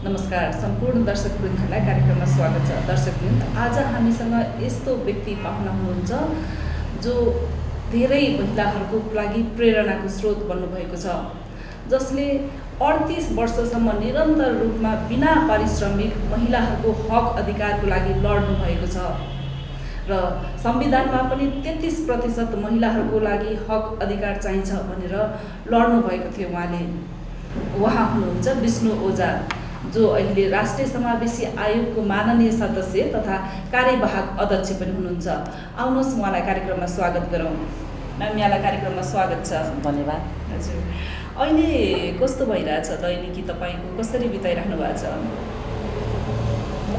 नमस्कार सम्पूर्ण दर्शकवृन्दलाई कार्यक्रममा स्वागत छ। दर्शकवृन्द, आज हामीसँग यस्तो व्यक्ति पाहुना हुनुहुन्छ जो धेरै महिलाहरूको लागि प्रेरणाको स्रोत बन्नुभएको छ, जसले 38 वर्षसम्म निरन्तर रूपमा बिना पारिश्रमिक महिलाहरूको हक अधिकारको लागि लड्नु भएको छ र संविधानमा पनि 33% महिलाहरूको लागि हक अधिकार चाहिन्छ भनेर लड्नु भएको थियो। उहाँ हुनुहुन्छ विष्णु ओझा, जो अहिले राष्ट्रिय समावेशी आयोगको माननीय सदस्य तथा कार्यवाहक अध्यक्ष पनि हुनुहुन्छ। आउनुहोस् उहाँलाई कार्यक्रममा स्वागत गरौँ। म्याम, यहाँलाई कार्यक्रममा स्वागत छ। धन्यवाद। हजुर, अहिले कस्तो भइरहेछ दैनिकी तपाईँको, कसरी बिताइराख्नु भएको छ?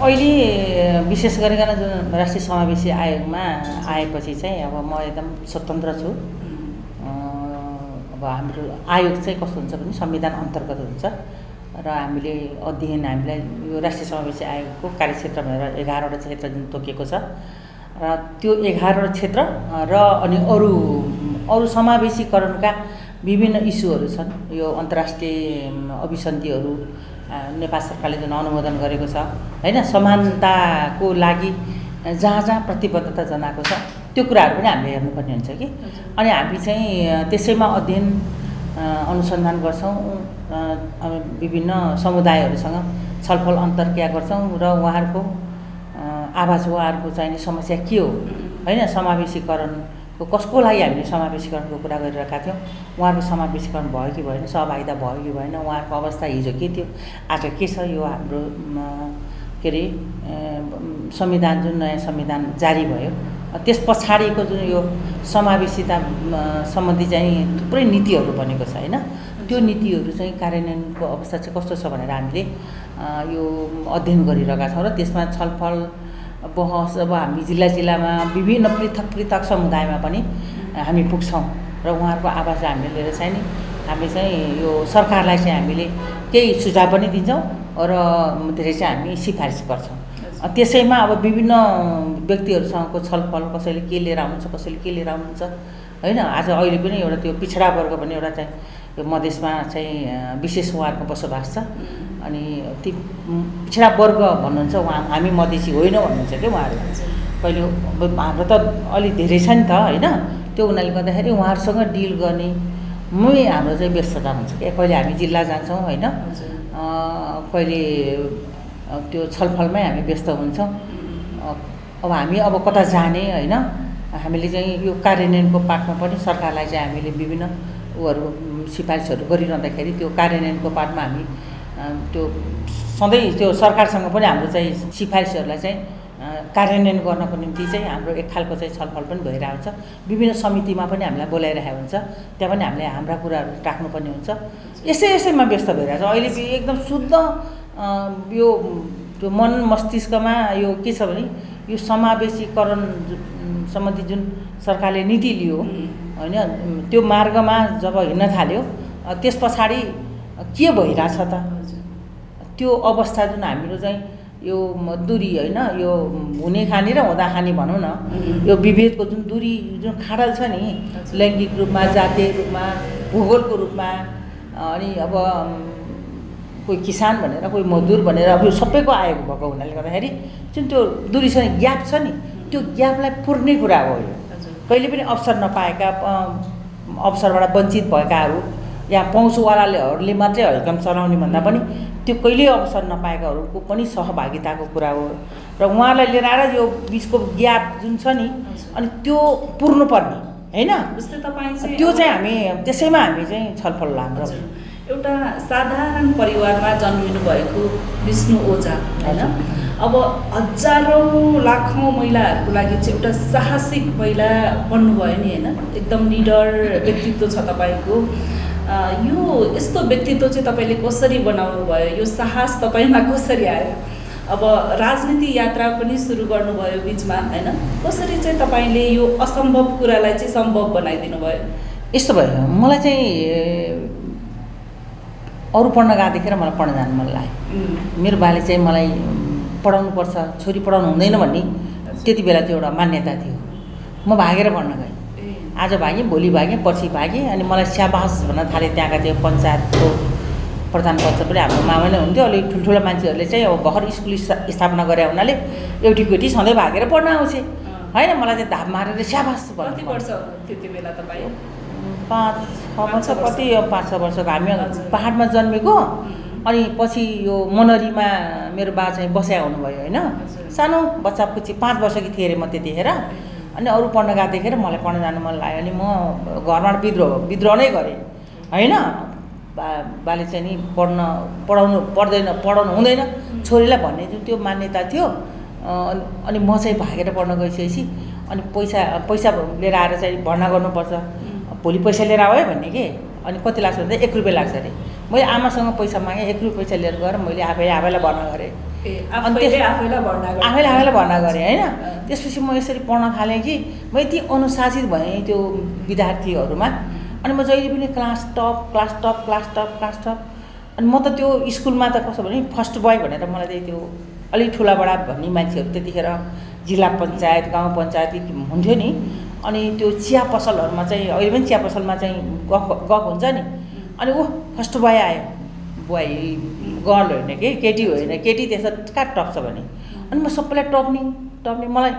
अहिले विशेष गरिकन जुन राष्ट्रिय समावेशी आयोगमा आएपछि चाहिँ अब म एकदम स्वतन्त्र छु। अब हाम्रो आयोग चाहिँ कस्तो हुन्छ भने संविधान अन्तर्गत हुन्छ र हामीलाई यो राष्ट्रिय समावेशी आयोगको कार्यक्षेत्र भनेर 11वटा क्षेत्र जुन तोकिएको छ र त्यो 11वटा क्षेत्र र अनि अरू समावेशीकरणका विभिन्न इस्युहरू छन्। यो अन्तर्राष्ट्रिय अभिसन्धिहरू नेपाल सरकारले जुन अनुमोदन गरेको छ हैन, समानताको लागि जहाँ जहाँ प्रतिबद्धता जनाएको छ त्यो कुराहरू पनि हामीले हेर्नुपर्ने हुन्छ कि। अनि हामी चाहिँ त्यसैमा अध्ययन अनुसन्धान गर्छौँ, विभिन्न समुदायहरूसँग छलफल अन्तर्क्रिया गर्छौँ र उहाँहरूको आवाज, उहाँहरूको चाहिने समस्या के हो हैन, समावेशीकरणको कसको लागि हामीले समावेशीकरणको कुरा गरिरहेका थियौँ, उहाँहरूको समावेशीकरण भयो कि भएन, सहभागिता भयो कि भएन, उहाँहरूको अवस्था हिजो के थियो, आज के छ, यो हाम्रो के अरे संविधान, जुन नयाँ संविधान जारी भयो त्यस पछाडिको जुन यो समावेशिता सम्बन्धी चाहिँ थुप्रै नीतिहरू बनेको छ हैन, त्यो नीतिहरू चाहिँ कार्यान्वयनको अवस्था चाहिँ कस्तो छ भनेर हामीले यो अध्ययन गरिरहेका छौँ र त्यसमा छलफल बहस अब हामी जिल्लामा विभिन्न पृथक समुदायमा पनि हामी पुग्छौँ र उहाँहरूको आवाज हामीले लिएर चाहिँ नि हामी चाहिँ यो सरकारलाई चाहिँ हामीले केही सुझाव पनि दिन्छौँ र धेरै चाहिँ हामी सिफारिस गर्छौँ। त्यसैमा अब विभिन्न व्यक्तिहरूसँगको छलफल, कसैले के लिएर आउनुहुन्छ, कसैले के लिएर आउनुहुन्छ हैन। आज अहिले पनि एउटा त्यो पिछडा वर्ग भन्ने एउटा चाहिँ यो मधेसमा चाहिँ विशेष उहाँहरूको बसोबास छ, अनि ती पिछडा वर्ग भन्नुहुन्छ, उहाँ हामी मधेसी होइन भन्नुहुन्छ कि उहाँहरू। कहिले हाम्रो त अलिक धेरै छ नि त हैन, त्यो हुनाले गर्दाखेरि उहाँहरूसँग डिल गर्ने हाम्रो चाहिँ व्यस्तता हुन्छ कि। कहिले हामी जिल्ला जान्छौँ हैन, कहिले त्यो छलफलमै हामी व्यस्त हुन्छौँ। अब हामी कता जाने हैन, हामीले चाहिँ यो कार्यान्वयनको पार्टमा पनि सरकारलाई चाहिँ हामीले विभिन्न सिफारिसहरू गरिरहँदाखेरि त्यो कार्यान्वयनको पार्टमा हामी त्यो सधैँ त्यो सरकारसँग पनि हाम्रो चाहिँ सिफारिसहरूलाई चाहिँ कार्यान्वयन गर्नको निम्ति चाहिँ हाम्रो एक खालको चाहिँ छलफल पनि भइरहेको हुन्छ। विभिन्न समितिमा पनि हामीलाई बोलाइरहेको हुन्छ, त्यहाँ पनि हामीले हाम्रा कुराहरू राख्नुपर्ने हुन्छ। यसैमा व्यस्त भइरहेको छ अहिले। एकदम शुद्ध यो त्यो मन मस्तिष्कमा यो के छ भने यो समावेशीकरण सम्बन्धी जुन सरकारले नीति लियो हैन, त्यो मार्गमा जब हिँड्न थाल्यो त्यस पछाडि के भइरहेछ त, त्यो अवस्था जुन हाम्रो चाहिँ यो दूरी हैन, यो हुने खाने र हुँदा खाने भनौँ न, यो विभेदको जुन दूरी, जुन खाडल छ नि, लैङ्गिक रूपमा, जातीय रूपमा, भूगोलको रूपमा, अनि अब कोही किसान भनेर, कोही मजदुर भनेर, अब यो सबैको आएको भएको हुनाले गर्दाखेरि जुन त्यो दूरी छ नि, ग्याप छ नि, त्यो ग्यापलाई पुर्ने कुरा हो यो। कहिले पनि अवसर नपाएका, अवसरबाट वञ्चित भएकाहरू, यहाँ पहुँचवालाहरूले मात्रै हल्कम चलाउने भन्दा पनि त्यो कहिल्यै अवसर नपाएकाहरूको पनि सहभागिताको कुरा हो र उहाँलाई लिएर आएर यो बिचको ग्याप जुन छ नि, अनि त्यो पुर्नुपर्ने हैन, त्यो चाहिँ हामी त्यसैमा हामी चाहिँ छलफल हाम्रो। एउटा साधारण परिवारमा जन्मिनु भएको विष्णु ओझा हैन, अब हजारौँ लाखौँ महिलाहरूको लागि चाहिँ एउटा साहसिक महिला बन्नुभयो नि हैन, एकदम निडर व्यक्तित्व छ तपाईँको। यो यस्तो व्यक्तित्व चाहिँ तपाईँले कसरी बनाउनु भयो, यो साहस तपाईँमा कसरी आयो? अब राजनीति यात्रा पनि सुरु गर्नुभयो बिचमा हैन, कसरी चाहिँ तपाईँले यो असम्भव कुरालाई चाहिँ सम्भव बनाइदिनु भयो? यस्तो भयो, मलाई चाहिँ अरू पढ्न गएको देखेर मलाई पढ्न जानु मन लाग्यो। मेरो बाले चाहिँ मलाई पढाउनुपर्छ, छोरी पढाउनु हुँदैन भन्ने त्यति बेला चाहिँ एउटा मान्यता थियो। म भागेर पढ्न गएँ, आज भागेँ, भोलि भागेँ, पर्सि भागेँ, अनि मलाई स्याबास भन्न थालेँ त्यहाँका त्यो पञ्चायतको प्रधान पद पनि हाम्रो मामा नै हुन्थ्यो। अलिक ठुल्ठुला मान्छेहरूले चाहिँ अब भर्खर स्कुल स्थापना गरे हुनाले एउटी केटी सधैँ भागेर पढ्न आउँछ होइन। मलाई चाहिँ धाप मारेर स्याबास भन्नु। कति वर्ष त्यति बेला तपाईँ? 5-6 वर्ष कति 5-6 वर्षको। हामी पहाडमा जन्मेको अनि पछि यो मनरीमा मेरो बा चाहिँ बस्या हुनुभयो होइन। सानो बच्चा पछि 5 वर्षकी थिएँ अरे म त्यतिखेर। अनि अरू पढ्न गएको देखेर मलाई पढ्न जानु मन लाग्यो अनि म घरमा विद्रोह नै गरेँ होइन। बाले चाहिँ नि पढाउनु हुँदैन छोरीलाई भन्ने जुन त्यो मान्यता थियो। अनि म चाहिँ भागेर पढ्न गइसकेपछि अनि पैसा लिएर आएर चाहिँ भर्ना गर्नुपर्छ, भोलि पैसा लिएर आऊ है भन्ने कि। अनि कति लाग्छ भन्दा 1 रुपियाँ लाग्छ अरे। मैले आमासँग पैसा मागेँ, 1 रुपियाँ पैसा लिएर गएर मैले आफैलाई भर्ना गरेँ। आफैलाई भर्ना गरेँ होइन। त्यसपछि म यसरी पढ्न थालेँ कि म यति अनुशासित भएँ त्यो विद्यार्थीहरूमा। अनि म जहिले पनि क्लास टप। अनि म त त्यो स्कुलमा त कसो भने फर्स्ट बोय भनेर मलाई चाहिँ त्यो अलिक ठुला बडा भन्ने मान्छेहरू त्यतिखेर जिल्ला पञ्चायत गाउँ पञ्चायत हुन्थ्यो नि। अनि त्यो चिया पसलहरूमा चाहिँ अहिले पनि चिया पसलमा चाहिँ गफ हुन्छ नि। अनि फर्स्ट बोय आयो, बोय गर्ल होइन कि केटी होइन, केटी त्यसो कहाँ टप्छ भने। अनि म सबैलाई टप्ने मलाई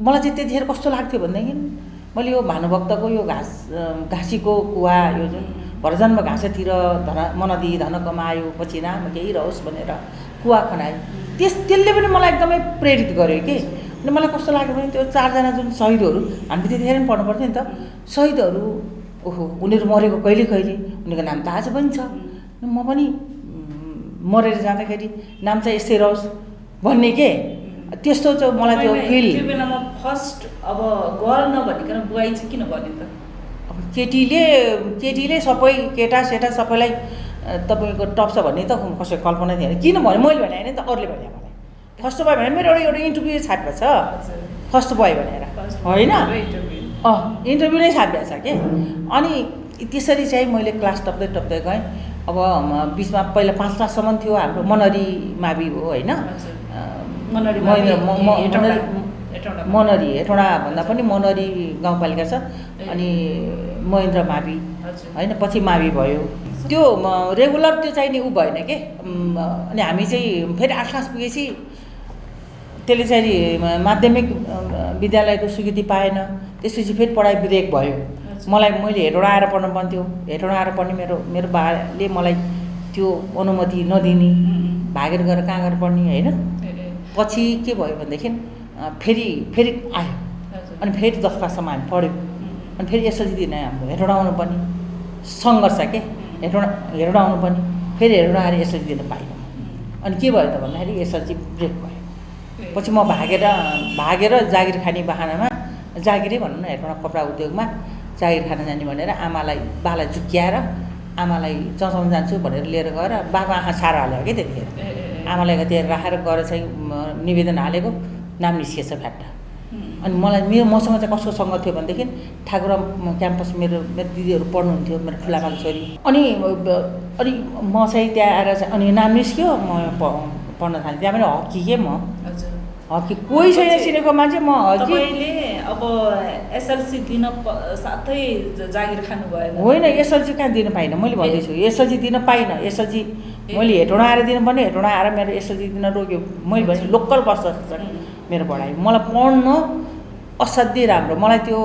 चाहिँ त्यतिखेर कस्तो लाग्थ्यो भनेदेखि मैले यो भानुभक्तको यो घाँसीको कुवा यो जुन भरजन्म घाँसतिर मनदी धन कमायो पछि नाम केही रहोस् भनेर कुवा खनाए, त्यसले पनि मलाई एकदमै प्रेरित गर्यो कि। अनि मलाई कस्तो लाग्यो भने त्यो 4 जना जुन शहीदहरू हामीले त्यतिखेर पनि पढ्नु पर्थ्यो नि त। शहीदहरू उनीहरू मरेको कहिले उनीहरूको नाम त आज पनि छ। म पनि मरेर जाँदाखेरि नाम चाहिँ यस्तै रहोस् भन्ने के। त्यस्तो चाहिँ मलाई त्यो फिल। त्यो बेलामा फर्स्ट अब गर्ल नभनिकन बुवाई चाहिँ किन भन्यो त? अब केटीले सबै केटा सबैलाई तपाईँको टप्छ भन्ने त कसैको कल्पना थिएन। किन भन्यो मैले भने होइन त, अरूले भने मलाई फर्स्ट बोय भनेर मेरो एउटा इन्टरभ्यू छापेको छ फर्स्ट बोय भनेर होइन। इन्टरभ्यू नै छापिएको छ कि। अनि त्यसरी चाहिँ मैले क्लास टप्दै गएँ। अब बिचमा पहिला 5 क्लाससम्म थियो हाम्रो मनरी मावि हो होइन। मनरी हेटौँडा भन्दा पनि मनरी गाउँपालिका छ। अनि महेन्द्र मावि होइन, पछि मावि भयो। त्यो रेगुलर त्यो चाहिँ नि ऊ भएन कि। अनि हामी चाहिँ फेरि 8 क्लास पुगेपछि त्यसले चाहिँ माध्यमिक विद्यालयको स्वीकृति पाएन। त्यसपछि फेरि पढाइ ब्रेक भयो। मैले हेटौँडा आएर पढ्नु पर्थ्यो। हेटौँडा आएर पढ्ने मेरो बाले मलाई त्यो अनुमति नदिने, भागेर गएर कहाँ गएर पढ्ने होइन। पछि के भयो भनेदेखि फेरि आयो। अनि फेरि 10 क्लाससम्म हामी पढ्यौँ। अनि फेरि एसएलसी दिन हाम्रो हेटौँडा आउनु पर्ने सङ्घर्ष के। हेटौँडा आउनु पर्ने, फेरि हेटौँडा आएर एसएलसी दिन पाइनँ। अनि के भयो त भन्दाखेरि एसएलसी ब्रेक भयो। पछि म भागेर जागिर खाने बाहनामा, जागिरै भनौँ न, हेटौँडा कपडा उद्योगमा जागिर खान जाने भनेर बालाई झुक्क्याएर आमालाई चचाउन जान्छु भनेर लिएर गएर बाको आँखा छाएर हाल्यो कि त्यतिखेर। आमालाई त्यहाँ राखेर गएर चाहिँ निवेदन हालेको, नाम निस्किएछ फ्याट्ट। अनि मसँग चाहिँ कसको सङ्गत थियो भनेदेखि ठाकुरम क्याम्पस मेरो दिदीहरू पढ्नुहुन्थ्यो, मेरो ठुलामाको छोरी। अनि म चाहिँ त्यहाँ आएर चाहिँ अनि नाम निस्क्यो, म पढ्न थालेँ। त्यहाँ पनि हकी के म हकी कोही छैन चिनेको मान्छे। म हकी अब एसएलसी दिन साथै जागिर खानु भएन? होइन, एसएलसी कहाँ दिन पाइनँ। मैले भन्दैछु एसएलसी दिन पाइनँ। एसएलसी मैले हेटौँडा आएर दिन पर्ने, हेटौँडा आएर मेरो एसएलसी दिन रोक्यो। मैले भने लोकल बस्छ मेरो पढाइ। मलाई पढ्न असाध्यै राम्रो। मलाई त्यो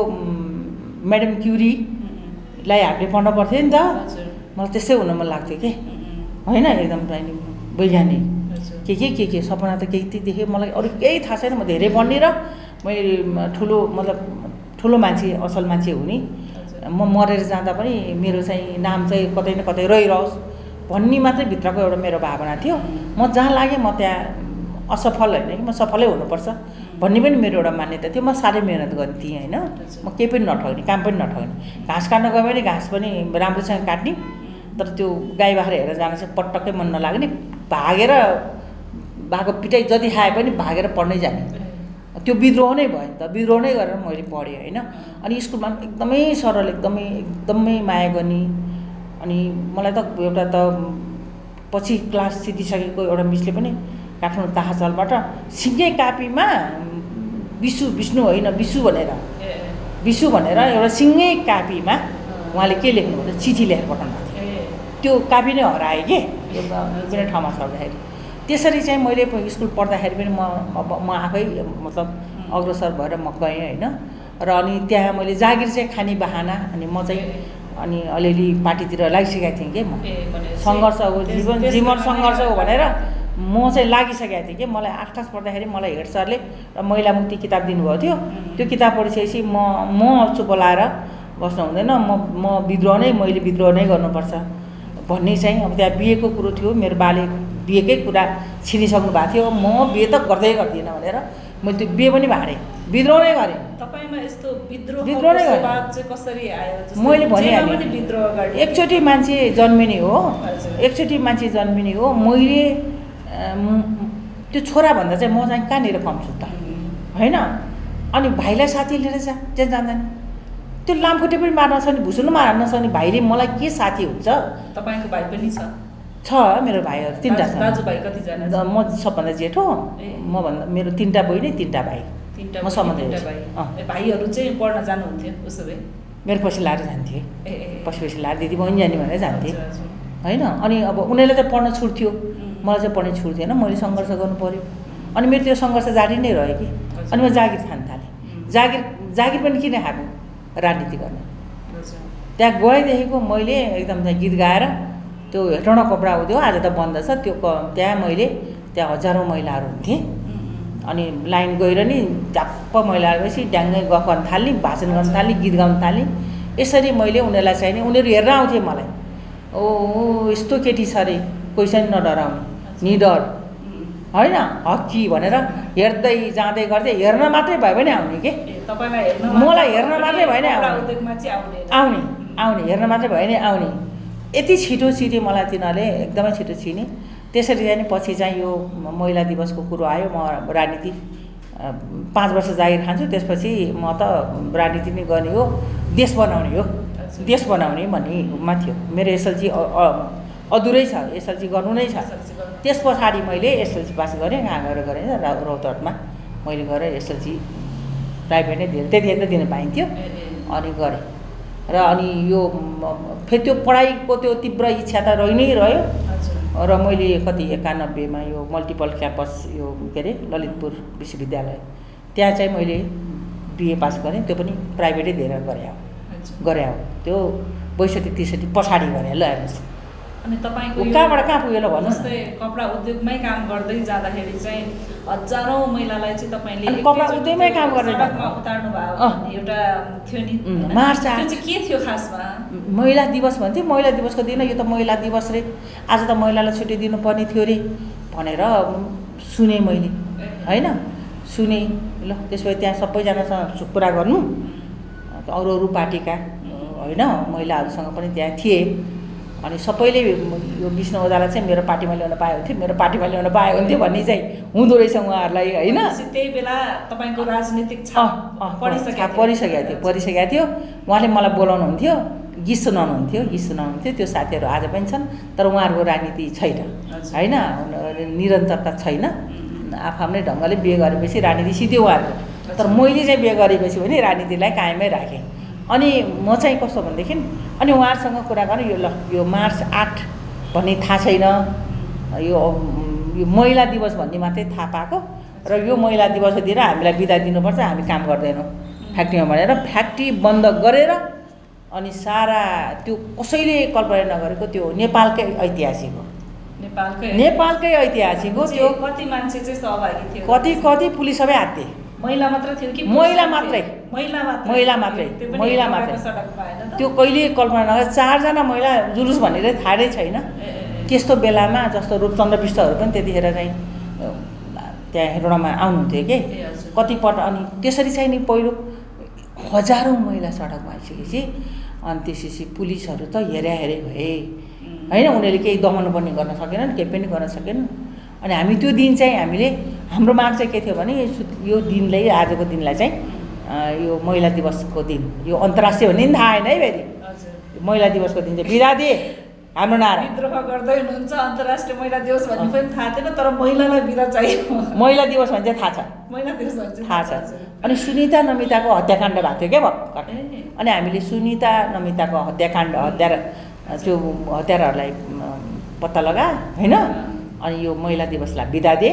म्याडम क्युरीलाई हामीले पढ्न पर्थ्यो नि त। मलाई त्यसै हुन मन लाग्थ्यो कि होइन। एकदम वैज्ञानिक के सपना त केही देखेँ। मलाई अरू केही थाहा छैन। म धेरै पढ्ने र मैले ठुलो मान्छे, असल मान्छे हुने। म मरेर जाँदा पनि मेरो चाहिँ नाम चाहिँ कतै न कतै रहिरहोस् भन्ने मात्रै भित्रको एउटा मेरो भावना थियो। म जहाँ लागेँ म त्यहाँ असफल होइन कि, म सफलै हुनुपर्छ भन्ने पनि मेरो एउटा मान्यता थियो। म साह्रै मेहनत गर्थेँ होइन। म केही पनि नठग्ने, काम पनि नठग्ने। घाँस काट्न गयो भने घाँस पनि राम्रोसँग काट्ने। तर त्यो गाई बाख्रा हेरेर जान चाहिँ पटक्कै मन नलाग्ने। भागेर बाको पिटाइ जति खाए पनि भागेर पढ्नै जाने। त्यो विद्रोह नै भयो नि त। विद्रोह नै गरेर मैले पढेँ होइन। अनि स्कुलमा एकदमै सरल, एकदमै माया गर्ने। अनि मलाई त एउटा त पछि क्लास सिधिसकेको एउटा मिसले पनि काठमाडौँ ताहाचलबाट सिङ्गै कापीमा विष्णु होइन विशु भनेर एउटा सिङ्गै कापीमा उहाँले के लेख्नु भन्दा चिठी लेखेर पठाउनु भएको थियो। त्यो कापी नै हरायो कि। विभिन्न ठाउँमा छर्दाखेरि त्यसरी चाहिँ मैले स्कुल पढ्दाखेरि पनि म आफै मतलब अग्रसर भएर म गएँ होइन। र अनि त्यहाँ मैले जागिर चाहिँ खाने बहाना अनि म चाहिँ अनि अलिअलि पार्टीतिर लागिसकेको थिएँ कि म सङ्घर्ष हो जीवन सङ्घर्ष हो भनेर म चाहिँ लागिसकेको थिएँ कि मलाई 8 क्लास पढ्दाखेरि मलाई हेड सरले र महिला मुक्ति किताब दिनुभएको थियो। त्यो किताब पढिसकेपछि म चुप लाएर बस्नु हुँदैन, म विद्रोह नै मैले विद्रोह नै गर्नुपर्छ भन्ने चाहिँ अब त्यहाँ बिहेको कुरो थियो। मेरो बाले बिहेकै कुरा छिनिसक्नु भएको थियो, म बिहे त गर्दिनँ भनेर मैले त्यो बिहे पनि भाँडेँ, विद्रोह नै गरेँ। तपाईमा यस्तो विद्रोह नै स्वभाव चाहिँ कसरी आयो? मैले भने एकचोटि मान्छे जन्मिने हो, एकचोटि मान्छे जन्मिने हो। मैले त्यो छोराभन्दा चाहिँ म चाहिँ कहाँनिर कम छु त होइन। अनि भाइलाई साथी लिएर चाहिँ जाँदैन, त्यो लामखुट्टे पनि मार्न सक्ने भुसुल मार्न सक्ने भाइले मलाई के साथी हुन्छ? तपाईँको भाइ पनि छ मेरो भाइहरू 3टा छ। दाजुभाइ कतिजना? म सबभन्दा जेठो, मभन्दा मेरो 3टा बहिनी 3टा भाइ, म सबभन्दा भाइहरू चाहिँ पढ्न जानुहुन्थ्यो उसो भए? मेरो पछि लाएर जान्थेँ, पछि लाएर दिदी बहिनी जाने भनेर जान्थेँ होइन। अनि अब उनीहरूलाई चाहिँ पढ्न छुट थियो, मलाई चाहिँ पढ्ने छुट थिएन। मैले सङ्घर्ष गर्नु पऱ्यो। अनि मेरो त्यो सङ्घर्ष जारी नै रह्यो कि। अनि म जागिर खान थालेँ। जागिर पनि किन खाएको? राजनीति गर्न। त्यहाँ गएदेखिको मैले एकदम त्यहाँ गीत गाएर त्यो हेटौँडा कपडा उद्यो आज त बन्द छ त्यो त्यहाँ मैले त्यहाँ हजारौँ महिलाहरू हुन्थे। अनि लाइन गएर नि झ्याप्प महिलाहरू भएपछि ड्याङ्गै गफ गर्न थाल्ने, भाषण गर्न थाल्ने, गीत गाउन थाल्ने। यसरी मैले उनीहरूलाई चाहिँ नि उनीहरू हेर्न आउँथे मलाई, ओ यस्तो केटी छ अरे, कोही नडराउने निडर होइन हक्की भनेर हेर्दै जाँदै गर्दै हेर्न मात्रै भयो भने आउने के। मलाई हेर्न मात्रै भयो भने आउने हेर्न मात्रै भयो भने आउने। यति छिटो चिने मलाई तिनीहरूले, एकदमै छिटो चिने। त्यसरी चाहिँ पछि चाहिँ यो महिला दिवसको कुरो आयो। म राजनीति 5 वर्ष जागिर खान्छु, त्यसपछि म त राजनीति नै गर्ने हो, देश बनाउने हो, देश बनाउने भन्नेमा थियो। मेरो एसएलसी अधुरै छ, एसएलसी गर्नु नै छ। त्यस पछाडि मैले एसएलसी पास गरेँ, कहाँ गएर गरेँ रौतहटमा मैले गएर एसएलसी प्राइभेट नै धेरै त्यति नै दिन पाइन्थ्यो अनि गरेँ। र अनि यो फेरि त्यो पढाइको त्यो तीव्र इच्छा त रहि नै रह्यो। र मैले कति 91 मा यो मल्टिपल क्याम्पस यो के अरे ललितपुर विश्वविद्यालय त्यहाँ चाहिँ मैले बिए पास गरेँ। त्यो पनि प्राइभेटै धेरै गरे हो। त्यो 62-63 पछाडि गरेँ। ल हेर्नुहोस् अनि तपाईको कहाँबाट कहाँ पुग्यो ल भन्नु। जस्तै कपडा उद्योगमै काम गर्दै जाँदाखेरि चाहिँ हजारौँ महिलालाई चाहिँ तपाईले कपडा उद्योगमै काम गर्दै उतार्नु भयो भन्ने एउटा थियो नि मार्च। त्यो चाहिँ के थियो खासमा? महिला दिवस भन्थे। महिला दिवसको दिन यो त महिला दिवस रे, आज त महिलालाई छुट्टी दिनुपर्ने थियो रे भनेर सुने मैले होइन। सुने ल त्यसपछि त्यहाँ सबैजनासँग कुरा गर्नु, अरू पार्टीका होइन महिलाहरूसँग पनि त्यहाँ थिए। अनि सबैले यो विष्णु ओझालाई चाहिँ मेरो पार्टीमा ल्याउन पाए हुन्थ्यो, मेरो पार्टीमा ल्याउन पाए हुन्थ्यो भन्ने चाहिँ हुँदो रहेछ उहाँहरूलाई होइन। त्यही बेला तपाईँको राजनीतिक छाप परिसकेको थियो। उहाँले मलाई बोलाउनुहुन्थ्यो, गीत सुनाउनुहुन्थ्यो। त्यो साथीहरू आज पनि छन्, तर उहाँहरूको राजनीति छैन होइन, निरन्तरता छैन। आफ्नै ढङ्गले बिहे गरेपछि राजनीति सिध्यो उहाँहरूको। तर मैले चाहिँ बिहे गरेपछि पनि राजनीतिलाई कायमै राखेँ। अनि म चाहिँ कस्तो भनेदेखि अनि उहाँहरूसँग कुरा गरेँ। यो मार्च 8 भन्ने थाहा छैन, यो महिला दिवस भन्ने मात्रै थाहा पाएको। र यो महिला दिवसको दिन हामीलाई बिदा दिनुपर्छ, हामी काम गर्दैनौँ फ्याक्ट्रीमा भनेर फ्याक्ट्री बन्द गरेर अनि सारा त्यो कसैले कल्पना नगरेको त्यो नेपालकै ऐतिहासिक हो। त्यो कति मान्छे चाहिँ सहभागी थियो? कति पुलिस सबै हात्ते। महिला मात्रै थियो कि? महिला मात्रै। त्यो कहिले कल्पना नगरे 4 जना महिला जुलुस भनेर थाहै छैन। त्यस्तो बेलामा जस्तो रूपचन्द्र विष्टहरू पनि त्यतिखेर चाहिँ त्यहाँ हेटौँडामा आउनुहुन्थ्यो कि कतिपल्ट। अनि त्यसरी चाहिँ नि पहिलो हजारौँ महिला सडकमा आइसकेपछि अनि त्यसपछि पुलिसहरू त हेरे भए होइन। उनीहरूले केही दमन पनि गर्न सकेनन्, केही पनि गर्न सकेनन्। अनि हामी त्यो दिन चाहिँ हामीले हाम्रो माग चाहिँ के थियो भने यो दिनलाई आजको दिनलाई चाहिँ यो महिला दिवसको दिन यो अन्तर्राष्ट्रिय भन्ने पनि थाहा आएन है फेरि। महिला दिवसको दिन चाहिँ बिदा दिए हाम्रो नारा। विद्रोह गर्दै हुनुहुन्छ अन्तर्राष्ट्रिय महिला दिवस भन्ने पनि थाहा थिएन, तर महिलालाई बिदा चाहियो। महिला दिवस भन्छ थाहा छ, महिला दिवस भन्छ थाहा छ। अनि सुनिता नमिताको हत्याकाण्ड भएको थियो क्या भर्खर। अनि हामीले सुनिता नमिताको हत्याकाण्ड त्यो हत्याराहरूलाई पत्ता लगा होइन। अनि यो महिला दिवसलाई बिदा दिए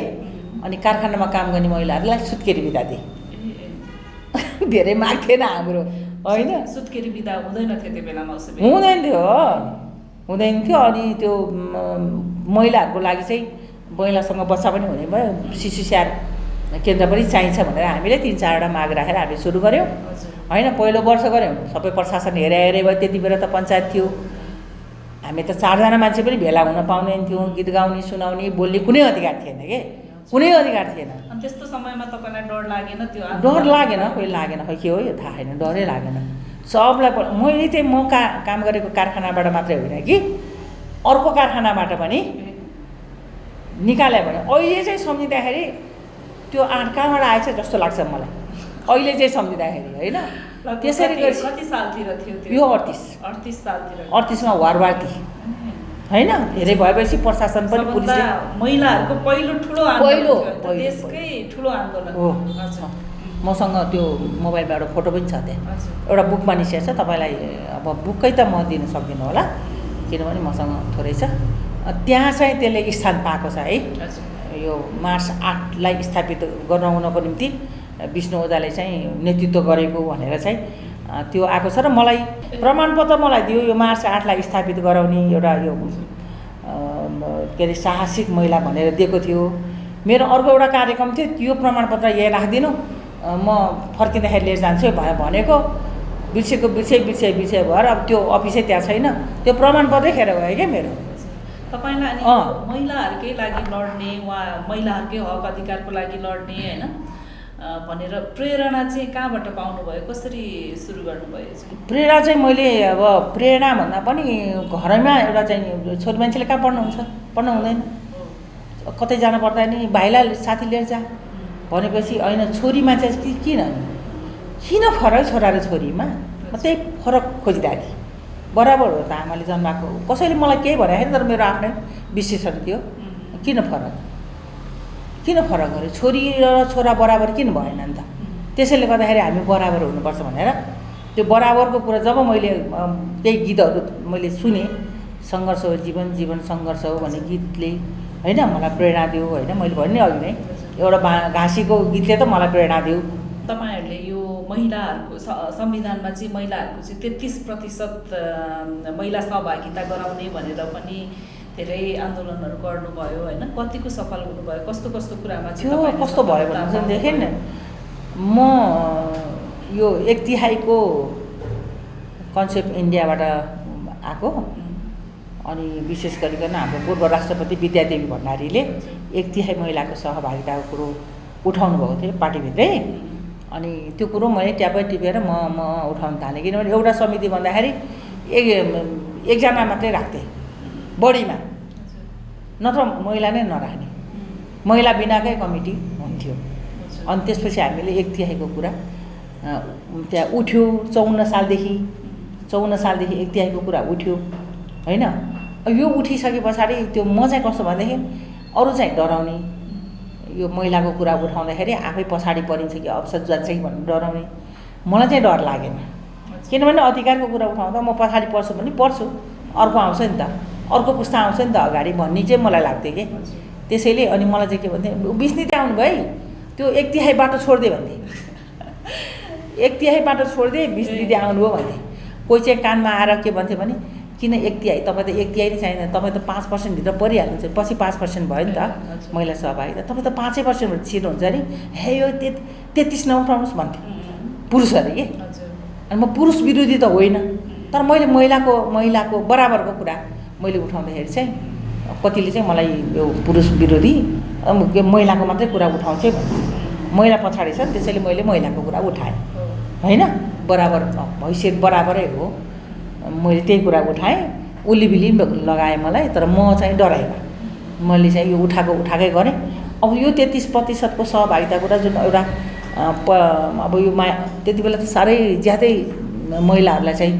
अनि कारखानामा काम गर्ने महिलाहरूलाई सुत्केरी बिदा दिए। धेरै माग थिएन हाम्रो होइन, सुत्केरी बिदा हुँदैन थियो त्यो बेलामा, हुँदैन थियो हुँदैन थियो। अनि त्यो महिलाहरूको लागि चाहिँ महिलासँग बच्चा पनि हुने भयो, शिशु स्याहार केन्द्र पनि चाहिन्छ भनेर हामीले 3-4वटा माग राखेर हामी सुरु गऱ्यौँ होइन। पहिलो वर्ष गऱ्यौँ, सबै प्रशासन हेरे भयो। त्यति बेला त पञ्चायत थियो, हामी त 4जना मान्छे पनि भेला हुन पाउँदैन थियौँ। गीत गाउने, सुनाउने, बोल्ने कुनै अधिकार थिएन के, कुनै अधिकार थिएन। अनि त्यस्तो समयमा तपाईँलाई डर लागेन? त्यो डर लागेन, कोही लागेन, खै के हो यो थाहा छैन, डरै लागेन सबलाई। मैले चाहिँ म काम गरेको कारखानाबाट मात्रै होइन कि अर्को कारखानाबाट पनि निकाल्यो भने अहिले चाहिँ सम्झिँदाखेरि त्यो आँट कहाँबाट आएछ जस्तो लाग्छ मलाई अहिले चाहिँ सम्झिँदाखेरि होइन। त्यसरी कति सालतिर थियो यो 38 सालतिर? 38मा वारवाती होइन। धेरै भएपछि प्रशासन पनि पुलिसले महिलाहरूको पहिलो ठुलो देशकै ठुलो आन्दोलन हो। मसँग त्यो मोबाइलमा एउटा फोटो पनि छ, त्यहाँ एउटा बुकमा निस्केको छ। तपाईँलाई अब बुकै त म दिन सक्दिनँ होला किनभने मसँग थोरै छ। त्यहाँ चाहिँ त्यसले स्थान पाएको छ है। यो मार्च 8लाई स्थापित गराउनको निम्ति विष्णु ओझाले चाहिँ नेतृत्व गरेको भनेर चाहिँ त्यो आएको छ। र मलाई प्रमाणपत्र मलाई दियो, यो मार्च 8लाई स्थापित गराउने एउटा यो के अरे साहसिक महिला भनेर दिएको थियो। मेरो अर्को एउटा कार्यक्रम थियो, त्यो प्रमाणपत्र यहाँ राखिदिनु, म फर्किँदाखेरि लिएर जान्छु भनेको बिर्से भएर अब त्यो अफिसै त्यहाँ छैन, त्यो प्रमाणपत्रै खेर गयो क्या मेरो। तपाईँलाई अनि महिलाहरूकै लागि लड्ने, वा महिलाहरूकै हक अधिकारको लागि लड्ने होइन भनेर प्रेरणा चाहिँ कहाँबाट पाउनुभयो, कसरी सुरु गर्नुभयो? प्रेरणा चाहिँ मैले अब प्रेरणा भन्दा पनि घरैमा एउटा चाहिँ छोरी मान्छेले कहाँ पढ्नुहुन्छ, पढ्नु हुँदैन, कतै जानु पर्दा नि भाइलाई साथी लिएर जा भनेपछि होइन छोरीमा चाहिँ किन फरक छोरा र छोरीमा म त्यही फरक खोजिरहेको थिएँ। बराबर हो त, आमाले जन्माएको, कसैले मलाई केही भनेको तर मेरो आफ्नै विश्लेषण थियो। किन फरक गऱ्यो, छोरी र छोरा बराबर किन भएन नि त? त्यसैले गर्दाखेरि हामी बराबर हुनुपर्छ भनेर त्यो बराबरको कुरा जब मैले त्यही गीतहरू मैले सुने, सङ्घर्ष हो जीवन, जीवन सङ्घर्ष हो भन्ने गीतले होइन मलाई प्रेरणा दियो होइन। मैले भने अघि नै एउटा घाँसीको गीतले त मलाई प्रेरणा दियो। तपाईँहरूले यो महिलाहरूको संविधानमा चाहिँ महिलाहरूको चाहिँ 33% महिला सहभागिता गराउने भनेर पनि धेरै आन्दोलनहरू गर्नुभयो होइन। कतिको सफल हुनुभयो, कस्तो कुरामा चाहिँ कस्तो भयो भनेदेखि म यो 1/3 कन्सेप्ट इन्डियाबाट आएको। अनि विशेष गरिकन हाम्रो पूर्व राष्ट्रपति विद्यादेवी भण्डारीले 1/3 महिलाको सहभागिताको कुरो उठाउनु भएको थियो पार्टीभित्रै। अनि त्यो कुरो मैले ट्यापै टिपेर म उठाउन थालेँ, किनभने एउटा समिति भन्दाखेरि एकजना मात्रै राख्थेँ बढीमा, नत्र महिला नै नराख्ने, महिला बिनाकै कमिटी हुन्थ्यो। अनि त्यसपछि हामीले 1/3 कुरा त्यहाँ उठ्यो। 54 सालदेखि 1/3 कुरा उठ्यो होइन। यो उठिसके पछाडि त्यो म चाहिँ कस्तो भनेदेखि अरू चाहिँ डराउने, यो महिलाको कुरा उठाउँदाखेरि आफै पछाडि परिन्छ कि अवसर जान्छ कि भनेर डराउने। मलाई चाहिँ डर लागेन, किनभने अधिकारको कुरा उठाउँदा म पछाडि पर्छु भने पर्छु, अर्को आउँछ नि त, अर्को पुस्ता आउँछ नि त अगाडि भन्ने चाहिँ मलाई लाग्थ्यो कि। त्यसैले अनि मलाई चाहिँ के भन्थे, बिस्नी त्यहाँ आउनु भयो त्यो 1/3 बाटो छोडिदिए भन्थे, 1/3 बाटो छोडिदिए 20 दिदी आउनुभयो भन्थे। कोही चाहिँ कानमा आएर के भन्थे भने किन 1/3, तपाईँ त 1/3 नै चाहिँदैन, तपाईँ त 5% भित्र परिहाल्नुहुन्छ, पछि 5% भयो नि त महिला सहभागिता, तपाईँ त 5% छिर्नुहुन्छ नि, हे यो 33 नउठाउनुहोस् भन्थे पुरुषहरू कि। अनि म पुरुष विरोधी त होइन, तर मैले महिलाको बराबरको कुरा मैले उठाउँदाखेरि चाहिँ कतिले चाहिँ मलाई यो पुरुष विरोधी महिलाको मात्रै कुरा उठाउँछ भन्थे। महिला पछाडि छ त्यसैले मैले महिलाको कुरा उठाएँ होइन। बराबर हैसियत बराबरै हो, मैले त्यही कुरा उठाएँ। उल्लीबिल्ली लगाएँ मलाई, तर म चाहिँ डराएन, मैले चाहिँ यो उठाएकै गरेँ। अब यो 33% को सहभागिता कुरा जुन एउटा अब यो त्यति बेला त साह्रै ज्यादै महिलाहरूलाई चाहिँ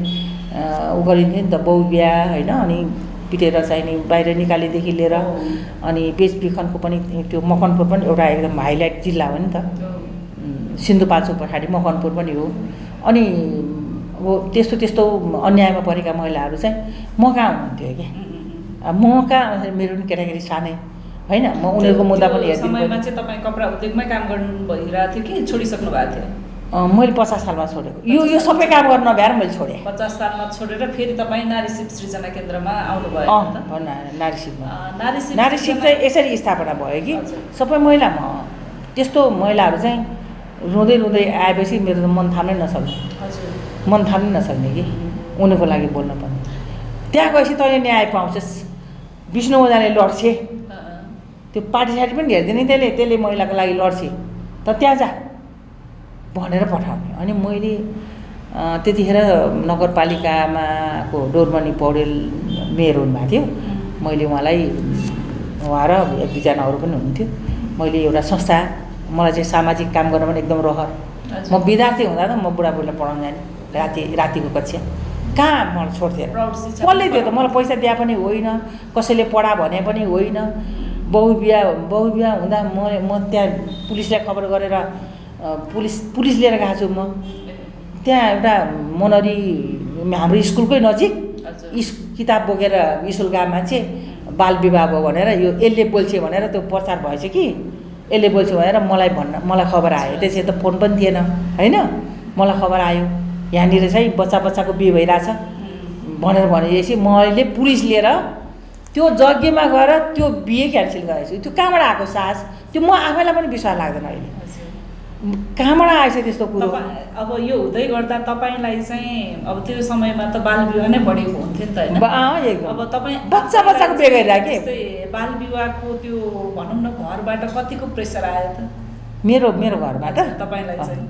उ गरिन्थ्यो नि त, बहुबिहा होइन। अनि पिटेर चाहिँ नि बाहिर निकालेदेखि लिएर अनि बेचबिखनको पनि त्यो मकनपुर पनि एउटा एकदम हाइलाइट जिल्ला हो नि त, सिन्धुपाल्चोक पछाडि मकनपुर पनि हो। अनि अब त्यस्तो अन्यायमा परेका महिलाहरू चाहिँ म कहाँ हुनुहुन्थ्यो क्या, म कहाँ मेरो पनि केटाकेटी सानै होइन, म उनीहरूको मुद्दा पनि हेर्दिनु समयमा चाहिँ तपाईँ कपडा उद्योगमै काम गर्नु भइरहेको थियो कि छोडिसक्नु भएको थियो? मैले 50 सालमा छोडेको। यो सबै काम गर्न नभ्याएर मैले छोडेँ। 50 सालमा छोडेर फेरि तपाईँ नारी शिव सृजना केन्द्रमा आउनुभयो नारी शिवमा। नारी शिव चाहिँ यसरी स्थापना भयो कि सबै महिला त्यस्तो महिलाहरू चाहिँ रुँदै रुँदै आएपछि मेरो त मन थाम्नै नसक्ने। हजुर, मन थाम्नै नसक्ने कि उनीहरूको लागि बोल्न पर्ने। त्यहाँ गएपछि तैँले न्याय पाउँछस्। विष्णु ओझाले लड्छे, त्यो पार्टी सार्टी पनि हेर्दैन त्यसले महिलाको लागि लड्छे, त त्यहाँ जा भनेर पठाउने। अनि मैले त्यतिखेर नगरपालिकामा को डोरमणि पौडेल मेयर हुनुभएको थियो। मैले उहाँ र एक दुईजना अरू पनि हुनुहुन्थ्यो। मैले एउटा संस्था, मलाई चाहिँ सामाजिक काम गर्न पनि एकदम रहर। म विद्यार्थी हुँदा त म बुढाबुढीलाई पढाउन जाने, रातिको कक्षा कहाँ मलाई छोड्थेन। कसले थियो त? मलाई पैसा दिए पनि होइन, कसैले पढा भने पनि होइन। बहुविवाह हुँदा म त्यहाँ पुलिसलाई खबर गरेर पुलिस लिएर गएको छु। म त्यहाँ एउटा मनरी हाम्रो स्कुलकै नजिक किताब बोकेर स्कुल गएको मान्छे बाल विवाह भयो भनेर यो यसले बोल्छ भनेर त्यो प्रचार भएछ कि यसले बोल्छ भनेर मलाई खबर आयो। त्यसै त फोन पनि थिएन होइन। मलाई खबर आयो यहाँनिर चाहिँ बच्चाको बिहे भइरहेछ भनेर भनेपछि मैले पुलिस लिएर त्यो यज्ञमा गएर त्यो बिहे क्यान्सल गरेको छु। त्यो कहाँबाट आएको साहस? त्यो म आफैलाई पनि विश्वास लाग्दैन अहिले। कहाँबाट आएछ त्यस्तो कुरो? अब यो हुँदै गर्दा तपाईँलाई चाहिँ अब त्यो समयमा त बाल विवाह नै बढेको हुन्थ्यो नि त होइन? अब तपाईँ बच्चाको बिहे गरिरहेको के बाल विवाहको त्यो भनौँ न घरबाट कतिको प्रेसर आयो त? मेरो घरबाट तपाईँलाई चाहिँ?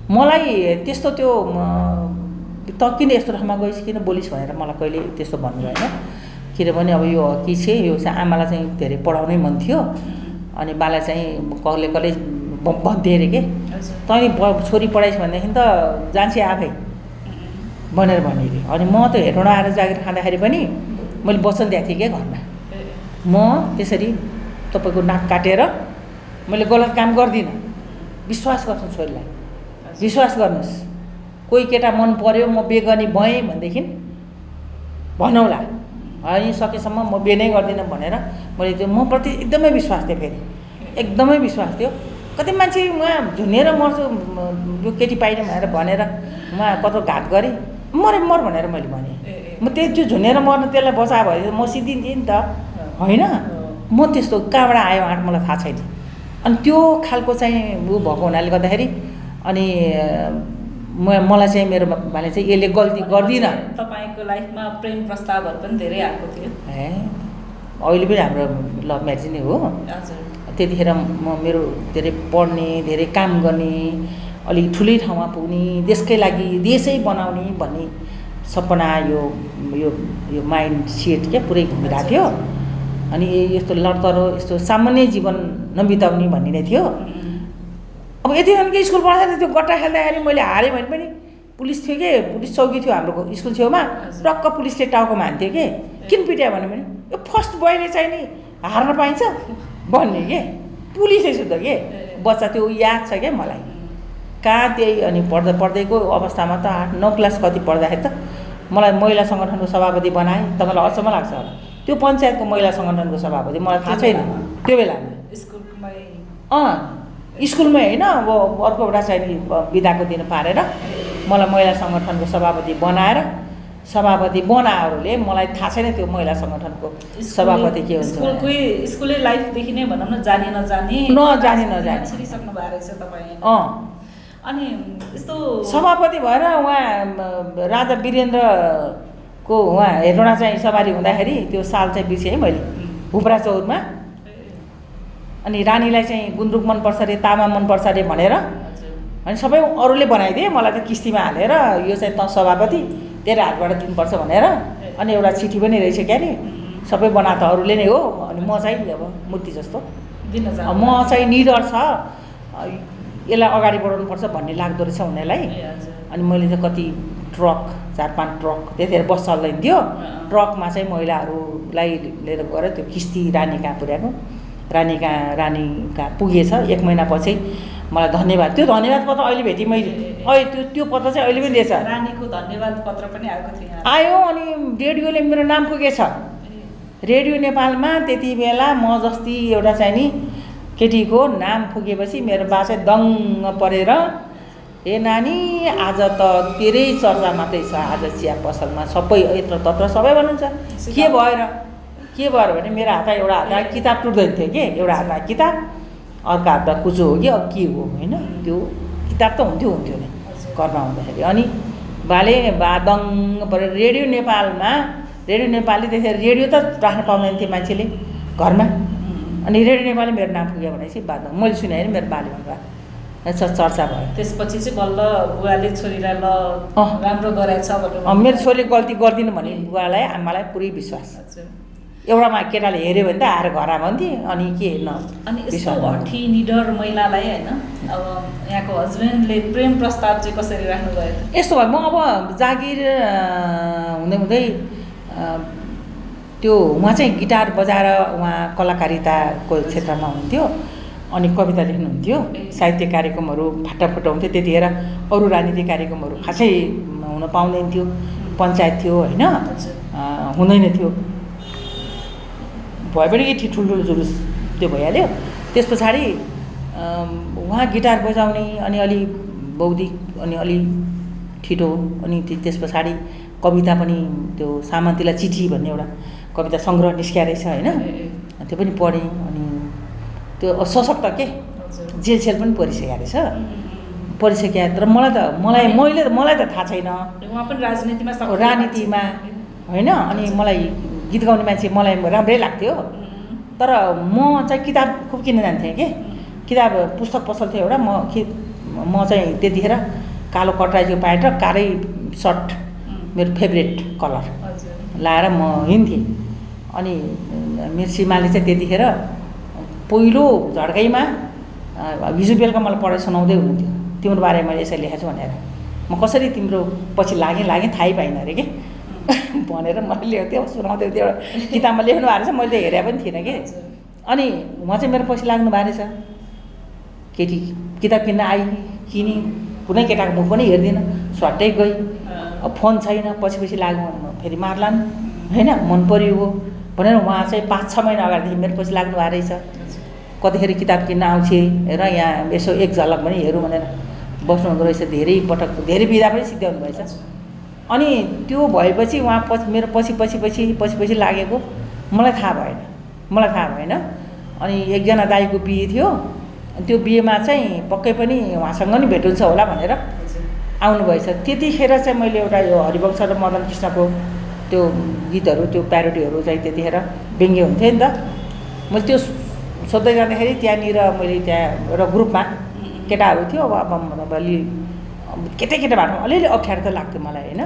मलाई त्यस्तो त्यो त किन यस्तो ठाउँमा गइस्, किन बोलिस् भनेर मलाई कहिले त्यस्तो भन्नु भएन। किनभने अब यो के छ, यो चाहिँ आमालाई चाहिँ धेरै पढाउनै मन थियो। अनि बालाई चाहिँ कसले भन्थे अरे के तैँले छोरी पढाइस् भनेदेखि त जान्छे आफै भनेर भने अरे। अनि म त हेटौँडा आएर जागिर खाँदाखेरि पनि मैले वचन दिएको थिएँ क्या घरमा, म त्यसरी तपाईँको नाक काटेर मैले गलत काम गर्दिनँ। विश्वास गर्छु छोरीलाई, विश्वास गर्नुहोस्। कोही केटा मन पर्यो म बिहे गर्ने भएँ भनेदेखि भनौँला, है सकेसम्म म बिहे नै गर्दिनँ भनेर मैले त्यो म प्रति एकदमै विश्वास थियो। फेरि एकदमै विश्वास थियो। कति मान्छे उहाँ झुन्नेर मर्छु यो केटी पाइनँ भनेर उहाँ कत्रो घात गरेँ, मर भनेर मैले भनेँ। म त्यो झुन्नेर मर्नु त्यसलाई बचायो भने म सिद्धिन्थेँ नि त होइन। म त्यस्तो कहाँबाट आयो आँट मलाई थाहा छैन। अनि त्यो खालको चाहिँ ऊ भएको हुनाले गर्दाखेरि अनि मलाई चाहिँ मेरो भाइले चाहिँ यसले गल्ती गर्दिनँ। तपाईँको लाइफमा प्रेम प्रस्तावहरू पनि धेरै आएको थियो? अहिले पनि हाम्रो लभ म्यारेज नै हो। हजुर। त्यतिखेर मेरो धेरै पढ्ने, धेरै काम गर्ने, अलिक ठुलै ठाउँमा पुग्ने, देशकै लागि देशै बनाउने भन्ने सपना यो माइन्ड सेट क्या पुरै घुमिरहेको थियो। अनि यस्तो लडतरो यस्तो सामान्य जीवन नबिताउने भन्ने नै थियो। अब यतिखेरको स्कुल पढ्दा त्यो गट्टा खेल्दाखेरि मैले हारेँ भने पनि पुलिस थियो कि पुलिस चौकी थियो हाम्रो स्कुल छेउमा, टक्क पुलिसले टाउकोमा हान्थ्यो कि किन पिट्यो भने पनि यो फर्स्ट बोयले चाहिँ नि हार्न पाइन्छ भन्ने के पुलिसै सुध के बच्चा त्यो याद छ क्या मलाई। कहाँ त्यही अनि पढ्दैको अवस्थामा त 8-9 क्लास कति पढ्दाखेरि त मलाई महिला सङ्गठनको सभापति बनाए। तपाईँलाई अचम्म लाग्छ होला, त्यो पञ्चायतको महिला सङ्गठनको सभापति मलाई थाहा छैन त्यो बेलामा। स्कुलमै होइन, अब अर्को एउटा चाहिँ बिदाको दिन पारेर मलाई महिला सङ्गठनको सभापति बनाएरले मलाई थाहा छैन त्यो महिला सङ्गठनको सभापति के हुन्छ। स्कुलै लाइफदेखि नै भनौँ न जानी नजानी छिरिसक्नु भएको रहेछ तपाईँ। अनि यस्तो सभापति भएर उहाँ राजा वीरेन्द्रको उहाँ हेटौँडा चाहिँ सवारी हुँदाखेरि त्यो साल चाहिँ बिर्सेँ है मैले हुप्रा चौरमा। अनि रानीलाई चाहिँ गुन्द्रुक मनपर्छ अरे, तामा मनपर्छ अरे भनेर अनि सबै अरूले बनाइदिए, मलाई त किस्तीमा हालेर यो चाहिँ त सभापति तेरो हातबाट दिनुपर्छ भनेर। अनि एउटा चिठी पनि रहेछ क्या अरे, सबै बना त अरूले नै हो। अनि म चाहिँ अब मूर्ति जस्तो म चाहिँ निडर छ, यसलाई अगाडि बढाउनुपर्छ भन्ने लाग्दो रहेछ उनीहरूलाई। अनि मैले त कति ट्रक 4-5 ट्रक त्यतिखेर बस चल्दैन थियो, ट्रकमा चाहिँ महिलाहरूलाई लिएर गएर त्यो किस्ती रानी कहाँ पुर्याएको। रानी कहाँ पुगेछ। 1 महिनापछि मलाई धन्यवाद, त्यो धन्यवाद पत्र अहिले भेटेँ मैले। अहिले त्यो पत्र चाहिँ अहिले पनि दिएछ। रानीको धन्यवाद पत्र पनि आएको थियो? आयो। अनि रेडियोले मेरो नाम पुगेछ। रेडियो नेपालमा त्यति बेला म जस्ती एउटा चाहिँ नि केटीको नाम फुकेपछि मेरो बा चाहिँ दङ्ग परेर ए नानी आज त तेरै चर्चा मात्रै छ आज चिया पसलमा सबै यत्र तत्र सबै भन्नुहुन्छ के भएर भने मेरो हातमा एउटा हातमा किताब टुट्दैन थियो कि एउटा हातमा किताब अर्को हातमा कुचो हो कि अब के हो होइन त्यो किताब त हुन्थ्यो नि घरमा हुँदाखेरि अनि बा दङ्ग परेर रेडियो नेपालले त्यसरी रेडियो त राख्न पाउँदैन थियो मान्छेले घरमा अनि रेडियो नेपालले मेरो नाम पुग्यो भनेपछि बा दङ्ग मैले सुने होइन मेरो बाले भन्नुभयो चर्चा भयो। त्यसपछि चाहिँ बल्ल बुवाले छोरीलाई ल राम्रो गराएछ भनेर मेरो छोरीले गल्ती गर्दिनँ भने बुवालाई आमालाई पुरै विश्वास। एउटामा केटाले हेऱ्यो भने त आएर घर भन्थे अनि के न अनि यस्तो हठी निडर महिलालाई होइन अब यहाँको हस्बेन्डले प्रेम प्रस्ताव चाहिँ कसरी राख्नु भयो यस्तो भयो म अब जागिर हुँदै त्यो उहाँ चाहिँ गिटार बजाएर उहाँ कलाकारिताको क्षेत्रमा हुनुहुन्थ्यो अनि कविता लेख्नुहुन्थ्यो साहित्य कार्यक्रमहरू फाटाफुटा हुन्थ्यो त्यतिखेर अरू राजनीतिक कार्यक्रमहरू खासै हुन पाउँदैन थियो पञ्चायत थियो होइन हुँदैन थियो भए पनि के ठुल्ठुलो जुलुस त्यो भइहाल्यो। त्यस पछाडि उहाँ गिटार बजाउने अनि अलि बौद्धिक अनि अलि ठिटो अनि त्यस पछाडि कविता पनि त्यो सामन्तीलाई चिठी भन्ने एउटा कविता सङ्ग्रह निस्किया रहेछ होइन त्यो पनि पढेँ अनि त्यो सशक्त के जेलसेल पनि परिसकेको रहेछ परिसक्यो तर मलाई त थाहा छैन उहाँ पनि राजनीतिमा होइन अनि मलाई गीत गाउने मान्छे मलाई राम्रै लाग्थ्यो तर म चाहिँ किताब खुब किन्न जान्थेँ कि किताब पुस्तक पसल थियो एउटा म चाहिँ त्यतिखेर कालो कटराइजको प्यान्ट र कालै सर्ट मेरो फेभरेट कलर लाएर म हिँड्थेँ अनि मेरो श्रीमानले चाहिँ त्यतिखेर पहिलो झड्काइमा हिजो बेलुका मलाई पढाइ सुनाउँदै हुनुहुन्थ्यो तिम्रो बारेमा मैले यसरी लेखेको छु भनेर म कसरी तिम्रो पछि लागेँ थाहै पाइनँ अरे कि भनेर मैले लेख्थेँ सुनाउँदै थियो एउटा किताबमा लेख्नु भएको रहेछ मैले त हेरेको पनि थिइनँ कि अनि उहाँ चाहिँ मेरो पछि लाग्नु भएको रहेछ केटी किताब किन्न किनी कुनै केटाको मुख पनि हेर्दिनँ स्वाटै गई अब फोन छैन पछि लाग्नु फेरि मार्लान् होइन मन पऱ्यो हो भनेर उहाँ चाहिँ 5-6 महिना अगाडिदेखि मेरो पछि लाग्नु भएको रहेछ कतिखेर किताब किन्न आउँछ र यहाँ यसो एक झलक पनि हेरौँ भनेर बस्नुहुँदो रहेछ धेरै पटक धेरै विधा पनि सिद्ध्याउनु भएछ अनि त्यो भएपछि उहाँ मेरो पछि लागेको मलाई थाहा भएन अनि एकजना दाइको बिहे थियो त्यो बिहेमा चाहिँ पक्कै पनि उहाँसँग नि भेट हुन्छ होला भनेर आउनुभएछ त्यतिखेर चाहिँ मैले एउटा यो हरिवंश र मदन कृष्णको त्यो गीतहरू त्यो प्यारोडीहरू चाहिँ त्यतिखेर व्यङ्ग्य हुन्थ्यो नि त मैले त्यो सोध्दै जाँदाखेरि त्यहाँनिर मैले त्यहाँ एउटा ग्रुपमा केटाहरू थियो अब अलि केटाबाट अलिअलि अप्ठ्यारो त लाग्थ्यो मलाई होइन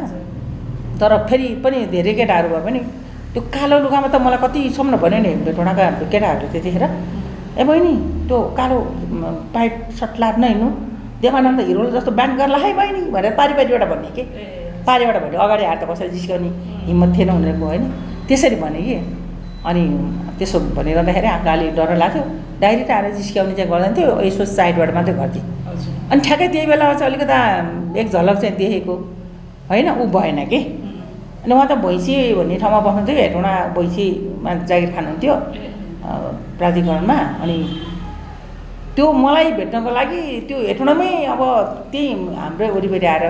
तर फेरि पनि धेरै केटाहरू भए पनि त्यो कालो लुगामा त मलाई कतिसम्म भन्यो नि भेटौँडाका केटाहरूले त्यतिखेर ए बहिनी त्यो कालो पाइट सर्ट लाद नहिँड्नु देवानन्द हिरो जस्तो ब्यान्ड गर्ला है बहिनी भनेर पारिबाट भन्ने कि पारिबाट भन्यो अगाडि आएर त कसैले जिस्काउने हिम्मत थिएन उनीहरूको होइन त्यसरी भने कि अनि त्यसो भनिरहँदाखेरि आफूलाई अलिक डर लाग्थ्यो डाइरेक्ट आएर जिस्काउने चाहिँ गर्दैन थियो यसो साइडबाट मात्रै गर्थेँ अनि ठ्याक्कै त्यही बेला चाहिँ अलिकता एक झलक चाहिँ देखेको होइन ऊ भएन कि अनि उहाँ त भैँसी भन्ने ठाउँमा बस्नुहुन्थ्यो हेटौँडा भैँसीमा जागिर खानुहुन्थ्यो प्राधिकरणमा अनि त्यो मलाई भेट्नको लागि त्यो हेटौँडामै अब त्यही हाम्रै वरिपरि आएर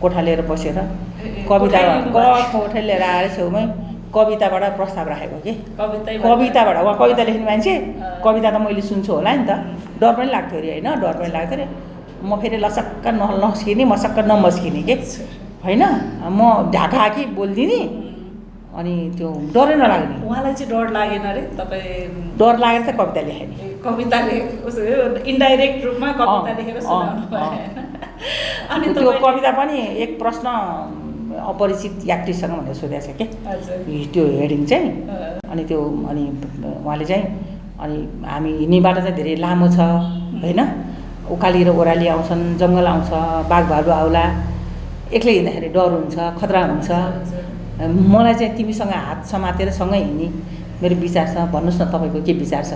कोठा लिएर बसेर कोठा लिएर आएर छेउमै कविताबाट प्रस्ताव राखेको कि कविताबाट उहाँ कविता लेख्ने मान्छे कविता त मैले सुन्छु होला नि त डर पनि लाग्थ्यो अरे होइन डर पनि लाग्थ्यो अरे म फेरि लसक्क नस्किने मसक्क नमस्किने के होइन म ढाका कि बोलिदिने अनि त्यो डरै नलाग्ने उहाँलाई चाहिँ डर लागेन अरे तपाईँ डर लागेर त कविता लेखेँ नि कविताले इन्डाइरेक्ट रूपमा कविता लेखेर सुनाउनु अनि त्यो कविता पनि एक प्रश्न अपरिचित यात्रीसँग भनेर सोधेको छ कि त्यो हेडिङ चाहिँ अनि त्यो अनि उहाँले चाहिँ अनि हामी हिँड्नेबाट चाहिँ धेरै लामो छ होइन उकाली र ओह्राली आउँछन् जङ्गल आउँछ बाघ भालु आउला एक्लै हिँड्दाखेरि डर हुन्छ खतरा हुन्छ मलाई चाहिँ तिमीसँग हात समातेर सँगै हिँड्ने मेरो विचार छ भन्नुहोस् न तपाईँको के विचार छ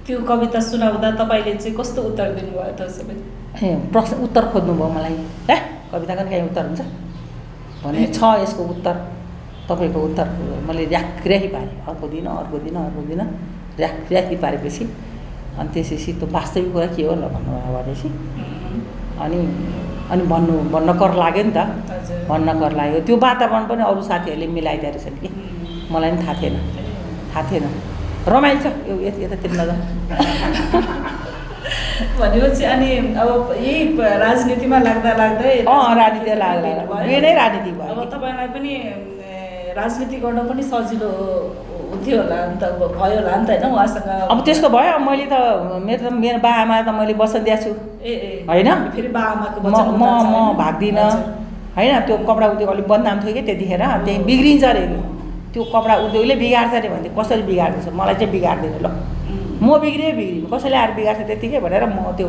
त्यो कविता सुनाउँदा तपाईँले चाहिँ कस्तो उत्तर दिनुभयो त सबै प्रश्न उत्तर खोज्नुभयो मलाई कविताको नि कहीँ उत्तर हुन्छ भने छ यसको उत्तर तपाईँको उत्तर मैले र्याखी पारेँ। अर्को दिन र्याखी पारेपछि अनि त्यसपछि त्यो वास्तविक कुरा के हो ल भन्नुभयो भनेपछि अनि भन्न कर लाग्यो नि त। भन्न कर लाग्यो। त्यो वातावरण पनि अरू साथीहरूले मिलाइदिएर रहेछन् कि मलाई पनि थाहा थिएन। रमाइलो छ यो यतातिर नजाउँ भनेपछि अनि अब यही राजनीतिमा लाग्दै राजनीति लाग्यो नै राजनीति भयो। अब तपाईँलाई पनि राजनीति गर्न पनि सजिलो हुन्थ्यो होला नि त, भयो होला नि त होइन उहाँसँग। अब त्यस्तो भयो। मैले त मेरो बा आमा त मैले वचन दिएको छु होइन। फेरि बा आमाको म भाग्दिनँ होइन। त्यो कपडा उद्योग अलिक बदनाम थियो कि त्यतिखेर, त्यही बिग्रिन्छ अरे त्यो कपडा उद्योगले बिगार्छ अरे भन्थे। कसरी बिगार्दैछ मलाई चाहिँ बिगार्दैन ल, म बिग्रिनु कसैले आएर बिगार्छ त्यत्तिकै भनेर म त्यो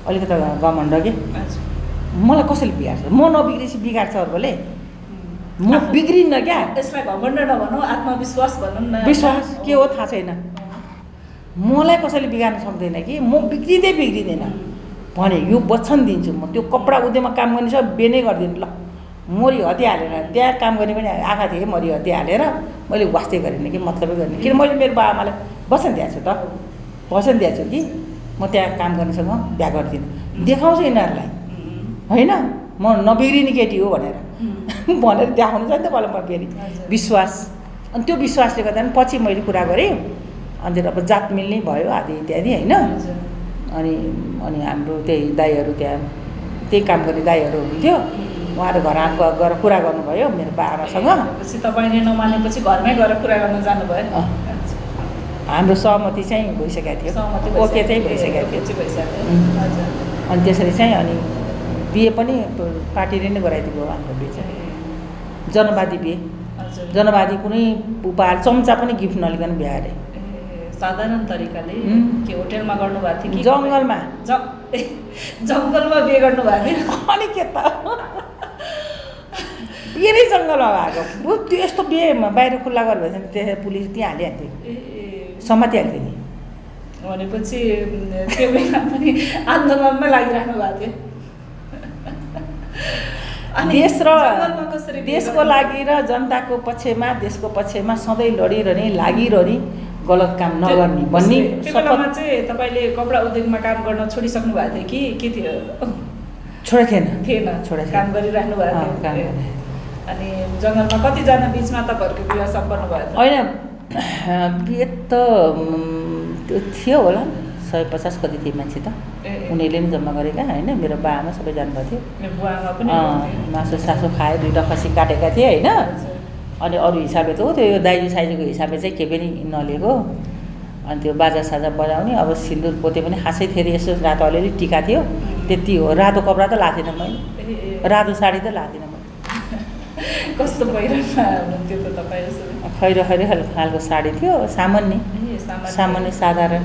अलिकति घमण्ड कि मलाई कसैले बिगार्छ, म नबिग्रेपछि बिगार्छ अरूले, म बिग्रिन्न क्या। यसलाई घमण्ड नभनौँ, आत्मविश्वास भनौँ न। विश्वास के हो थाहा छैन। मलाई कसैले बिगार्न सक्दैन कि म बिग्रिँदैन भने यो वचन दिन्छु। म त्यो कपडा उद्योगमा काम गर्ने सब बेनै गरिदिनु ल। मरी हत्या हालेर त्यहाँ काम गर्ने पनि आँखा थिएँ, मरी हत्या हालेर मैले वास्तै गरेन कि मतलबै गरेन। किन मैले मेरो बाबाआमालाई वचन दिएको छु त, वचन दिएको छु कि म त्यहाँ काम गर्नेसँग बिहा गर्दिनँ। देखाउँछु यिनीहरूलाई होइन म नबिग्रिने केटी हो भनेर देखाउनु छ नि त मलाई। म फेरि विश्वास, अनि त्यो विश्वासले गर्दा पनि पछि मैले कुरा गरेँ। अनि अब जात मिल्ने भयो आदि इत्यादि होइन। अनि हाम्रो त्यही दाईहरू त्यहाँ त्यही काम गर्ने दाईहरू हुन्थ्यो, उहाँहरू घर गएर कुरा गर्नुभयो मेरो बाबासँग। तपाईँले नमानेपछि घरमै गएर कुरा गर्न जानुभयो। हाम्रो सहमति चाहिँ भइसकेको थियो, ओके चाहिँ भइसकेको थियो। अनि त्यसरी चाहिँ अनि बिहे पनि पार्टीले नै गराइदिएको हाम्रो बिहे चाहिँ जनवादी बिहे। जनवादी कुनै उपहार चम्चा पनि गिफ्ट नलिकन बिहा अरे। साधारण तरिकाले के होटेलमा गर्नुभएको थियो कि जङ्गलमा बिहे गर्नुभएको थियो? अनि के त बिहे नै जङ्गलमा भएको। त्यो यस्तो बिहे बाहिर खुल्ला गर्यो भने त्यहाँ पुलिस त्यहाँ हालिहाल्थ्यो, समातिहाल्थ्यो नि। भनेपछि त्यो बेला पनि आन्दोलनमै लागिराख्नु भएको थियो। देश र देशको लागि र जनताको पक्षमा देशको पक्षमा सधैँ लडिरहने लागिरहने गलत काम नगर्ने भन्ने बेलामा चाहिँ तपाईँले कपडा उद्योगमा काम गर्न छोडिसक्नु भएको थियो कि के थियो? छोडेको काम गरिराख्नु भएको थियो। अनि जङ्गलमा कतिजना बिचमा तपाईँहरूको विवाह सम्पन्न भयो? होइन बिहे त त्यो थियो होला 150 कति थियो मान्छे त, उनीहरूले पनि जम्मा गरेका होइन। मेरो बाआमा सबै जानुभएको थियो। मासु सासु खाए, 2टा खसी काटेका थिए होइन। अनि अरू हिसाबले त हो त्यो दाइजो साइजोको हिसाबले चाहिँ के पनि नलिएको। अनि त्यो बाजा साजा बजाउने, अब सिन्दुर पोते पनि खासै थियो यसो रातो अलिअलि टिका थियो त्यति हो। रातो कपडा त लाएको थिएन मैले, रातो साडी त लाएको थिएन मैले। कस्तो पहिरनमा हुनुहुन्थ्यो त तपाईँ? खैरो खालको साडी थियो, सामान्य साधारण।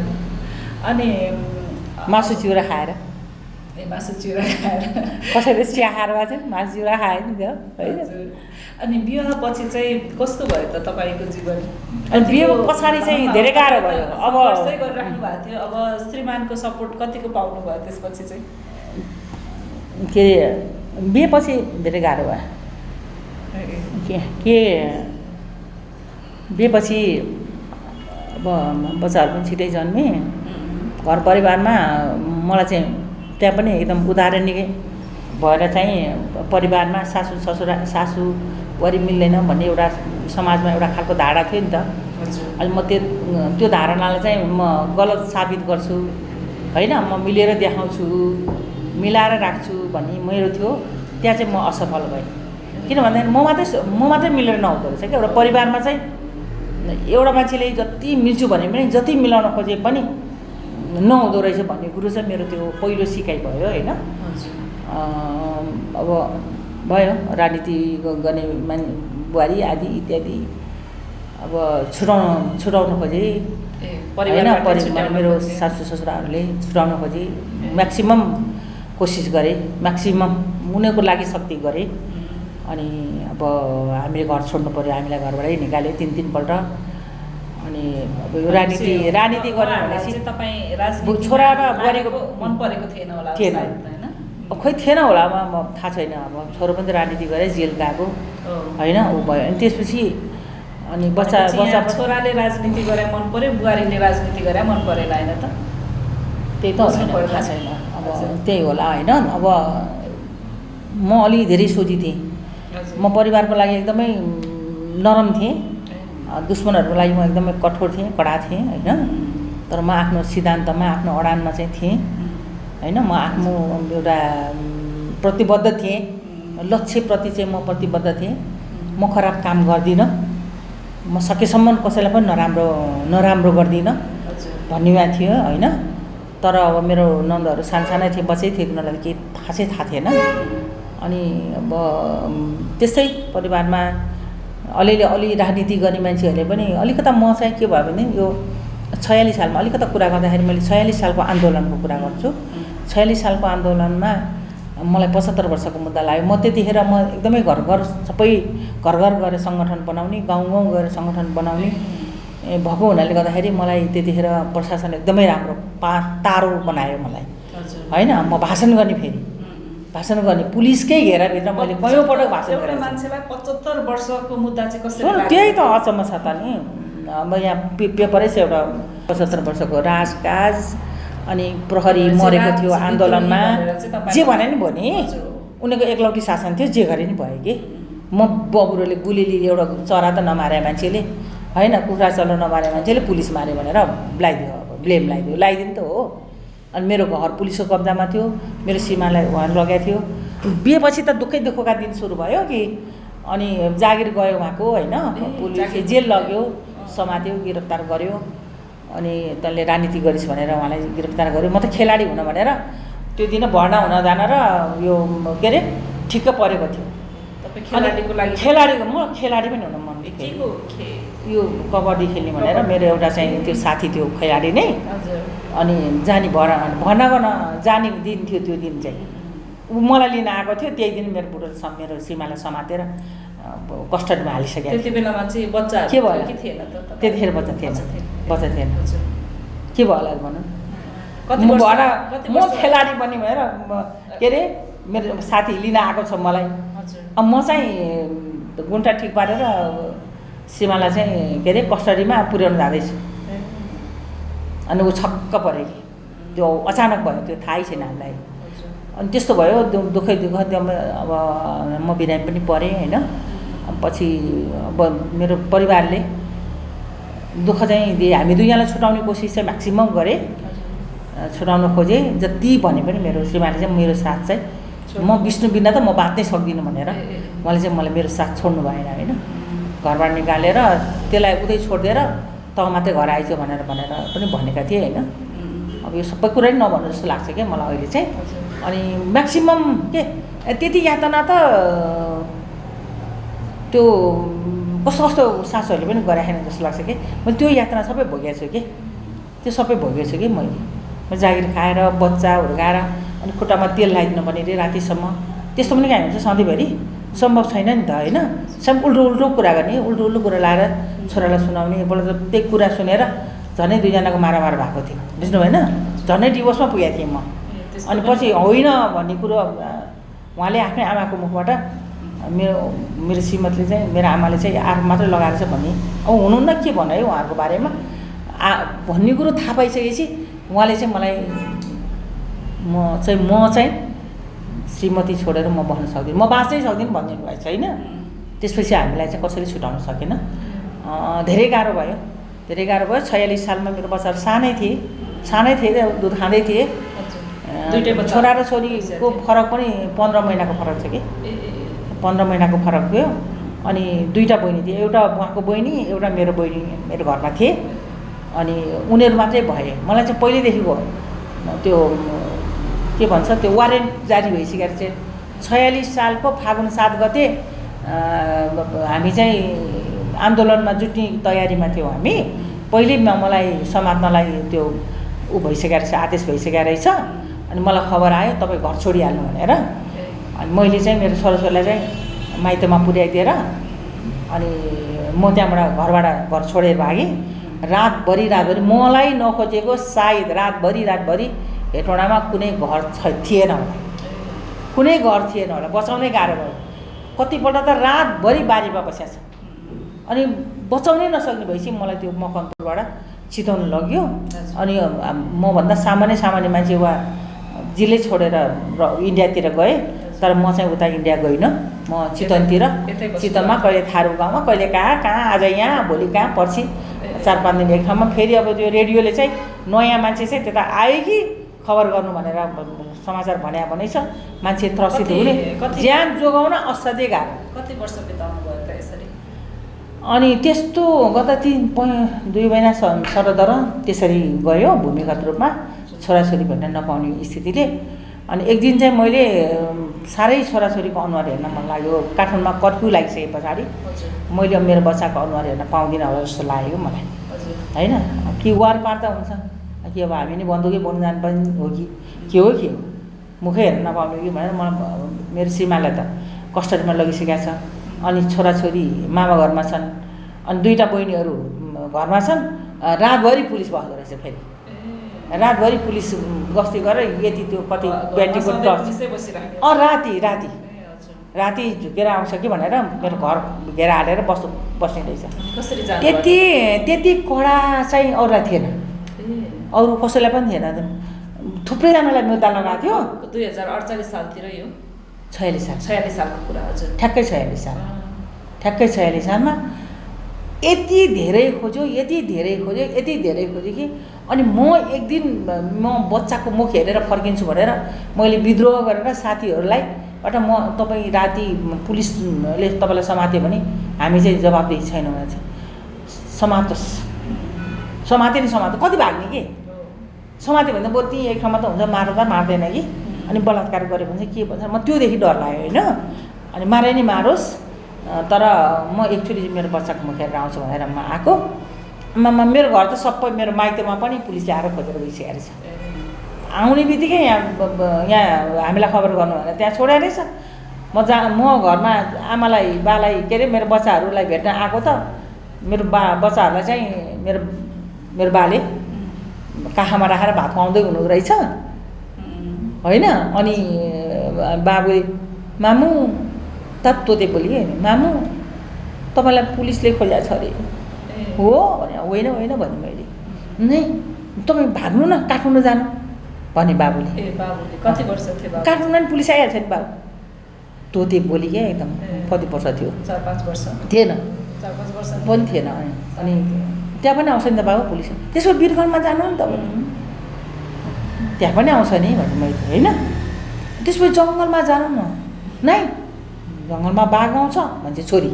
अनि मासु चिउरा खाएर कसैले चिया खाएर भए चाहिँ मासु चिउरा खायो नि त्यो होइन। अनि विवाह पछि चाहिँ कस्तो भयो त तपाईँको जीवन? अनि बिहे पछाडि चाहिँ धेरै गाह्रो भयो। अब गरिराख्नु भएको थियो, अब श्रीमानको सपोर्ट कतिको पाउनु भयो त्यसपछि चाहिँ? के बिहेपछि धेरै गाह्रो भयो के बिहेपछि अब बच्चाहरू पनि छिटै जन्मे। घर परिवारमा मलाई चाहिँ त्यहाँ पनि एकदम उदाहरणीय भएर चाहिँ परिवारमा सासु बुहारी मिल्दैन भन्ने एउटा समाजमा एउटा खालको धारणा थियो नि त। अनि म त्यो धारणालाई चाहिँ म गलत साबित गर्छु होइन, म मिलेर देखाउँछु, मिलाएर राख्छु भन्ने मेरो थियो। त्यहाँ चाहिँ म असफल भएँ। किन भन्दाखेरि म मात्रै मिलेर नहुँदो रहेछ क्या। एउटा परिवारमा चाहिँ एउटा मान्छेले जति मिल्छु भने पनि जति मिलाउन खोजे पनि नहुँदो रहेछ भन्ने कुरो चाहिँ मेरो त्यो पहिलो सिकाइ भयो होइन। अब भयो राजनीति गर्ने बुहारी आदि इत्यादि अब छुटाउन खोजे होइन। परिवार मेरो सासु ससुराहरूले छुटाउन खोजे, म्याक्सिमम कोसिस गरे, म्याक्सिमम उनीहरूको लागि शक्ति गरे। अनि अब हामीले घर छोड्नु पऱ्यो, हामीलाई घरबाटै निकाल्यो 3 पल्ट। अनि अब यो राजनीति गर्ने भनेपछि तपाईँ छोरा र बुहारीको मन परेको थिएन होला थिएन। खोइ थिएन होला म थाहा छैन। अब छोरो पनि राजनीति गरेँ, जेल गएको होइन, ऊ भयो। अनि त्यसपछि अनि बच्चा छोराले राजनीति गरे मन पर्यो, बुहारीले राजनीति गरे मन परेन होइन त? त्यही त थाहा छैन। अब त्यही होला होइन। अब म अलि धेरै सोझी थिएँ। म परिवारको लागि एकदमै नरम थिएँ, दुश्मनहरूको लागि म एकदमै कठोर थिएँ, कडा थिएँ होइन। तर म आफ्नो सिद्धान्तमा, आफ्नो अडानमा चाहिँ थिएँ होइन। म आफ्नो एउटा प्रतिबद्ध थिएँ, लक्ष्यप्रति चाहिँ म प्रतिबद्ध थिएँ। म खराब काम गर्दिनँ, म सकेसम्म कसैलाई पनि नराम्रो गर्दिनँ भन्ने थियो होइन। तर अब मेरो नन्दहरू सानसानै थिए, बच्चै थिए, उनीहरूलाई केही थाहा थिएन। अनि अब त्यस्तै परिवारमा अलि राजनीति गर्ने मान्छेहरूले पनि अलिकता म चाहिँ के भयो भने यो 46 सालमा अलिकता कुरा गर्दाखेरि मैले 46 सालको आन्दोलनको कुरा गर्छु। 46 सालको आन्दोलनमा मलाई 75 वर्षको मुद्दा लाग्यो। म त्यतिखेर म एकदमै घर सबै घर गएर सङ्गठन बनाउने, गाउँ गएर सङ्गठन बनाउने भएको हुनाले गर्दाखेरि मलाई त्यतिखेर प्रशासन एकदमै राम्रो टाढो बनायो मलाई होइन। म भाषण गर्ने पुलिसकै घेराभित्र मैले कयौँपटक भाषण गरेँ। मान्छेलाई 75 वर्षको मुद्दा चाहिँ कसरी? त्यही त अचम्म छ त नि। अब यहाँ पेपरै छ एउटा 75 वर्षको राजकाज, अनि प्रहरी मरेको थियो आन्दोलनमा, जे भने नि भने उनीहरूको एकलौटी शासन थियो, जे गरे नि भयो कि। म बबुरोले गुलीले एउटा चरा त नमारे मान्छेले होइन, कुखुरा चल्न नमारे मान्छेले पुलिस माऱ्यो भनेर ब्लेम लगाइदियो नि त हो। अनि मेरो घर पुलिसको कब्जामा थियो, मेरो सीमालाई उहाँले लगाएको थियो। बिहेपछि त दुःखका दिन सुरु भयो कि। अनि जागिर गयो उहाँको होइन, पुलिसले जेल लग्यो, समात्यो, गिरफ्तार गर्यो। अनि तैँले राजनीति गरिस् भनेर उहाँलाई गिरफ्तार गर्यो। म त खेलाडी हुन भनेर त्यो दिन भर्ना हुन जान र यो के अरे ठिक्क परेको थियो। खेलाडीको लागि म खेलाडी पनि हुन मन थियो, यो कबड्डी खेल्ने भनेर। मेरो एउटा चाहिँ त्यो साथी थियो खेलाडी नै। अनि जाने भर्ना गर्न जाने दिन थियो। त्यो दिन चाहिँ ऊ मलाई लिन आएको थियो। त्यही दिन मेरो बुढो मेरो सीमालाई समातेर कस्टडीमा हालिसकेको। त्यति बेलामा चाहिँ बच्चा के भयो? त्यतिखेर बच्चा थिएन के भयो होला भनौँ। म खेलाडी बन्ने भएर के अरे मेरो साथी लिन आएको छ मलाई। अब म चाहिँ गुन्टा ठिक पारेर सीमालाई चाहिँ के अरे कस्टडीमा पुर्याउन जाँदैछु। अनि ऊ छक्क पऱ्यो कि त्यो अचानक भयो, त्यो थाहै छैन हामीलाई। अनि त्यस्तो भयो, दुःख त्यो अब म बिरामी पनि परेँ होइन। पछि अब मेरो परिवारले दुःख चाहिँ दिए। हामी दुईजनालाई छुटाउने कोसिस चाहिँ म्याक्सिमम गरेँ, छुटाउन खोजेँ जति भने पनि। मेरो श्रीमानले चाहिँ मेरो साथ चाहिँ म विष्णु बिना त म बाँच्नै सक्दिनँ भनेर उहाँले चाहिँ मलाई मेरो साथ छोड्नु भएन होइन। घरबाट निकालेर त्यसलाई उतै छोडिदिएर त मात्रै घर आइज भनेर पनि भनेका थिए होइन। अब यो सबै कुरा नै नभन्नु जस्तो लाग्छ क्या मलाई अहिले चाहिँ। अनि म्याक्सिमम के त्यति यातना त त्यो कस्तो सासूहरूले पनि गराएन जस्तो लाग्छ कि। मैले त्यो यातना सबै भोगेको छु कि, त्यो सबै भोगेको छु कि मैले। जागिर खाएर बच्चा हुर्काएर अनि खुट्टामा तेल लगाइदिनु पर्ने रे रातिसम्म, त्यस्तो पनि कहाँ हुन्छ सधैँभरि? सम्भव छैन नि त होइन। सब उल्टो कुरा गर्ने, उल्टो कुरा लाएर छोरालाई सुनाउने। एकपल्ट त त्यही कुरा सुनेर झनै दुईजनाको मारामार भएको थियो, बुझ्नु भएन? झनै डिभोर्समा पुगेको थिएँ म। अनि पछि होइन भन्ने कुरो उहाँले आफ्नै आमाको मुखबाट मेरो श्रीमतीले चाहिँ, मेरो आमाले चाहिँ आरोप मात्रै लगाएर छ भन्ने। अब हुनुहुन्न के भन्नु है उहाँहरूको बारेमा भन्ने कुरो थाहा पाइसकेपछि उहाँले चाहिँ मलाई म चाहिँ श्रीमती छोडेर म बस्न सक्दिनँ, म बाँच्नै सक्दिनँ भनिदिनु भएको छैन। त्यसपछि हामीलाई चाहिँ कसैले छुटाउन सकेन। धेरै गाह्रो भयो। 46 सालमा मेरो बच्चाहरू सानै थिए, दुध खाँदै थिए। छोरा र छोरीको फरक पनि 15 महिनाको फरक छ कि, 15 महिनाको फरक थियो। अनि दुईवटा बहिनी थिए, एउटा उहाँको बहिनी, एउटा मेरो बहिनी मेरो घरमा थिए। अनि उनीहरू मात्रै भए। मलाई चाहिँ पहिल्यैदेखिको त्यो के भन्छ त्यो वारेन्ट जारी भइसकेको चाहिँ 46 सालको फागुन 7 गते हामी चाहिँ आन्दोलनमा जुट्ने तयारीमा थियौँ हामी। पहिले मलाई समात्नलाई त्यो भइसकेको रहेछ, आदेश भइसकेको रहेछ। अनि मलाई खबर आयो तपाईँ घर छोडिहाल्नु भनेर। अनि मैले चाहिँ मेरो छोराछोरीलाई चाहिँ माइतमा पुर्याइदिएर अनि म त्यहाँबाट घरबाट घर छोडेर भागेँ। रातभरि मलाई नखोजेको सायद रातभरि हेटौँडामा कुनै घर थिएन होला। कुनै घर थिएन होला, बचाउनै गाह्रो भयो। कतिपल्ट त रातभरि बारीमा बसेको छ। अनि बचाउनै नसक्ने भएपछि मलाई त्यो मकवानपुरबाट चिताउनु लग्यो। अनि मभन्दा सामान्य मान्छे वा जिल्लै छोडेर इन्डियातिर गएँ, तर म चाहिँ उता इन्डिया गइनँ। म चितवनतिर, चितवनमा कहिले थारू गाउँमा, कहिले कहाँ आज यहाँ, भोलि कहाँ, पर्सि 4-5 दिन एक ठाउँमा। फेरि अब त्यो रेडियोले चाहिँ नयाँ मान्छे चाहिँ त्यता आयो कि खबर गर्नु भनेर समाचार भनेछ। मान्छे त्रसित हुने, ज्यान जोगाउन असाध्यै गाह्रो। कति वर्ष बिताउनु भयो त यसरी? अनि त्यस्तो गर्दा 2 महिना सरदर त्यसरी गयो भूमिगत रूपमा, छोराछोरी भेट्न नपाउने स्थितिले। अनि एक दिन चाहिँ मैले साह्रै छोराछोरीको अनुहार हेर्न मन लाग्यो। काठमाडौँमा कर्फ्यू लागिसके पछाडि मैले मेरो बच्चाको अनुहार हेर्न पाउँदिनँ होला जस्तो लाग्यो मलाई, होइन? कि वार पार त हुन्छ कि अब हामी नि बन्दुकै बोल्नु जानु पनि हो कि के हो मुखै हेर्न नपाउने कि भनेर मलाई मेरो श्रीमानलाई त कस्टडीमा लगिसकेका छ। अनि छोराछोरी मामा घरमा छन्, अनि 2टा बहिनीहरू घरमा छन्। रातभरि पुलिस बस्दो रहेछ। फेरि रातभरि पुलिस गस्ती गरेर यति त्यो कति ब्याट्रीको टर्च राति झुकेर आउँछ कि भनेर मेरो घर घेरा हालेर बस्ने रहेछ। त्यति कडा चाहिँ अरूलाई थिएन, अरू कसैलाई पनि थिएन। थुप्रैजनालाई मुद्दा लगाएको थियो। 2048 सालतिर यो 46 सालको कुरा। हजुर, ठ्याक्कै 46 सालमा यति धेरै खोज्यो कि अनि म एक दिन म बच्चाको मुख हेरेर फर्किन्छु भनेर मैले विद्रोह गरेर साथीहरूलाई म तपाईँ राति पुलिसले तपाईँलाई समात्यो भने हामी चाहिँ जवाबदेही छैनौँ भने चाहिँ समात्यो। कति भाग्ने कि समात्यो भने त बरु त्यहीँ एक ठाउँमा त हुन्छ, मार्दैन कि। अनि बलात्कार गऱ्यो भने चाहिँ के भन्छ, म त्योदेखि डर लाग्यो, होइन? अनि मारे नि मारोस्, तर म एकचोटि मेरो बच्चाको मुख हेरेर आउँछु भनेर म आएको। मेरो घर त सबै मेरो माइतमा पनि पुलिसले आएर खोजेर गइसकेको रहेछ। आउने बित्तिकै यहाँ हामीलाई खबर गर्नु भनेर त्यहाँ छोडेर रहेछ। म घरमा आमालाई बालाई के अरे मेरो बच्चाहरूलाई भेट्न आएको त मेरो बच्चाहरूलाई चाहिँ मेरो बाले काखमा राखेर भात खुवाउँदै हुनु रहेछ, होइन? अनि बाबुले मामु तोते बोली मामु तपाईँलाई पुलिसले खोजेको छ अरे। हो भने होइन भने मैले नै तपाईँ भाग्नु न, काठमाडौँ जानु भने बाबुले। कति वर्ष थियो? काठमाडौँ नि पुलिस आइहाल्छ नि बाबु। तोते बोली क्या, एकदम कति वर्ष थियो? 4-5 वर्ष थिएन, 4-5 वर्ष पनि थिएन। अनि त्यहाँ पनि आउँछ नि त बाबु पुलिस। त्यसो वीरगन्जमा जानु नि तपाईँ, त्यहाँ पनि आउँछ नि भने मैले, होइन? त्यसो भए जङ्गलमा जानु न। नाइ जङ्गलमा बाघ आउँछ भन्छ छोरी,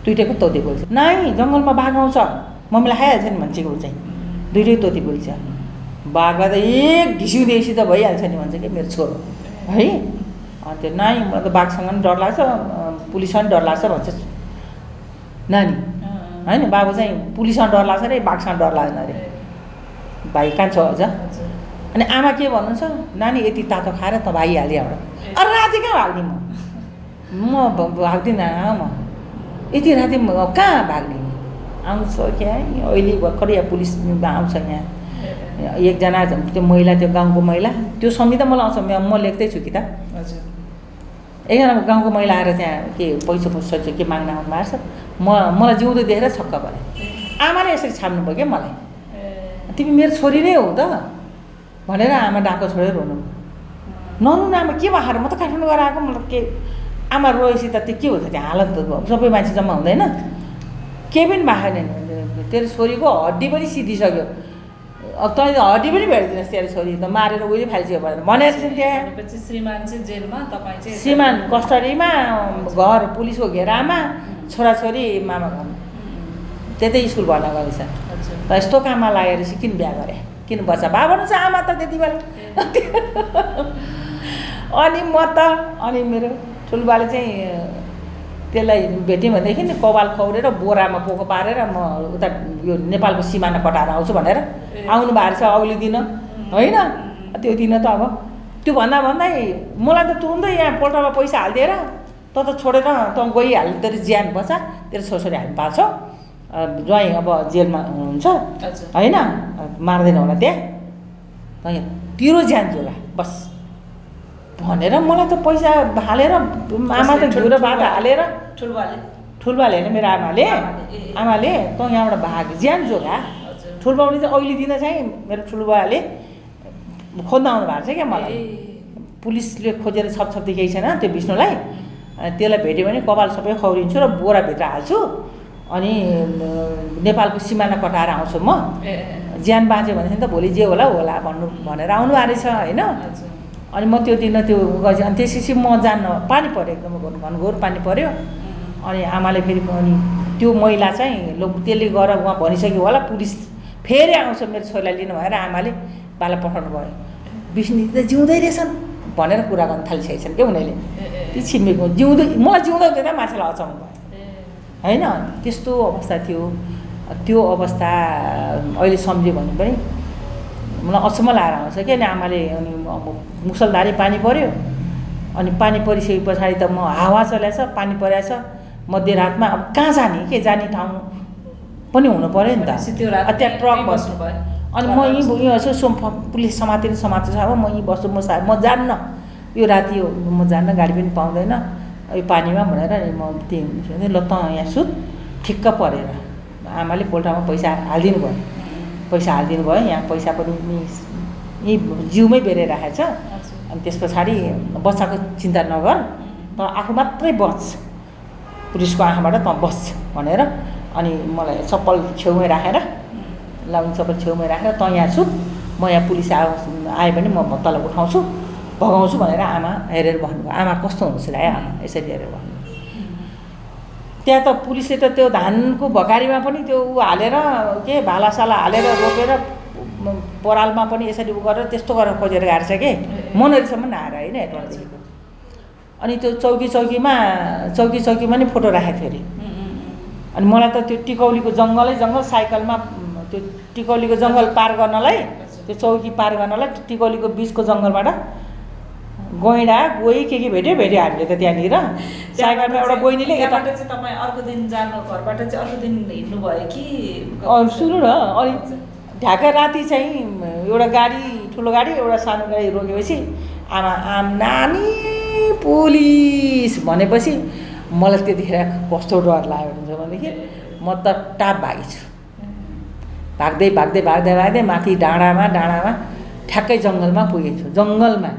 2टैको तोते बोल्छ। नाइ जङ्गलमा बाघ आउँछ मम्मीलाई खाइहाल्छ नि भन्छेको चाहिँ 2टै तोते बोल्छ। बाघलाई त एक ढिसिउँदैसी त भइहाल्छ नि भन्छ कि मेरो छोरो, है? त्यो नाइ मलाई त बाघसँग पनि डर लाग्छ, पुलिससँग पनि डर लाग्छ भन्छ नानी, होइन? बाबु चाहिँ पुलिससँग डर लाग्छ अरे, बाघसँग डर लाग्दैन अरे। भाइ कहाँ छ अझ? अनि आमा के भन्नुहुन्छ, नानी यति तातो खाएर त भागिहाल्यो हाम्रो। अरू राति कहाँ भाग्ने? म भाग्दिनँ। म यति राति कहाँ भाग्ने? आउँछ क्या अहिले भर्खरै यहाँ पुलिस आउँछ। यहाँ एकजना त्यो महिला, त्यो गाउँको महिला, त्यो समिति मलाई आउँछ। म लेख्दैछु कि त। एकजना गाउँको महिला आएर त्यहाँ के पैसा के माग्न आउनु भएको छ। मलाई जिउँदो देखेर छक्क परेँ। आमाले यसरी छाप्नु भयो क्या मलाई, तिमी मेरो छोरी नै हो त भनेर आमा डाको छोडेर रोनु। नरुनु आमा, के भएर म त काठमाडौँ गएर आएको, मतलब के आमा रोएपछि त त्यो के हुन्छ? त्यो हालत त सबै मान्छे जम्मा हुँदैन, केही पनि भएन। तेरो छोरीको हड्डी पनि सिधिसक्यो, अब तैँले हड्डी पनि भेटिदिनुहोस्, तेरो छोरी त मारेर उहिले फालिसक्यो भनेर चाहिँ त्यहाँ श्रीमान चाहिँ जेलमा, तपाईँ चाहिँ श्रीमान कस्टडीमा, घर पुलिसको घेरामा, छोराछोरी मामा घरमा। त्यतै स्कुल भर्ना गरेछ। त यस्तो काममा लागेर चाहिँ किन बिहा गरे, किन बच्चा भए भन्नुहुन्छ आमा त त्यति बेला। अनि मेरो ठुलबाले चाहिँ त्यसलाई भेट्यौँ भनेदेखि नि कपाल खौरेर बोरामा पोको पारेर म उता यो नेपालको सिमाना कटाएर आउँछु भनेर आउनु भएको छ अघिल्लो दिन, होइन? त्यो दिन त अब त्यो भन्दै मलाई त तुरुन्तै यहाँ पोल्टामा पैसा हालिदिएर त छोडेर त गइहाल्नु, तेरो ज्यान बचा, तेरो छोरी हामी पाल्छौँ, ज्वाइँ अब जेलमा हुनुहुन्छ, होइन? मार्दैन होला त्यहाँ, तेरो ज्यान जोगा बस। भनेर मलाई त पैसा हालेर आमा त घिउ र भात हालेर ठुलबाले होइन मेरो आमाले त यहाँबाट भाग ज्यान जोगा ठुलबाउले चाहिँ अहिले दिन चाहिँ मेरो ठुलबाले खोज्न आउनु भएको छ क्या मलाई पुलिसले खोजेर छपछप देखेको छैन त्यो विष्णुलाई त्यसलाई भेट्यो भने कपाल सबै खौरिन्छु र बोराभित्र हाल्छु अनि नेपालको सिमाना कटाएर आउँछु म ज्यान बाँच्यो भनेदेखि त भोलि जे होला भनेर आउनु भएको रहेछ होइन अनि म त्यो दिन त्यो गएपछि अनि त्यसपछि म जान्न पानी पऱ्यो एकदम घनघोर पानी पऱ्यो अनि आमाले फेरि अनि त्यो महिला चाहिँ त्यसले गएर उहाँ भनिसक्यो होला पुलिस फेरि आउँछ मेरो छोरीलाई लिनु भएर आमाले बाला पठाउनु भयो विष्णु त जिउँदै रहेछन् भनेर कुरा गर्न थालिसकेको छन् क्या उनीहरूले त्यो छिमेको जिउँदै मलाई जिउँदै देख्दा मान्छेलाई अचाउनु भयो होइन त्यस्तो अवस्था थियो त्यो अवस्था अहिले सम्झ्यो भने पनि मलाई अचम्म लागेर आउँछ क्या अनि आमाले अनि अब मुसलधारी पानी पऱ्यो अनि पानी परिसके पछाडि त म हावा चलाएछ पानी परेछ मध्यरातमा अब कहाँ जाने के जाने ठाउँ पनि हुनु पऱ्यो नि त त्यहाँ ट्रक बस्नु भयो अनि म यहीँ यसो पुलिस समातेर समात्छ अब म यहीँ बस्छु म जान्न यो राति हो म जान्न गाडी पनि पाउँदैन यो पानीमा भनेर नि म त्यही ल त यहाँ सुत ठिक्क परेर आमाले पोल्टामा पैसा हालिदिनु भयो यहाँ पैसा पनि यहीँ जिउमै बेरेर राखेको छ अनि त्यस पछाडि बच्चाको चिन्ता नगर त आफू मात्रै बच पुलिसको आँखाबाट त बस्छ भनेर अनि मलाई चप्पल छेउमै राखेर लाउने चप्पल छेउमै राखेर त यहाँ सुत म यहाँ पुलिस आयो भने म तल उठाउँछु भगाउँछु भनेर आमा हेरेर भन्नुभयो आमा कस्तो हुनुहुन्छ र आमा यसरी हेरेर भन्नु त्यहाँ त पुलिसले त त्यो धानको भकारीमा पनि त्यो हालेर के भालासाला हालेर रोकेर परालमा पनि यसरी गरेर त्यस्तो गरेर खोजेर गाड्छ कि मनरीसम्म आएर होइन हेर्नुदेखिको अनि त्यो चौकीमा नि फोटो राखेको थियो अरे अनि मलाई त त्यो टिकौलीको जङ्गल साइकलमा त्यो टिकौलीको जङ्गल पार गर्नलाई त्यो चौकी पार गर्नलाई टिकौलीको बिचको जङ्गलबाट गैँडा गोही के भेट्यो हामीले त त्यहाँनिर साइकलमा एउटा बहिनीले यताबाट चाहिँ तपाईँ अर्को दिन जानु घरबाट चाहिँ अर्को दिन हिँड्नु भयो कि सुन्नु न अनि ढाका राति चाहिँ एउटा गाडी ठुलो गाडी एउटा सानो गाडी रोकेपछि आमा नानी पुलिस भनेपछि मलाई त्यतिखेर कस्तो डर लाग्यो हुन्छ भनेदेखि म त टाप भागेछु भाग्दै माथि डाँडामा ठ्याक्कै जङ्गलमा पुगेछु जङ्गलमा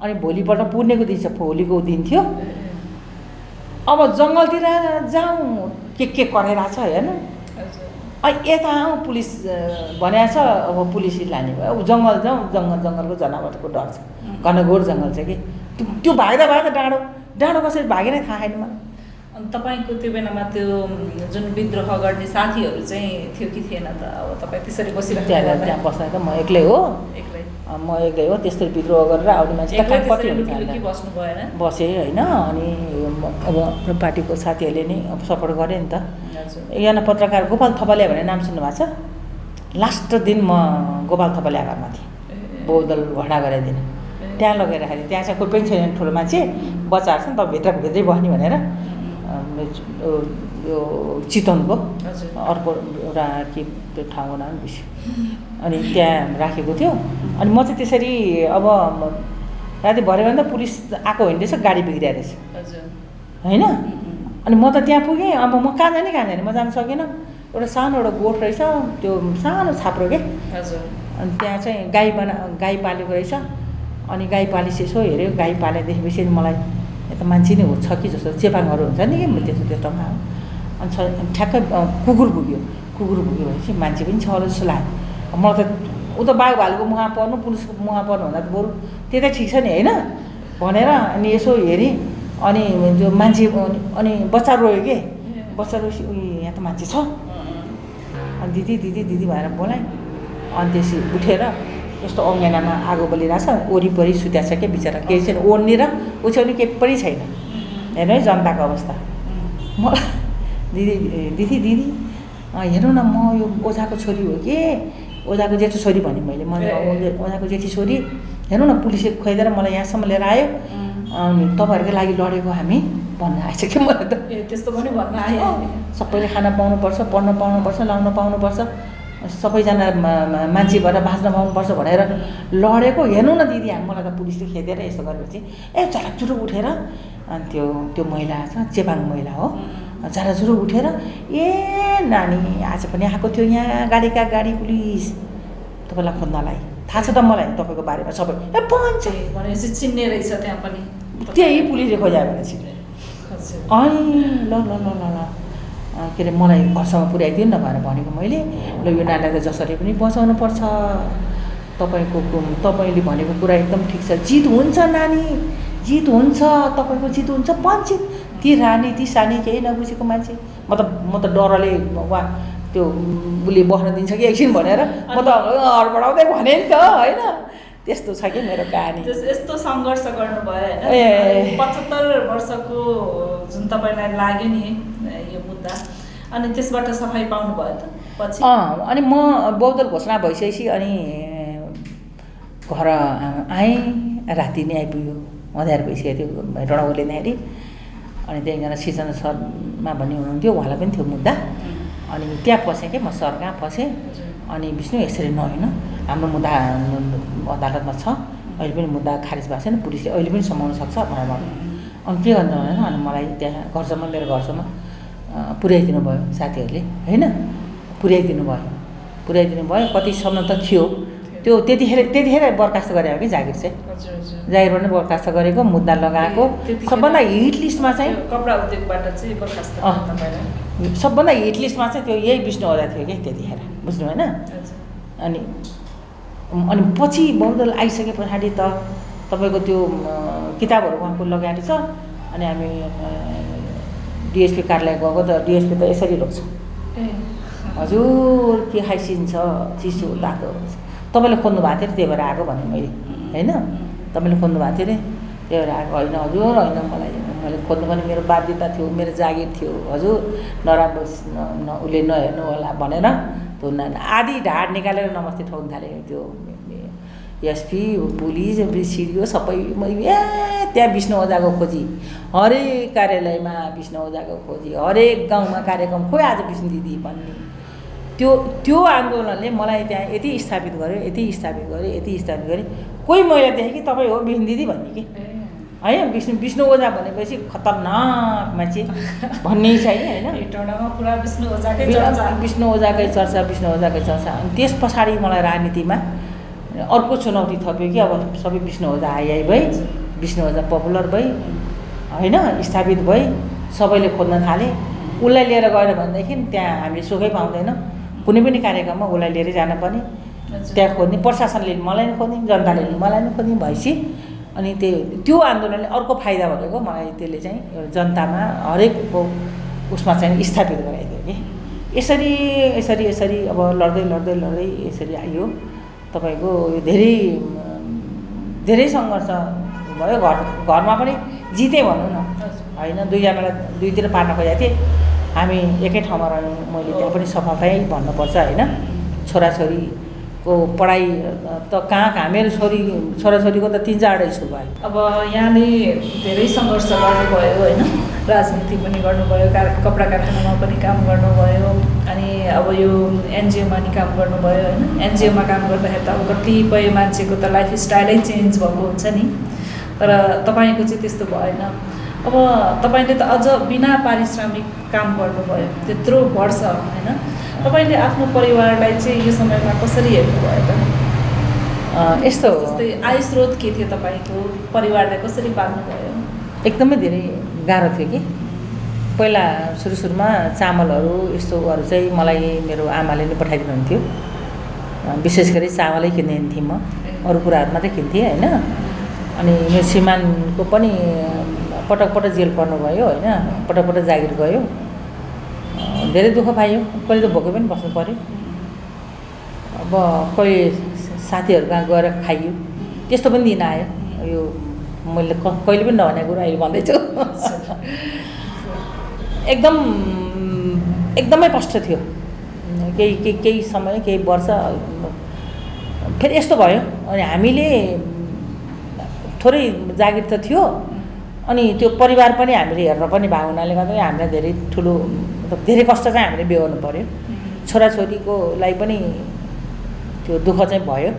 अनि भोलिपल्ट पुर्णेको दिन भोलिको दिन थियो अब जङ्गलतिर जाउँ के गरेर छ हेर्नु यता आउँ पुलिस भनेको छ अब पुलिस लाने भयो अब जङ्गल जाउँ जङ्गलको जनावरको डर छ घनघोर जङ्गल छ कि त्यो भाग्दा डाँडो कसरी भागेन थाहा छैन मलाई अनि तपाईँको त्यो बेलामा त्यो जुन विद्रोह गर्ने साथीहरू चाहिँ थियो कि थिएन त अब तपाईँ त्यसरी बसिरहेको त्यहाँ बस्दा त म एक्लै हो त्यस्तै विद्रोह गरेर आउने मान्छे त कति हुन्छ बस्नु भएन बसेँ होइन अनि अब पार्टीको साथीहरूले नै अब सपोर्ट गरे नि त एकजना पत्रकार गोपाल थपलिया भन्ने नाम सुन्नुभएको छ लास्ट दिन म गोपाल थपलिया घरमा थिएँ बहुदल घोडा गराइदिन त्यहाँ लगेर राखेको थिएँ त्यहाँ चाहिँ कोही पनि छैन ठुलो मान्छे बच्चाहरू छ नि त भित्रै बस्ने भनेर यो चितवनको अर्को एउटा के त्यो ठाउँको नाम बिर्स्यो अनि त्यहाँ राखेको थियो अनि म चाहिँ त्यसरी अब राति भरे भन्दा पुलिस आएको होइन रहेछ गाडी बिग्रिया रहेछ होइन अनि म त त्यहाँ पुगेँ अब म कहाँ जाने म जान सकिनँ एउटा गोठ रहेछ त्यो सानो छाप्रो के अनि त्यहाँ चाहिँ गाई पालेको रहेछ अनि गाई पालेपछि यसो हेऱ्यो गाई पाले देखेपछि मलाई यता मान्छे नै छ कि जस्तो चेपाङहरू हुन्छ नि कि त्यस्तोमा अनि ठ्याक्कै कुकुर पुग्यो भनेपछि मान्छे पनि छ होला जस्तो लाग्यो मलाई त ऊ त बाघ भालुको मुहा पर्नु पुलिसको मुहा पर्नु भन्दा त बरु त्यतै ठिक छ नि होइन भनेर अनि यसो हेरेँ अनि त्यो मान्छे अनि बच्चा रोयो के बच्चा रोएपछि यहाँ त मान्छे छ अनि दिदी भएर बोलाएँ अनि त्यसपछि उठेर यस्तो अङ्गनामा आगो बलिरहेछ वरिपरि सुत्या छ क्या बिचरा केही छैन ओढ्ने र उछ्याउने केही पनि छैन हेर्नु है जनताको अवस्था म दिदी हेर्नु न म यो ओझाको छोरी हो कि ओझाको जेठी छोरी भने मैले ओझाको जेठी छोरी हेर्नु न पुलिसले खोइदिएर मलाई यहाँसम्म लिएर आयो अनि तपाईँहरूकै लागि लडेको हामी भन्न आएछ कि मलाई त त्यस्तो पनि भन्न आयो सबैले खाना पाउनुपर्छ पढ्न पाउनुपर्छ लाउन पाउनुपर्छ सबैजना मान्छे भएर बाँच्न पाउनुपर्छ भनेर लडेको हेर्नु न दिदी मलाई त पुलिसले खेदेर यस्तो गरेपछि झलकझुलुक उठेर अनि त्यो महिला छ चेपाङ महिला हो झलकझुलुक उठेर नानी आज पनि आएको थियो यहाँ गाडी पुलिस तपाईँलाई खोज्नलाई थाहा छ त मलाई तपाईँको बारेमा सबै पञ्च भनेपछि चिन्ने रहेछ त्यहाँ पनि त्यही पुलिसले खोज्यो भनेपछि ल ल ल ल ल के अरे मलाई घरसम्म पुर्याइदिनु न भनेर भनेको मैले ल यो नानीलाई त जसरी पनि बचाउनु पर्छ तपाईँले भनेको कुरा एकदम ठिक छ जित हुन्छ नानी जित हुन्छ तपाईँको जित हुन्छ पञ्च ती रानी ती सानी केही नबुझेको मान्छे म त डरले वा त्यो उसले बस्न दिन्छ कि एकछिन भनेर म त हडबडाउँदै भने नि त होइन त्यस्तो छ कि मेरो कहानी यस्तो सङ्घर्ष गर्नुभयो होइन 75 वर्षको जुन तपाईँलाई लाग्यो नि यो मुद्दा अनि त्यसबाट सफाइ पाउनुभयो त पछि अनि म बौद्धल घोषणा भइसकेपछि अनि घर आएँ राति नै आइपुग्यो अँध्यारो भइसकेको थियो रडाउले ल्याएर अनि त्यहाँ एकजना सिर्जना शर्मा भन्ने हुनुहुन्थ्यो उहाँलाई पनि थियो मुद्दा अनि त्यहाँ फसेँ कि म सर कहाँ फसेँ अनि विष्णु यसरी नहोइन हाम्रो मुद्दा अदालतमा छ अहिले पनि मुद्दा खारिज भएको छैन पुलिसले अहिले पनि समाउन सक्छ भनेर भन्यो अनि के गर्नु होइन अनि मलाई त्यहाँ घरसम्म मेरो घरसम्म पुर्याइदिनु भयो साथीहरूले होइन पुर्याइदिनु भयो कतिसम्म त थियो त्यो त्यतिखेर बर्खास्त गरे हो कि जागिर चाहिँ जागिरबाट नै बर्खास्त गरेको मुद्दा लगाएको सबभन्दा हिट लिस्टमा चाहिँ कपडा उद्योगबाट चाहिँ बर्खास्त सबभन्दा हिट लिस्टमा चाहिँ त्यो यही विष्णु ओझा थियो कि त्यतिखेर बुझ्नु होइन अनि पछि बौद्धल आइसके पछाडि त तपाईँको त्यो किताबहरू उहाँको लगाएर छ अनि हामी डिएसपी कार्यालय गएको त डिएसपी त यसरी रोक्छ हजुर के खाइसिन्छ चिसो तातो तपाईँले खोज्नु भएको थियो त्यही भएर आएको भने मैले होइन तपाईँले खोज्नु भएको थियो अरे त्यही भएर आएको होइन हजुर होइन मैले खोज्नु पनि मेरो बाध्यता थियो मेरो जागिर थियो हजुर नराम्रो उसले नहेर्नु होला भनेर त्यो आधी ढाड निकालेर नमस्ते ठोक्न थालेँ त्यो एसपी पुलिस सिडिओ सबै त्यहाँ विष्णु ओझाको खोजी हरेक कार्यालयमा विष्णु ओझाको खोजी हरेक गाउँमा कार्यक्रम खोइ आज विष्णु दिदी भन्ने त्यो आन्दोलनले मलाई त्यहाँ यति स्थापित गर्यो कोही महिला देखेँ कि तपाईँ हो विष्णु दिदी भन्ने कि होइन विष्णु ओझा भनेपछि खतरनाक मान्छे भन्ने छैन होइन पुरा विष्णु ओझाकै चर्चा अनि त्यस पछाडि मलाई राजनीतिमा अर्को चुनौती थप्यो कि अब सबै विष्णु ओझा आइ भई विष्णु ओझा पपुलर भई होइन स्थापित भई सबैले खोज्न थाले उसलाई लिएर गएर भनेदेखि त्यहाँ हामीले सुखै पाउँदैन कुनै पनि कार्यक्रममा उसलाई लिएर जानुपर्ने त्यहाँ खोज्ने प्रशासनले मलाई नि खोज्ने जनताले मलाई नि खोज्ने भएपछि अनि त्यो आन्दोलनले अर्को फाइदा भनेको मलाई त्यसले चाहिँ एउटा जनतामा हरेकको उसमा चाहिँ स्थापित गराइदियो कि यसरी अब लड्दै यसरी आयो तपाईँको धेरै सङ्घर्ष भयो घरमा पनि जितेँ भनौँ न होइन दुईजनालाई दुईतिर पार्न खोजेको थिएँ हामी एकै ठाउँमा रह्यौँ मैले त्यहाँ पनि सफलतै भन्नुपर्छ होइन छोराछोरीको पढाइ त कहाँ मेरो छोराछोरीको त 3-4 स्कुल भयो अब यहाँले धेरै सङ्घर्ष गर्नुभयो होइन राजनीति पनि गर्नुभयो कपडा कारखानामा पनि काम गर्नुभयो अनि अब यो एनजिओमा नि काम गर्नुभयो होइन एनजिओमा काम गर्दाखेरि त अब कतिपय मान्छेको त लाइफ स्टाइलै चेन्ज भएको हुन्छ नि तर तपाईँको चाहिँ त्यस्तो भएन अब तपाईँले त अझ बिना पारिश्रमिक काम गर्नुभयो त्यत्रो वर्ष होइन तपाईँले आफ्नो परिवारलाई चाहिँ यो समयमा कसरी हेर्नुभयो त यस्तो आय स्रोत के थियो तपाईँको परिवारलाई कसरी पाल्नुभयो एकदमै धेरै गाह्रो थियो कि पहिला सुरुमा चामलहरू यस्तोहरू चाहिँ मलाई मेरो आमाले नै पठाइदिनुहुन्थ्यो विशेष गरी चामलै किन्थेँ म अरू कुराहरू मात्रै किन्थेँ होइन अनि मेरो श्रीमानको पनि पटक जेल पर्नुभयो होइन पटक जागिर गयो धेरै दुःख पायो कहिले त भोकै पनि बस्नु पऱ्यो अब कहिले साथीहरू कहाँ गएर खाइयो त्यस्तो पनि दिन आयो यो मैले कहिले पनि नभनेको कुरा अहिले भन्दैछु एकदमै कष्ट थियो केही समय केही वर्ष फेरि यस्तो भयो अनि हामीले थोरै जागिर त थियो अनि त्यो परिवार पनि हामीले हेर्न पनि भएको हुनाले गर्दा हामीलाई धेरै ठुलो मतलब धेरै कष्ट चाहिँ हामीले बेहोर्नु पऱ्यो छोराछोरीकोलाई पनि त्यो दुःख चाहिँ भयो।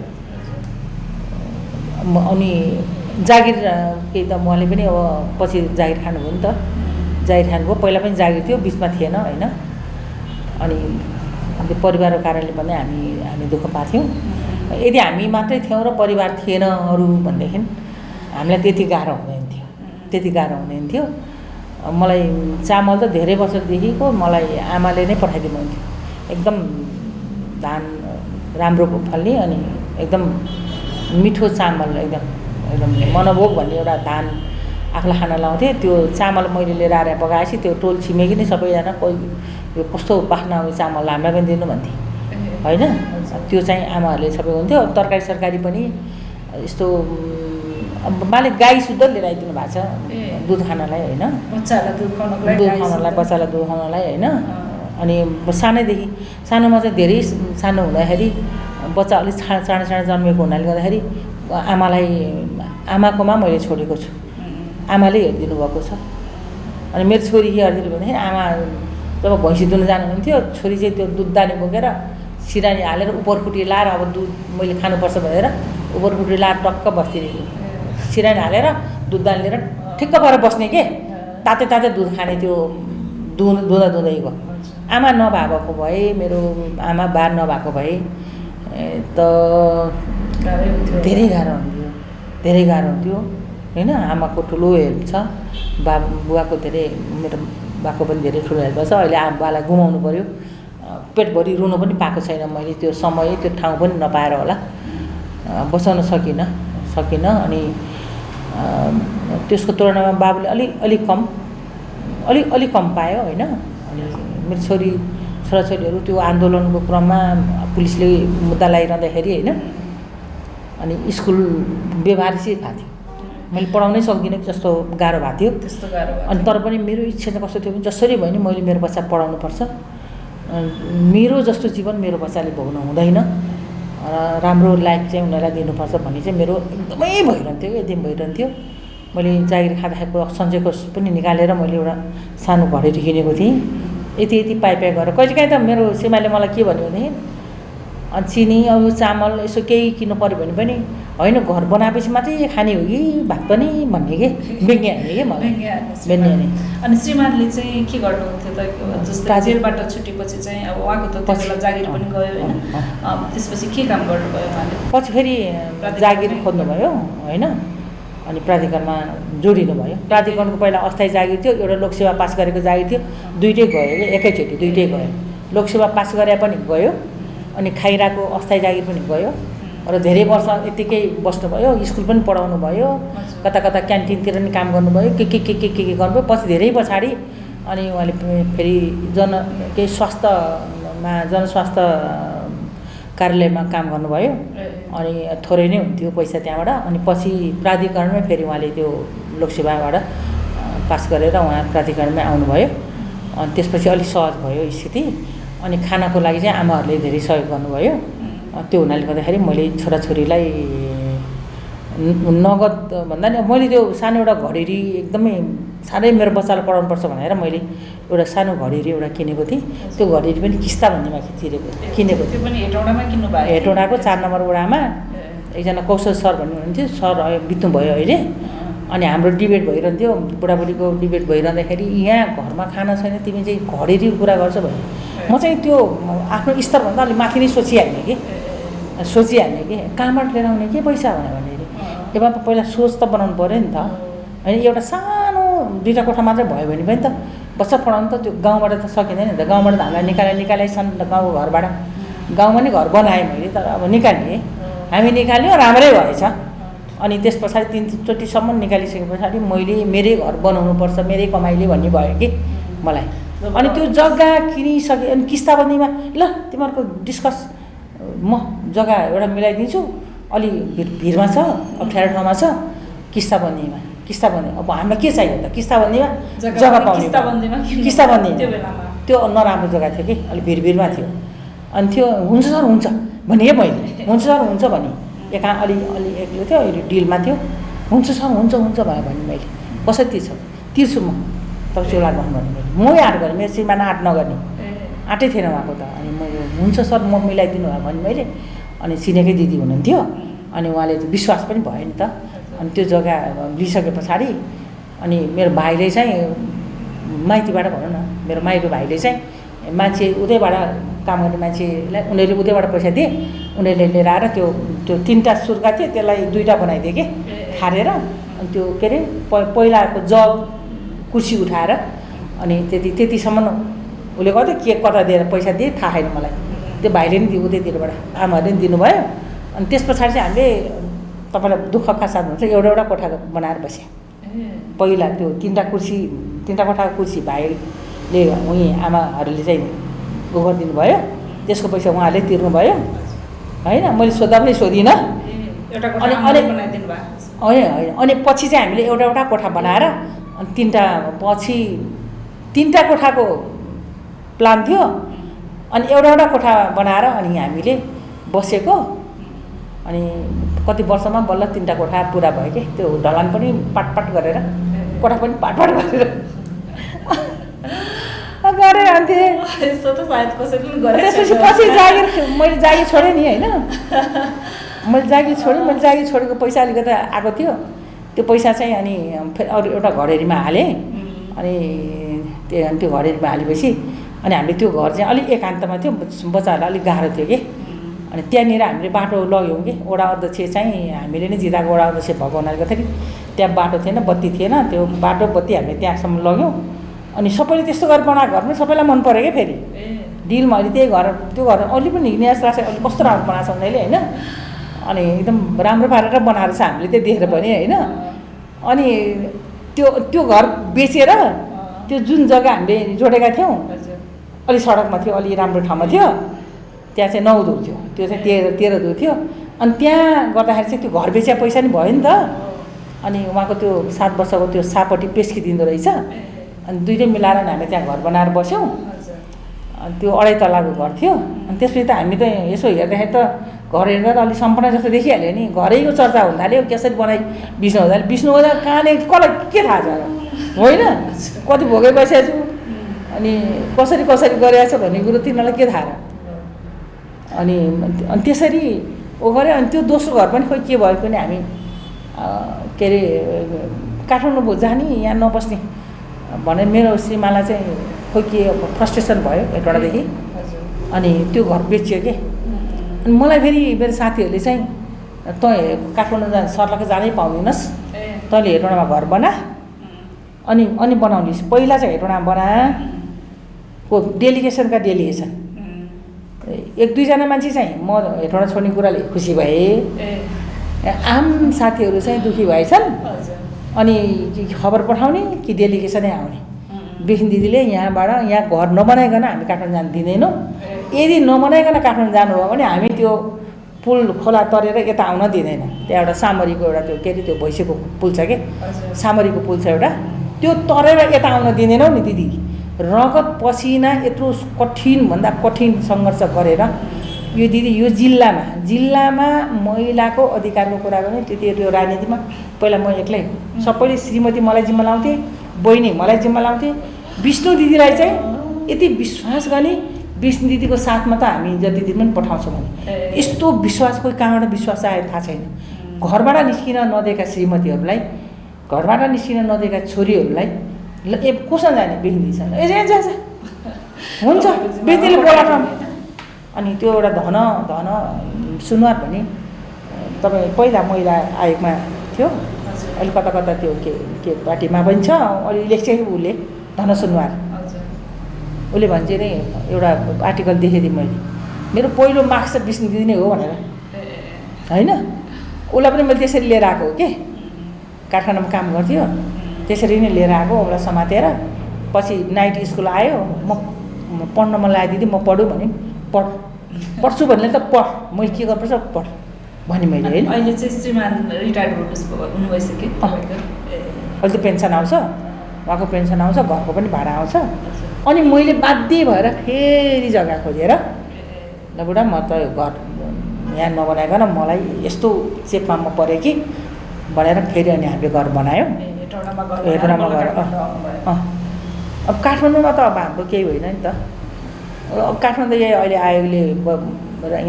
अनि जागिर केही त उहाँले पनि अब पछि जागिर खानुभयो नि त, जागिर खानुभयो। पहिला पनि जागिर थियो, बिचमा थिएन होइन। अनि त्यो परिवारको कारणले पनि हामी दुःख पाथ्यौँ। यदि हामी मात्रै थियौँ र परिवार थिएन अरू भनेदेखि हामीलाई त्यति गाह्रो हुँदैन थियो। मलाई चामल त धेरै वर्षदेखिको मलाई आमाले नै पठाइदिनुहुन्थ्यो। एकदम धान राम्रो फल्ने अनि एकदम मिठो चामल, एकदम मनोभोग भन्ने एउटा धान आफूलाई खान लाउँथे। त्यो चामल मैले लिएर आएर पकाएपछि त्यो टोल छिमेकी नै सबैजना कोही यो कस्तो बाख्ना चामल हामीलाई पनि दिनु भन्थे होइन। त्यो चाहिँ आमाहरूले सबै हुन्थ्यो। तरकारी सरकारी पनि यस्तो मालिक गाई शुद्ध लिएर आइदिनु भएको छ दुध खानलाई होइन, बच्चालाई दुध खुवाउनलाई होइन। अनि सानोमा चाहिँ धेरै सानो हुँदाखेरि बच्चा अलिक चाँडो जन्मेको हुनाले गर्दाखेरि आमाकोमा मैले छोडेको छु, आमाले हेरिदिनु भएको छ। अनि मेरो छोरी के गरिदिनु भन्दाखेरि आमा जब भैँसी दुहुन जानुहुन्थ्यो, छोरी चाहिँ त्यो दुध दानी बोकेर सिरानी हालेर उपरकुटी लाएर अब दुध मैले खानुपर्छ भनेर उपरकुटी लाएर टक्क बस्दिरहेको, सिरानी हालेर दुध दानी लिएर ठिक्क भएर बस्ने के ताते दुध खाने। त्यो दुँदैको आमा नभएको भए, मेरो आमा बा नभएको भए त धेरै गाह्रो हुन्थ्यो होइन। आमाको ठुलो हेल्प छ, बुवाको धेरै, मेरो बाको पनि धेरै ठुलो हेल्प छ। अहिले बालाई गुमाउनु पऱ्यो, पेटभरि रुनु पनि पाएको छैन मैले, त्यो समय त्यो ठाउँ पनि नपाएर होला बचाउन सकिनँ। अनि त्यसको तुलनामा बाबुले अलिक कम पायो होइन। अनि मेरो छोराछोरीहरू त्यो आन्दोलनको क्रममा पुलिसले मुद्दा लगाइरहँदाखेरि होइन, अनि स्कुल व्यवहारिक भएको थियो, मैले पढाउनै सक्दिनँ जस्तो गाह्रो भएको थियो। अनि तर पनि मेरो इच्छा चाहिँ कस्तो थियो भने जसरी भयो नि मैले मेरो बच्चा पढाउनुपर्छ, मेरो जस्तो जीवन मेरो बच्चाले भोग्नु हुँदैन, राम्रो लाइफ चाहिँ उनीहरूलाई दिनुपर्छ भन्ने चाहिँ मेरो एकदमै भइरहन्थ्यो। मैले जागिर खाँदाखेरिको सञ्चयको पनि निकालेर मैले एउटा सानो घडेरी किनेको थिएँ। यति पाइ गरेर कहिलेकाहीँ त मेरो श्रीमाले मलाई के भन्यो भने चिनी अब चामल यसो केही किन्नु पऱ्यो भने पनि होइन, घर बनाएपछि मात्रै खाने हो कि भात पनि भन्ने के बेग्ने हाने के मलाई बेग्ने हाने। अनि श्रीमानले चाहिँ के गर्नुहुन्थ्यो त, जस्तै जेलबाट छुटेपछि चाहिँ अब उहाँको त त्यसलाई जागिर पनि गयो होइन, त्यसपछि के काम गर्नुभयो उहाँले? पछि फेरि जागिर खोज्नुभयो होइन। अनि प्राधिकरणमा जोडिनु भयो। प्राधिकरणको पहिला अस्थायी जागिर थियो, एउटा लोकसेवा पास गरेको जागिर थियो, दुइटै गयो कि एकैचोटि दुइटै गयो। लोकसेवा पास गरे पनि गयो अनि खाइरहेको अस्थायी जागिर पनि गयो र धेरै वर्ष यत्तिकै बस्नुभयो। स्कुल पनि पढाउनु भयो, कता क्यान्टिनतिर पनि काम गर्नुभयो, के गर्नुभयो। पछि धेरै पछाडि अनि उहाँले फेरि जनस्वास्थ्य कार्यालयमा काम गर्नुभयो। अनि थोरै नै हुन्थ्यो पैसा त्यहाँबाट। अनि पछि प्राधिकरणमै फेरि उहाँले त्यो लोकसेवाबाट पास गरेर उहाँ प्राधिकरणमै आउनुभयो। अनि त्यसपछि अलिक सहज भयो स्थिति। अनि खानाको लागि चाहिँ आमाहरूले धेरै सहयोग गर्नुभयो। त्यो हुनाले गर्दाखेरि मैले छोराछोरीलाई नगद भन्दा नि मैले त्यो सानो एउटा घडेरी एकदमै साह्रै मेरो बच्चालाई पढाउनुपर्छ भनेर मैले एउटा सानो घडेरी एउटा किनेको थिएँ। त्यो घडेरी पनि किस्ता भन्नेमा किनेको त्यो पनि हेटौँडामा किन्नुभयो? हेटौँडाको 4 नम्बर वडामा एकजना कौशल सर भन्ने हुनुहुन्थ्यो, सर बित्नुभयो अहिले। अनि हाम्रो डिबेट भइरहन्थ्यो, बुढाबुढीको डिबेट भइरहँदाखेरि यहाँ घरमा खाना छैन तिमी चाहिँ घडेरी कुरा गर्छ भने म चाहिँ त्यो आफ्नो स्तरभन्दा अलिक माथि नै सोचिहाल्ने कि कहाँबाट लिएर आउने के पैसा भनेर एउटा पहिला सोच त बनाउनु पऱ्यो नि त होइन। एउटा सानो 2टा कोठा मात्रै भयो भने पनि त बच्चा पढाउनु त त्यो गाउँबाट त सकिँदैन नि त। गाउँबाट त हामीलाई निकालेछन् गाउँको घरबाट, गाउँमा नि घर बनाएँ मैले, तर अब निकालेँ, हामी निकाल्यौँ, राम्रै भएछ। अनि त्यस पछाडि 3 चोटिसम्म निकालिसके पछाडि मैले मेरै घर बनाउनुपर्छ, मेरै कमाइले भन्ने भयो कि मलाई। अनि त्यो जग्गा किनिसके अनि किस्ताबन्दीमा ल तिमीहरूको डिस्कस, म जग्गा एउटा मिलाइदिन्छु, अलि भिरमा छ, अप्ठ्यारो ठाउँमा छ, किस्ताबन्दी अब हामीलाई के चाहियो त किस्ताबन्दीमा जग्गा पाउने। किस्ताबन्दी त्यो नराम्रो जग्गा थियो कि अलिक भिरमा थियो। अनि त्यो हुन्छ सर हुन्छ भने मैले हुन्छ सर हुन्छ भने एका अलि एक्लो थियो, अहिले डिलमा थियो, हुन्छ सर हुन्छ भयो भने मैले कसरी तिर्छु म तपाईँ चोला भन्नु भने मैले मै आँट गरेँ, मेरो श्रीमान आँट नगर्ने, आँटै थिएन उहाँको त। अनि मैले हुन्छ सर म मिलाइदिनु भयो भने मैले अनि चिनेकै दिदी हुनुहुन्थ्यो अनि उहाँले विश्वास पनि भयो नि त अनि त्यो जग्गा लिइसके पछाडि अनि मेरो भाइले चाहिँ माइतीबाट भनौँ न मेरो माइती भाइले चाहिँ मान्छे उतैबाट काम गर्ने मान्छेलाई उनीहरूले उतैबाट पैसा दिए उनीहरूले लिएर आएर त्यो 3टा सुर्गा थियो त्यसलाई 2टा बनाइदिए कि खारेर अनि त्यो के अरे पहिलाको जग कुर्सी उठाएर अनि त्यतिसम्म उसले गर्दै के कता दिएर पैसा दिए थाहा छैन मलाई त्यो भाइले नि दियो उतैतिरबाट आमाहरूले नि दिनुभयो अनि त्यस पछाडि चाहिँ हामीले तपाईँलाई दुःखका साथ हुन्छ एउटा कोठा बनाएर बस्यो पहिला त्यो 3टा कोठाको कुर्सी भाइले उही आमाहरूले चाहिँ उ गरिदिनु भयो त्यसको पैसा उहाँहरूले तिर्नुभयो होइन मैले सोद्धा पनि सोधिनँ अनि पछि चाहिँ हामीले एउटा कोठा बनाएर अनि 3टा कोठाको प्लान थियो अनि एउटा कोठा बनाएर अनि हामीले बसेको अनि कति वर्षमा बल्ल 3टा कोठा पुरा भयो कि त्यो ढलान पनि पाटपाट गरेर कोठा पनि पाटपाट गरेर गरेर आन्थेँ यस्तो त सायद कसैले पनि गरेको त्यसपछि पछि मैले जागिर छोडेँ नि होइन मैले जागिर छोडेको पैसा अलिकति आएको थियो त्यो पैसा चाहिँ अनि फेरि अरू एउटा घडेरीमा हालेँ अनि त्यो घडेरीमा हालेपछि अनि हामीले त्यो घर चाहिँ अलिक एकान्तमा थियो बच्चाहरूलाई अलिक गाह्रो थियो कि अनि त्यहाँनिर हामीले बाटो लग्यौँ कि वडा अध्यक्ष चाहिँ हामीले नै जिताएको वडा अध्यक्ष भएको हुनाले गर्दाखेरि त्यहाँ बाटो थिएन बत्ती थिएन त्यो बाटो बत्ती हामीले त्यहाँसम्म लग्यौँ अनि सबैले त्यस्तो गरेर बनाएको घर पनि सबैलाई मन पऱ्यो क्या फेरि डिलमा अहिले त्यही घर त्यो घर अहिले पनि हिँड्ने जस्तो लाग्छ अहिले कस्तो राम्रो बनाएको छ उनीहरूले होइन अनि एकदम राम्रो पारेर बनाएर छ हामीले त्यो देखेर पनि होइन अनि त्यो घर बेचेर त्यो जुन जग्गा हामीले जोडेका थियौँ अलि सडकमा थियो अलि राम्रो ठाउँमा थियो त्यहाँ चाहिँ 9 धुर थियो त्यो चाहिँ 13 धुर थियो अनि त्यहाँ गर्दाखेरि चाहिँ त्यो घर बेचेर पैसा नि भयो नि त अनि उहाँको त्यो 7 वर्षको त्यो सापट्टि पेस्किदिँदो रहेछ अनि दुईटै मिलाएर हामी त्यहाँ घर बनाएर बस्यौँ अनि त्यो 2.5 तलाको घर थियो अनि त्यसपछि त हामी त यसो हेर्दाखेरि त घर हेर्दा त अलिक सम्पन्न जस्तो देखिहाल्यो नि घरैको चर्चा हुन थाल्यो कसरी बनाइ बिच्नु हुँदा कहाँले कसलाई के थाहा छ होइन कति भोगै बसेको छु अनि कसरी गरेको छ भन्ने कुरो तिनीहरूलाई के थाहा र अनि त्यसरी ऊ गऱ्यो अनि त्यो दोस्रो घर पनि खोइ के भयो पनि हामी के अरे काठमाडौँ जाने यहाँ नबस्ने भने मेरो श्रीमालाई चाहिँ खोइ के फ्रस्ट्रेसन भयो एकवटादेखि अनि त्यो घर बेचियो कि अनि मलाई फेरि मेरो साथीहरूले चाहिँ तँ काठमाडौँ सर्लक्कै जानै पाउँदैनस् तैँले हेटौँडामा घर बना अनि बनाउनुहोस् पहिला चाहिँ हेटौँडामा बनाको डेलिगेसन 1-2जना मान्छे चाहिँ म हेटौँडा छोड्ने कुराले खुसी भए आम साथीहरू चाहिँ दुःखी भएछन् अनि खबर पठाउने कि डेलिगेसनै आउने बिखिन दिदीले यहाँ घर नबनाइकन हामी काठमाडौँ जान दिँदैनौँ यदि नबनाइकन काठमाडौँ जानुभयो भने हामी त्यो पुल खोला तरेर यता आउन दिँदैन त्यहाँ एउटा सामरीको एउटा त्यो के अरे त्यो भैँसीको पुल छ कि सामरीको पुल छ एउटा त्यो तरेर यता आउन दिँदैनौँ नि दिदी रगत पसिना यत्रो कठिनभन्दा कठिन सङ्घर्ष गरेर यो दिदी यो जिल्लामा महिलाको अधिकारको कुरा गर्ने त्यो राजनीतिमा पहिला म एक्लै सबैले श्रीमती मलाई जिम्मा लाउँथे बहिनी मलाई जिम्मा लाउँथे विष्णु दिदीलाई चाहिँ यति विश्वास गर्ने विष्णु दिदीको साथमा त हामी जति दिन पनि पठाउँछौँ भने यस्तो विश्वास कोही कहाँबाट विश्वास आयो थाहा छैन घरबाट निस्किन नदिएका श्रीमतीहरूलाई घरबाट निस्किन नदिएका छोरीहरूलाई कोसँग जाने बिग्रिन्छ जा हुन्छ बेटीले बोलाउन अनि त्यो एउटा धन सुनवार भने तपाईँ पहिला महिला आयोगमा थियो अहिले कता त्यो के पार्टीमा पनि छ अलि लेख्छ उसले धन सुनवार उसले भन्छ नि एउटा आर्टिकल देखेँ थिएँ मैले मेरो पहिलो मार्क्स चाहिँ विष्णु दिदी नै हो भनेर होइन उसलाई पनि मैले त्यसरी लिएर आएको हो कि कारखानामा काम गर्थ्यो त्यसरी नै लिएर आएको उसलाई समातेर पछि नाइट स्कुल आयो म पढ्न मन लाग्यो दिदी म पढौँ भने पढ्छु भन्ने त पढ मैले के गर्नुपर्छ पढ भने मैले होइन अहिले चाहिँ श्रीमान रिटायर्ड हुनु भइसक्यो अहिले त पेन्सन आउँछ उहाँको पेन्सन आउँछ घरको पनि भाडा आउँछ अनि मैले बाध्य भएर फेरि जग्गा खोजेर ल बुढा म त घर यहाँ नबनाइकन मलाई यस्तो चेपमा म परेँ कि भनेर फेरि अनि हामीले घर बनायौँ हेटौँडामा गएर अब काठमाडौँमा त अब हाम्रो केही होइन नि त काठमाडौँ अहिले आयोगले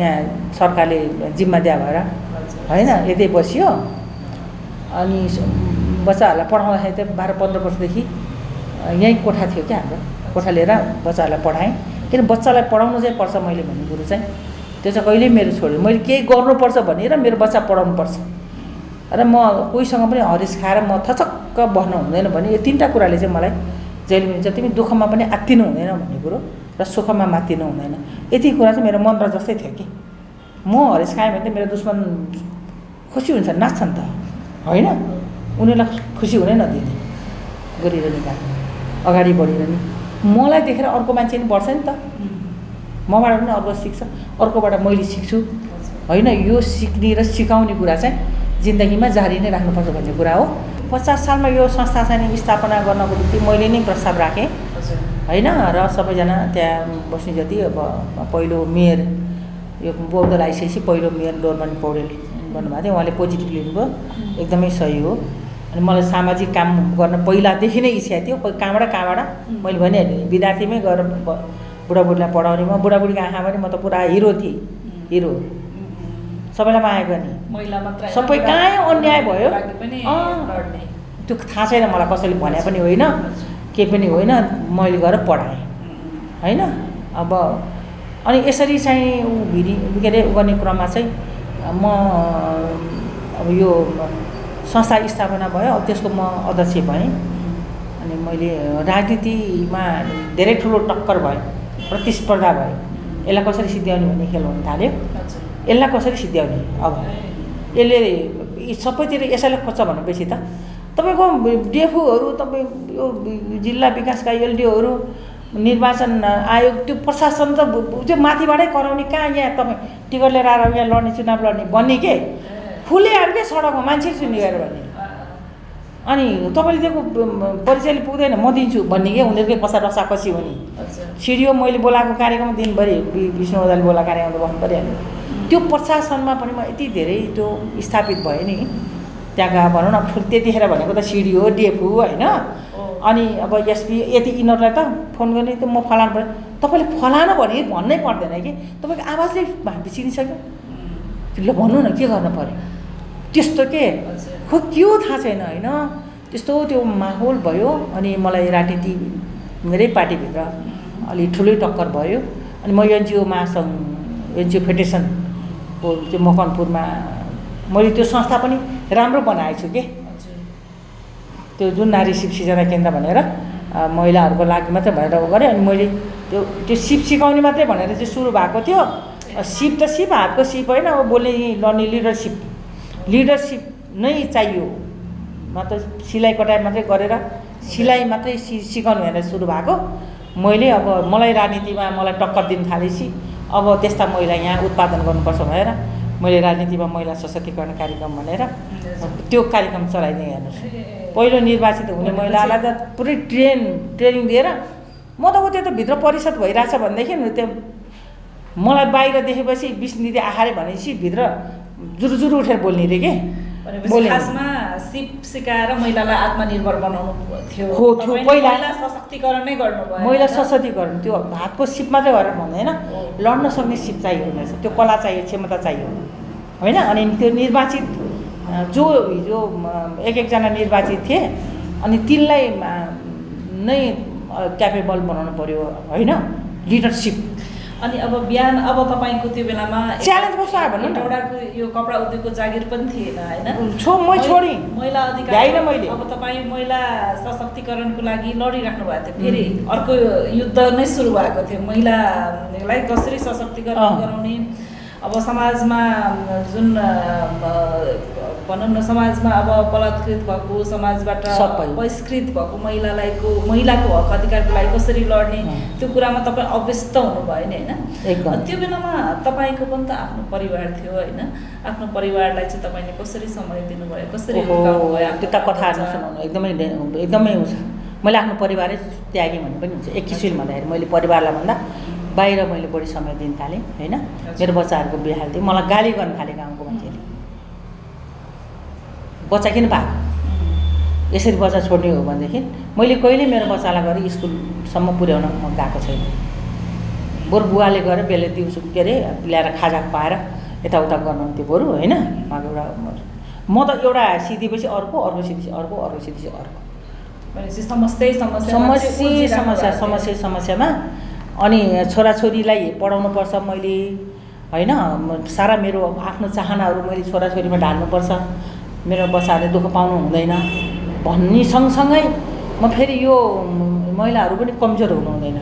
यहाँ सरकारले जिम्मा दिया भएर होइन यतै बसियो। अनि बच्चाहरूलाई पढाउँदाखेरि चाहिँ 12-15 वर्षदेखि यहीँ कोठा थियो क्या हाम्रो, कोठा लिएर बच्चाहरूलाई पढाएँ। किन बच्चालाई पढाउनु चाहिँ पर्छ मैले भन्ने कुरो चाहिँ त्यो चाहिँ कहिल्यै मेरो छोड्यो। मैले केही गर्नुपर्छ भनेर मेरो बच्चा पढाउनुपर्छ र म कोहीसँग पनि हरेस खाएर म थचक्क बस्नु हुँदैन भने यो 3टा कुराले चाहिँ मलाई जहिले पनि चाहिँ तिमी दुःखमा पनि आत्तिनु हुँदैन भन्ने कुरो र सुखमा मात्तिनु हुँदैन, यति कुरा चाहिँ मेरो मन्त्र जस्तै थियो कि म हरेस खाएँ भने त मेरो दुश्मन खुसी हुन्छ, नाच्छन् त होइन, उनीहरूलाई खुसी हुनै नदिने गरिरहने काम अगाडि बढिरहने। मलाई देखेर अर्को मान्छे पनि बढ्छ नि त, मबाट पनि अर्को सिक्छ, अर्कोबाट मैले सिक्छु होइन। यो सिक्ने र सिकाउने कुरा चाहिँ जिन्दगीमा जारी नै राख्नुपर्छ भन्ने कुरा हो। 50 सालमा यो संस्था चाहिँ स्थापना गर्नको निम्ति मैले नै प्रस्ताव राखेँ होइन र सबैजना त्यहाँ बस्ने जति अब पहिलो मेयर यो बौद्धल आइसकेपछि पहिलो मेयर डोरमन पौडेल भन्नुभएको थियो, उहाँले पोजिटिभ लिनुभयो, एकदमै सही हो। अनि मलाई सामाजिक काम गर्न पहिलादेखि नै इच्छा थियो, कहाँबाट मैले भनिहालेँ विद्यार्थीमै गएर बुढाबुढीलाई पढाउने। म बुढाबुढीको आँखा पनि म त पुरा हिरो थिएँ, हिरो, सबैलाई माया गर्ने, सबै कहाँ अन्याय भयो त्यो थाहा छैन मलाई, कसैले भने पनि होइन के पनि होइन, मैले गएर पढाएँ होइन। अब अनि यसरी चाहिँ के अरे गर्ने क्रममा चाहिँ म अब यो संस्था स्थापना भयो, अब त्यसको म अध्यक्ष भएँ। अनि मैले राजनीतिमा धेरै ठुलो टक्कर भयो, प्रतिस्पर्धा भयो, यसलाई कसरी सिद्ध्याउने भन्ने खेल हुन थाल्यो। यसलाई कसरी सिद्ध्याउने, अब यसले सबैतिर यसैले खोज्छ भनेपछि त तपाईँको डिएफओहरू, तपाईँ यो जिल्ला विकासका एलडिओहरू, निर्वाचन आयोग, त्यो प्रशासन त त्यो माथिबाटै कराउने, कहाँ यहाँ तपाईँ टिकट लिएर आएर यहाँ लड्ने, चुनाव लड्ने भन्ने के खुले आएकै सडकमा मान्छे चुन्ने गरेर भन्ने। अनि तपाईँले दिएको परिचयले पुग्दैन म दिन्छु भन्ने के उनीहरूकै कसा रसाकसी हुने। सिडिओ मैले बोलाएको कार्यक्रम दिनभरि विष्णु ओझाले बोलाएको कार्यक्रम त बस्नु परिहाल्यो। त्यो प्रशासनमा पनि म यति धेरै त्यो स्थापित भयो नि त्यहाँका भनौँ न, त्यतिखेर भनेको त सिडिओ डिएफओ होइन। अनि अब एसपी यति यिनीहरूलाई त फोन गर्ने त म फलानु पऱ्यो, तपाईँले फलानु भने भन्नै पर्दैन कि तपाईँको आवाजले हामी चिनिसक्यो, ल भन्नु न के गर्नु पऱ्यो, त्यस्तो के खो के हो थाहा छैन होइन। त्यस्तो त्यो माहौल भयो। अनि मलाई राजनीति मेरै पार्टीभित्र अलि ठुलै टक्कर भयो। अनि म एनजिओ महासङ्घ, एनजिओ फेडरेसनको त्यो मकनपुरमा मैले त्यो संस्था पनि राम्रो बनाएको छु कि, त्यो जुन नारी सिप सिर्जना केन्द्र भनेर महिलाहरूको लागि मात्रै भनेर गरेँ। अनि मैले त्यो सिप सिकाउने मात्रै भनेर चाहिँ सुरु भएको थियो। सिप त सिप, हातको सिप होइन, अब बोल्ने लड्ने लिडरसिप नै चाहियो, मात्र सिलाइ कटाइ मात्रै गरेर सिलाइ मात्रै सिकाउनु भनेर सुरु भएको। मैले अब मलाई राजनीतिमा मलाई टक्कर दिन थालेपछि अब त्यस्ता महिला यहाँ उत्पादन गर्नुपर्छ भनेर मैले राजनीतिमा महिला सशक्तिकरण कार्यक्रम भनेर त्यो कार्यक्रम चलाइदिएँ। हेर्नुहोस्, पहिलो निर्वाचित हुने महिलालाई त पुरै ट्रेनिङ दिएर म त त्यो त भित्र परिषद भइरहेछ भनेदेखि त्यो मलाई बाहिर देखेपछि 20 नीति आहारे भनेपछि भित्र जुरुजुरु उठेर बोल्ने रे के खासमा सिप सिकाएर महिलालाई आत्मनिर्भर बनाउनु थियो पहिला, सशक्तिकरण नै गर्नुभयो। महिला सशक्तिकरण त्यो हातको सिप मात्रै गरेर भन्दैन, लड्न सक्ने सिप चाहियो रहेछ, त्यो कला चाहियो, क्षमता चाहियो होइन। अनि त्यो निर्वाचित जो हिजो एक-एकजना निर्वाचित थिए अनि तिनलाई नै क्यापेबल बनाउनु पर्यो होइन, लिडरसिप। अनि अब बिहान अब तपाईँको त्यो बेलामा च्यालेन्ज कस्तो आयो भन्नु न, एउटाको यो कपडा उद्योगको जागिर पनि थिएन होइन, म छोडेँ महिला अधिकार मैले। अब तपाईँ महिला सशक्तिकरणको लागि लडिराख्नु भएको थियो, फेरि अर्को युद्ध नै सुरु भएको थियो, महिलालाई कसरी सशक्तिकरण गराउने। अब समाजमा जुन भनौँ न, समाजमा अब बलात्कृत भएको, समाजबाट बहिष्कृत भएको महिलाको हक अधिकारको लागि कसरी लड्ने, त्यो कुरामा तपाईँ अभ्यस्त हुनुभयो नि होइन। त्यो बेलामा तपाईँको पनि त आफ्नो परिवार थियो होइन, आफ्नो परिवारलाई चाहिँ तपाईँले कसरी समय दिनुभयो, कसरी हुर्काउनु भयो? त्यो त कथाहरू सुनाउनु एकदमै हुन्छ। मैले आफ्नो परिवारै त्यागेँ भने पनि हुन्छ। एक किसिमले भन्दाखेरि मैले परिवारलाई भन्दा बाहिर मैले बढी समय दिन थालेँ होइन। मेरो बच्चाहरूको बिहे हाल्थेँ, मलाई गाली गर्न थालेँ गाउँको मान्छेले, बच्चा किन पाएको, यसरी बच्चा छोड्ने हो भनेदेखि मैले कहिले मेरो बच्चालाई गएर स्कुलसम्म पुर्याउन म गएको छैन। बरु बुवाले गएर बेला दिउँसो के अरे ल्याएर खाजा पाएर यताउता गर्नुहुन्थ्यो बरु होइन। उहाँको एउटा म त एउटा सिधेपछि अर्को सिधेपछि अर्को सिधेपछि अर्को भनेपछि समस्यामा अनि छोराछोरीलाई पढाउनुपर्छ मैले होइन। सारा मेरो आफ्नो चाहनाहरू मैले छोराछोरीमा ढाल्नुपर्छ, मेरो बच्चाहरूले दुःख पाउनु हुँदैन भन्ने सँगसँगै म फेरि यो महिलाहरू पनि कमजोर हुनु हुँदैन।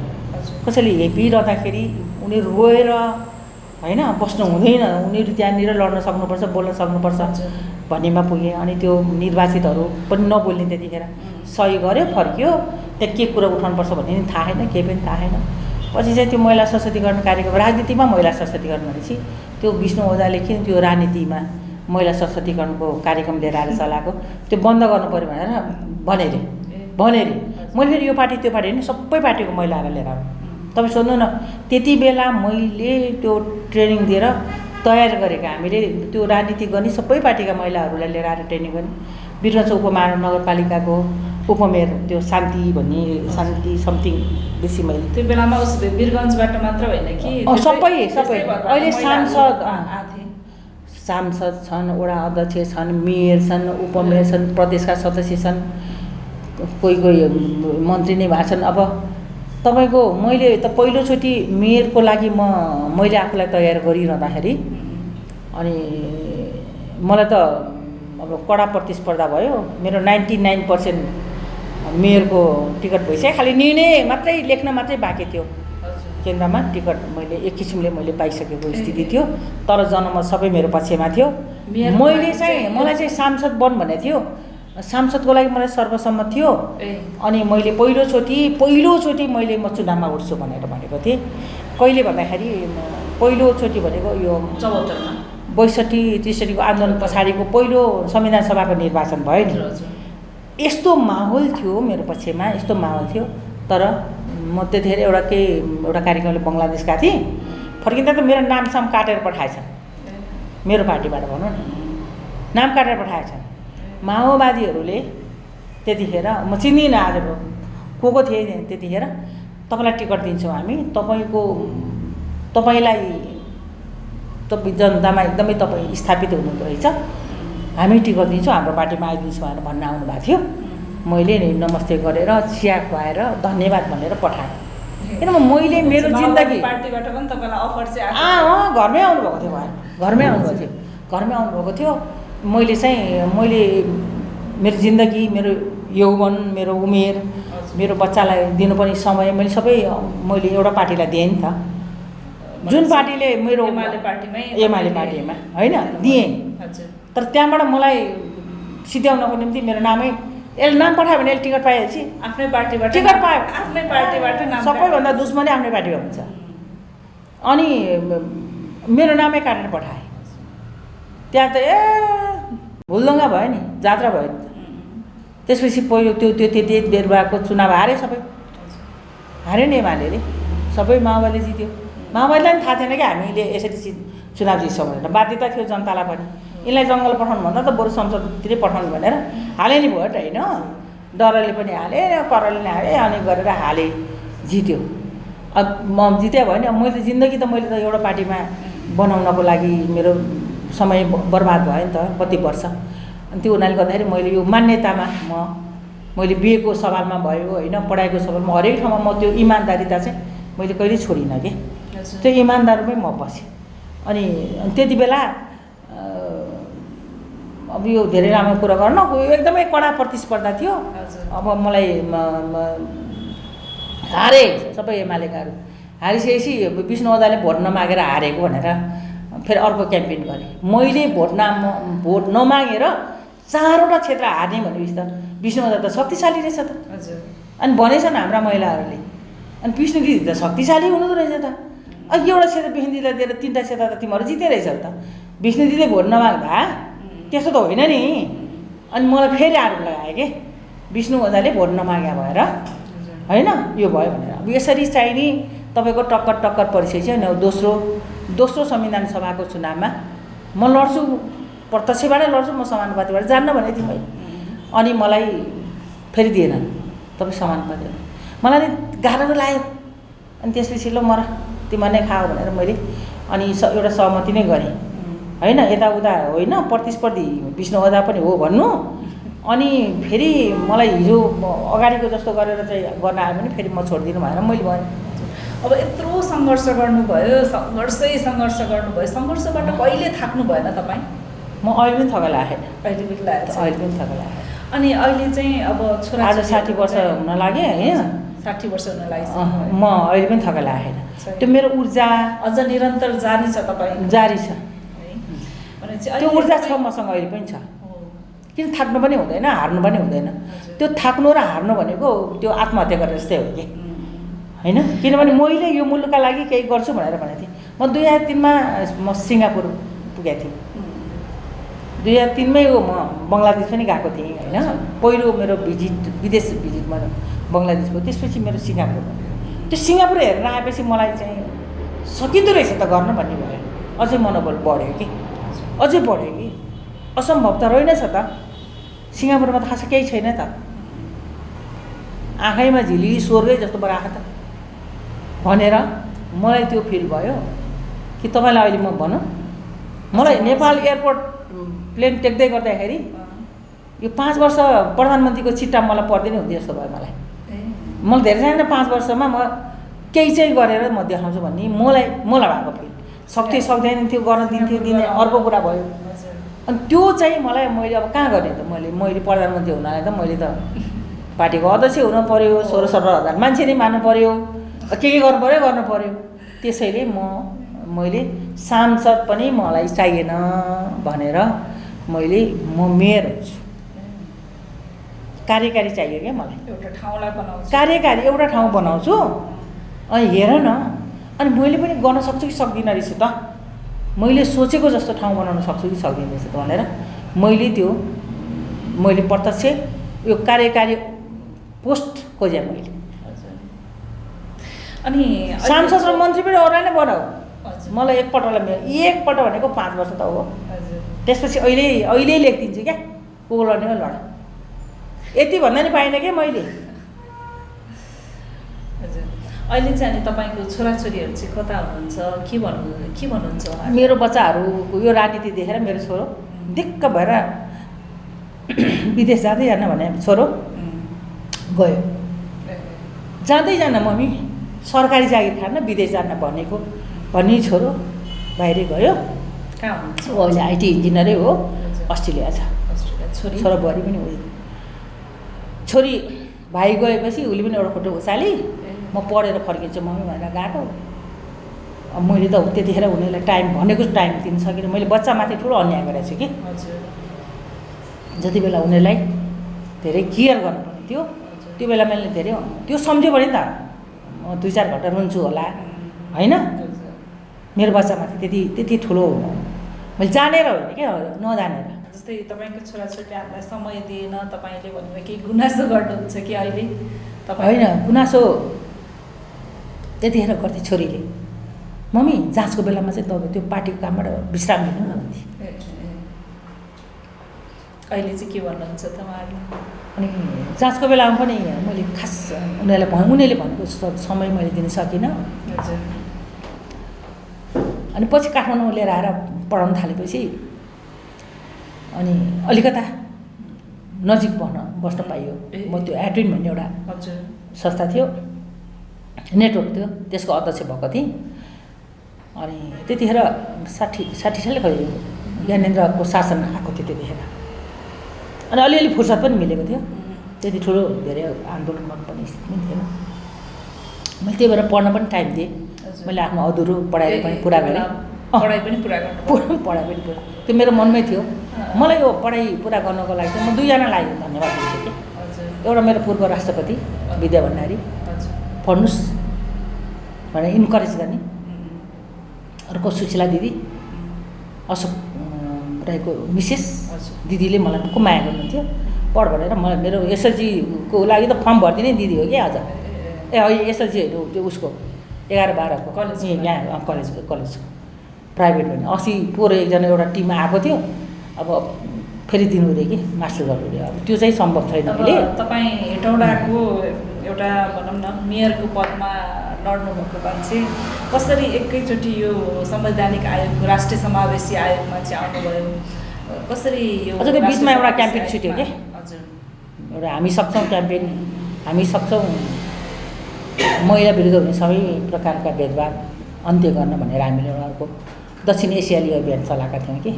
कसैले हेपिरहँदाखेरि उनीहरू रोएर होइन बस्नु हुँदैन, उनीहरू त्यहाँनिर लड्न सक्नुपर्छ, बोल्न सक्नुपर्छ भन्नेमा पुगेँ। अनि त्यो निर्वाचितहरू पनि नबोल्ने त्यतिखेर सही गऱ्यो, फर्क्यो, त्यहाँ के कुरा उठाउनुपर्छ भन्ने पनि थाहा छैन, केही पनि थाहा छैन। पछि चाहिँ त्यो महिला सशक्तिकरण कार्यक्रम, राजनीतिमा महिला सशक्तिकरण भनेपछि त्यो विष्णु ओझाले किन त्यो राजनीतिमा महिला सशक्तिकरणको कार्यक्रम लिएर आएर चलाएको त्यो बन्द गर्नु पऱ्यो भनेर भने अरे मैले फेरि यो पार्टी त्यो पार्टी होइन, सबै पार्टीको महिलाहरूलाई लिएर आउँ। तपाईँ सोध्नु न, त्यति बेला मैले त्यो ट्रेनिङ दिएर तयार गरेको हामीले त्यो राजनीति गर्ने सबै पार्टीका महिलाहरूलाई लिएर आएर ट्रेनिङ गर्ने। वीरगञ्ज उपमहानगर नगरपालिकाको उपमेयर त्यो शान्ति भन्ने शान्ति समथिङ बेसी मैले त्यो बेलामा उस वीरगञ्जबाट मात्र होइन कि सबै अहिले सांसद छन्, वडा अध्यक्ष छन्, मेयर छन्, उपमेयर छन्, प्रदेशका सदस्य छन्, कोही मन्त्री नै भएको छन्। अब तपाईँको मैले त पहिलोचोटि मेयरको लागि मैले आफूलाई तयार गरिरहँदाखेरि अनि मलाई त अब कडा प्रतिस्पर्धा भयो। मेरो 99% मेयरको टिकट भइसक्यो, खालि निर्णय मात्रै लेख्न मात्रै बाँकी थियो। केन्द्रमा टिकट मैले एक किसिमले मैले पाइसकेको स्थिति थियो, तर जनमत सबै मेरो पक्षमा थियो। मलाई चाहिँ सांसद बन भनेको थियो, सांसदको लागि मलाई सर्वसम्मत थियो। अनि मैले पहिलोचोटि मैले म चुनावमा उठ्छु भनेर भनेको थिएँ। कहिले भन्दाखेरि पहिलोचोटि भनेको यो 62-63को आन्दोलन पछाडिको पहिलो संविधान सभाको निर्वाचन भयो नि। यस्तो माहौल थियो मेरो पक्षमा, यस्तो माहौल थियो। तर म त्यतिखेर एउटा कार्यक्रमले बङ्गलादेश गएको थिएँ, फर्किँदा त मेरो नामसाम काटेर पठाएछन्, मेरो पार्टीबाट भनौँ न नाम काटेर पठाएछन् माओवादीहरूले। त्यतिखेर म चिन्दिनँ, आज को थिएँ त्यतिखेर। तपाईँलाई टिकट दिन्छौँ हामी, तपाईँलाई जनतामा एकदमै तपाईँ स्थापित हुनुहुँदो रहेछ, हामी टिकट दिन्छौँ, हाम्रो पार्टीमा आइदिन्छौँ भनेर भन्न आउनुभएको थियो। मैले नमस्ते गरेर चिया खुवाएर धन्यवाद भनेर पठाएँ। किनभने मैले मेरो जिन्दगी पार्टीबाट पनि तपाईँलाई अफर चाहिँ घरमै आउनुभएको थियो, घरमै आउनुभएको थियो। मैले मेरो जिन्दगी, मेरो यौवन, मेरो उमेर, मेरो बच्चालाई दिनुपर्ने समय मैले एउटा पार्टीलाई दिएँ नि त। जुन पार्टीले मेरो एमाले पार्टीमा होइन दिएँ, तर त्यहाँबाट मलाई सिध्याउनको निम्ति मेरो नामै यसले नाम पठायो भने यसले टिकट पाइहाल्छ। आफ्नै पार्टीबाट टिकट पायो, आफ्नै पार्टीबाट सबैभन्दा दुश्मनी आफ्नै पार्टीमा हुन्छ। अनि मेरो नामै काटेर पठाएँ। त्यहाँ त भुलदङ्गा भयो नि, जात्रा भयो नि। त्यसपछि पहिलो त्यो त्यति बेरुवाको चुनाव हारे, सबै हार्यो नि एमाले, सबै माओवादी जित्यो। माओवादीलाई पनि थाहा थिएन कि हामीले यसरी चुनाव जित्छौँ भनेर, बाध्यता थियो जनतालाई पनि। यिनलाई जङ्गल पठाउनु भन्दा त बरु संसदतिरै पठाउनु भनेर हाले नि भयो त होइन। डरले पनि हाले, करले पनि हाले, अनि गरेर हाले, जित्यो। अब म जित्यो भयो नि। अब मैले जिन्दगी त मैले त एउटा पार्टीमा बनाउनको लागि मेरो समय बर्बाद भयो नि त, कति वर्ष। अनि त्यो हुनाले गर्दाखेरि मैले यो मान्यतामा मैले बिहेको सवालमा भयो होइन, पढाइको सवालमा हरेक ठाउँमा म त्यो इमान्दारिता चाहिँ मैले कहिल्यै छोडिनँ कि। त्यो इमान्दारमै म बसेँ। अनि त्यति बेला अब यो धेरै राम्रो कुरा गर्न एकदमै कडा प्रतिस्पर्धा थियो। अब मलाई हारे सबै एमालेकाहरू, हारिसकेपछि विष्णु ओझाले भोट नमागेर हारेको भनेर फेरि अर्को क्याम्पेन गरेँ। मैले भोट नमागेर 4वटा क्षेत्र हार्ने भनेपछि त विष्णु ओझा त शक्तिशाली रहेछ त। अनि भनेछन् हाम्रा महिलाहरूले, अनि विष्णु दिदी त शक्तिशाली हुनुहुँदो रहेछ त। अघि एउटा क्षेत्र विष्णु दिदीलाई दिएर 3टा क्षेत्र त तिमीहरू जिते रहेछौ त। विष्णु दिदीले भोट नमाग्दा त्यस्तो त होइन नि। अनि मलाई फेरि आरोप लगायो कि विष्णु ओझाले भोट नमाग्या भएर होइन यो भयो भनेर। अब यसरी चाहिँ नि तपाईँको टक्कर परिसकेपछि अनि दोस्रो संविधान सभाको चुनावमा म लड्छु, प्रत्यक्षबाटै लड्छु, म समानुपातिबाट जान्न भनेको थिएँ मैले। अनि मलाई फेरि दिएन तपाईँ समानुपाति, मलाई नि गाह्रो लाग्यो। अनि त्यसपछि ल तिमीहरूले खाऊ भनेर मैले अनि एउटा सहमति नै गरेँ होइन, यताउता होइन, प्रतिस्पर्धी विष्णु ओझा पनि हो भन्नु। अनि फेरि मलाई हिजो अगाडिको जस्तो गरेर चाहिँ गर्न आयो भने फेरि म छोडिदिनु भएन, मैले भनेँ। अब यत्रो सङ्घर्ष गर्नुभयो, सङ्घर्ष गर्नुभयो, सङ्घर्षबाट कहिले थाक्नु भएन तपाईँ? म अहिले पनि थकाइ आएन, अहिले पनि लागेको छ। अहिले पनि थकाइ आएन। अनि अहिले चाहिँ अब छोरा आज 60 वर्ष हुन लाग्यो होइन, 60 वर्ष हुन लाग्छ। म अहिले पनि थकाइ आएन। त्यो मेरो ऊर्जा अझ निरन्तर जारी छ तपाईँ? जारी छ, भनेपछि त्यो ऊर्जा छ मसँग अहिले पनि छ। किन थाक्नु पनि हुँदैन, हार्नु पनि हुँदैन। त्यो थाक्नु र हार्नु भनेको त्यो आत्महत्या गरेर जस्तै हो कि होइन। किनभने मैले यो मुलुकका लागि केही गर्छु भनेर भनेको थिएँ। म 2003मा म सिङ्गापुर पुगेको थिएँ, 2003मै हो म बङ्गलादेश पनि गएको थिएँ होइन। पहिलो मेरो विदेश भिजिट म बङ्गलादेशको, त्यसपछि मेरो सिङ्गापुर। त्यो सिङ्गापुर हेरेर आएपछि मलाई चाहिँ सकिँदो रहेछ त गर्न भन्ने भयो। अझै मनोबल बढ्यो कि, अझै बढ्यो कि, असम्भव त रहेनछ त। सिङ्गापुरमा त खास केही छैन त, आँखैमा झिली स्वर्गै जस्तो बनाएको त भनेर मलाई त्यो फिल भयो कि तपाईँलाई अहिले म भनौँ, मलाई नेपाल एयरपोर्ट प्लेन टेक्दै गर्दाखेरि यो 5 वर्ष प्रधानमन्त्रीको चिट्टा मलाई पर्दैन हुन्थ्यो जस्तो भयो मलाई। मलाई धेरै छैन 5 वर्षमा म केही चाहिँ गरेर म देखाउँछु भन्ने मलाई भएको फिल। सक्थेँ सक्दैन थियो, गर्न दिन्थ्यो दिने अर्को कुरा भयो। अनि त्यो चाहिँ मलाई मैले अब कहाँ गर्ने त, मैले प्रधानमन्त्री हुनाले त मैले त पार्टीको अध्यक्ष हुनु पऱ्यो, 16-17 हजार मान्छे नै मान्नु पऱ्यो, के गर्नु पऱ्यो। त्यसैले मैले सांसद पनि मलाई चाहिएन भनेर म मेयर हुन्छु, कार्यकारी चाहियो क्या मलाई, एउटा ठाउँलाई बनाउँछु, कार्यकारी एउटा ठाउँ बनाउँछु। अनि हेर न, अनि मैले पनि गर्न सक्छु कि सक्दिनँ रहेछु त, मैले सोचेको जस्तो ठाउँ बनाउन सक्छु कि सक्दिनँ रहेछु त भनेर मैले प्रत्यक्ष यो कार्यकारी पोस्ट खोजेँ मैले। अनि सांसद र मन्त्री पनि अरूलाई नै बनाऊ, मलाई एकपल्ट भनेको 5 वर्ष त हो। त्यसपछि अहिले लेखिदिन्छु क्या, को लड्ने हो लड, यति भन्दा नि पाइनँ क्या मैले। हजुर, अहिले चाहिँ अनि तपाईँको छोराछोरीहरू चाहिँ कता हुनुहुन्छ, के भन्नुहुन्छ? मेरो बच्चाहरूको यो राजनीति देखेर मेरो छोरो दिक्क भएर विदेश जाँदै जान भने छोरो गयो, जाँदै जान मम्मी सरकारी जागिर खान विदेश जान भन्ने छोरो बाहिरै गयो। कहाँ हुनुहुन्छ? अहिले आइटी इन्जिनियरै हो, अस्ट्रेलिया छ। छोरा बुहारी पनि हो। छोरी भाइ गएपछि उसले पनि एउटा फोटो उचाली म पढेर फर्किन्छु मम्मी भनेर गएको। अब मैले त त्यतिखेर उनीहरूलाई भनेको टाइम दिन सकिनँ। मैले बच्चामाथि ठुलो अन्याय गरेको छु कि, जति बेला उनीहरूलाई धेरै केयर गर्नुपर्ने थियो त्यो बेला मैले धेरै त्यो सम्झ्यो भने त म 2-4 घन्टा रुन्छु होला होइन। मेरो बच्चामाथि त्यति ठुलो मैले जानेर होइन क्या, नजानेर। जस्तै तपाईँको छोराछोरीले हामीलाई समय दिएन, तपाईँले भनेर केही गुनासो गर्नुहुन्छ कि अहिले? होइन, गुनासो त्यतिखेर गर्थेँ छोरीले, मम्मी जाँचको बेलामा चाहिँ तपाईँ त्यो पार्टीको कामबाट विश्राम लिनु न भन्थे। अहिले चाहिँ के भन्नुहुन्छ तपाईँहरूले? अनि जाँचको बेलामा पनि मैले खास उनीहरूले भनेको समय मैले दिन सकिनँ। अनि पछि काठमाडौँ लिएर आएर पढाउन थालेपछि अनि अलिकता नजिक बस्न पाइयो। म त्यो एड्रिन भन्ने एउटा संस्था थियो, नेटवर्क थियो, त्यसको अध्यक्ष भएको थिएँ। अनि त्यतिखेर 60 सालले खै ज्ञानेन्द्रको शासन आएको थियो त्यतिखेर। अनि अलिअलि फुर्सद पनि मिलेको थियो, त्यति ठुलो धेरै आन्दोलन गर्नुपर्ने स्थिति पनि थिएन। मैले त्यही भएर पढ्न पनि टाइम दिएँ। मैले आफ्नो अधुरो पढाइ पनि पुरा गरेँ, पढाइ पनि पुरा त्यो मेरो मनमै थियो। मलाई यो पढाइ पुरा गर्नको लागि चाहिँ म 2 जनालाई धन्यवाद दिन्छु कि, एउटा मेरो पूर्व राष्ट्रपति विद्या भण्डारी पढ्नुहोस् भनेर इन्करेज गर्ने, अर्को सुशीला दिदी, अशोक राईको मिसेस दिदीले मलाई खुब माया गर्नुहुन्थ्यो, पढ भनेर। मलाई मेरो एसएलजीको लागि त फर्म भरिदिने दिदी हो क्या अझ। एसएलजी होइन, त्यो उसको 11-12को कलेज, यहाँ कलेजको प्राइभेट भन्ने 80 पोहोर एकजना एउटा टिममा आएको थियो। अब फेरि दिनु अरे कि मास्टर गर्नु अरे, अब त्यो चाहिँ सम्भव छैन। अहिले तपाईँ हेटौडाको एउटा भनौँ न मेयरको पदमा लड्नुभएको मान्छे कसरी एकैचोटि यो संवैधानिक आयोगको राष्ट्रिय समावेशी आयोगमा चाहिँ आउनुभयो, कसरी यो अझ त्यो बिचमा एउटा क्याम्पेन छुट्यो कि हजुर एउटा हामी सक्छौँ क्याम्पेन, हामी सक्छौँ महिला विरुद्ध हुने सबै प्रकारका भेदभाव अन्त्य गर्न भनेर हामीले एउटा अर्को दक्षिण एसियाली अभियान चलाएका थियौँ कि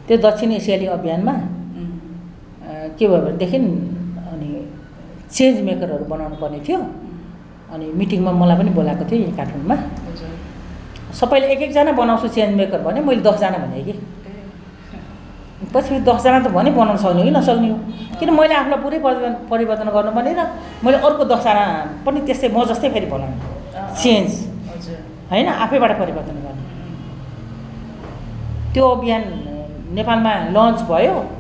त्यो दक्षिण एसियाली अभियानमा के भयो भनेदेखि अनि चेन्ज मेकरहरू बनाउनु पर्ने थियो। अनि मिटिङमा मलाई पनि बोलाएको थियो यहीँ काठमाडौँमा। सबैले एक एकजना बनाउँछु चेन्ज मेकर भने मैले 10जना भने कि पछि 10जना त भने बनाउन सक्ने हो कि नसक्ने हो, किन मैले आफूलाई पुरै परिवर्तन गर्नुपर्ने र मैले अर्को 10जना पनि त्यस्तै म जस्तै फेरि बनाउने चेन्ज होइन, आफैबाट परिवर्तन गर्ने। त्यो अभियान नेपालमा लन्च भयो,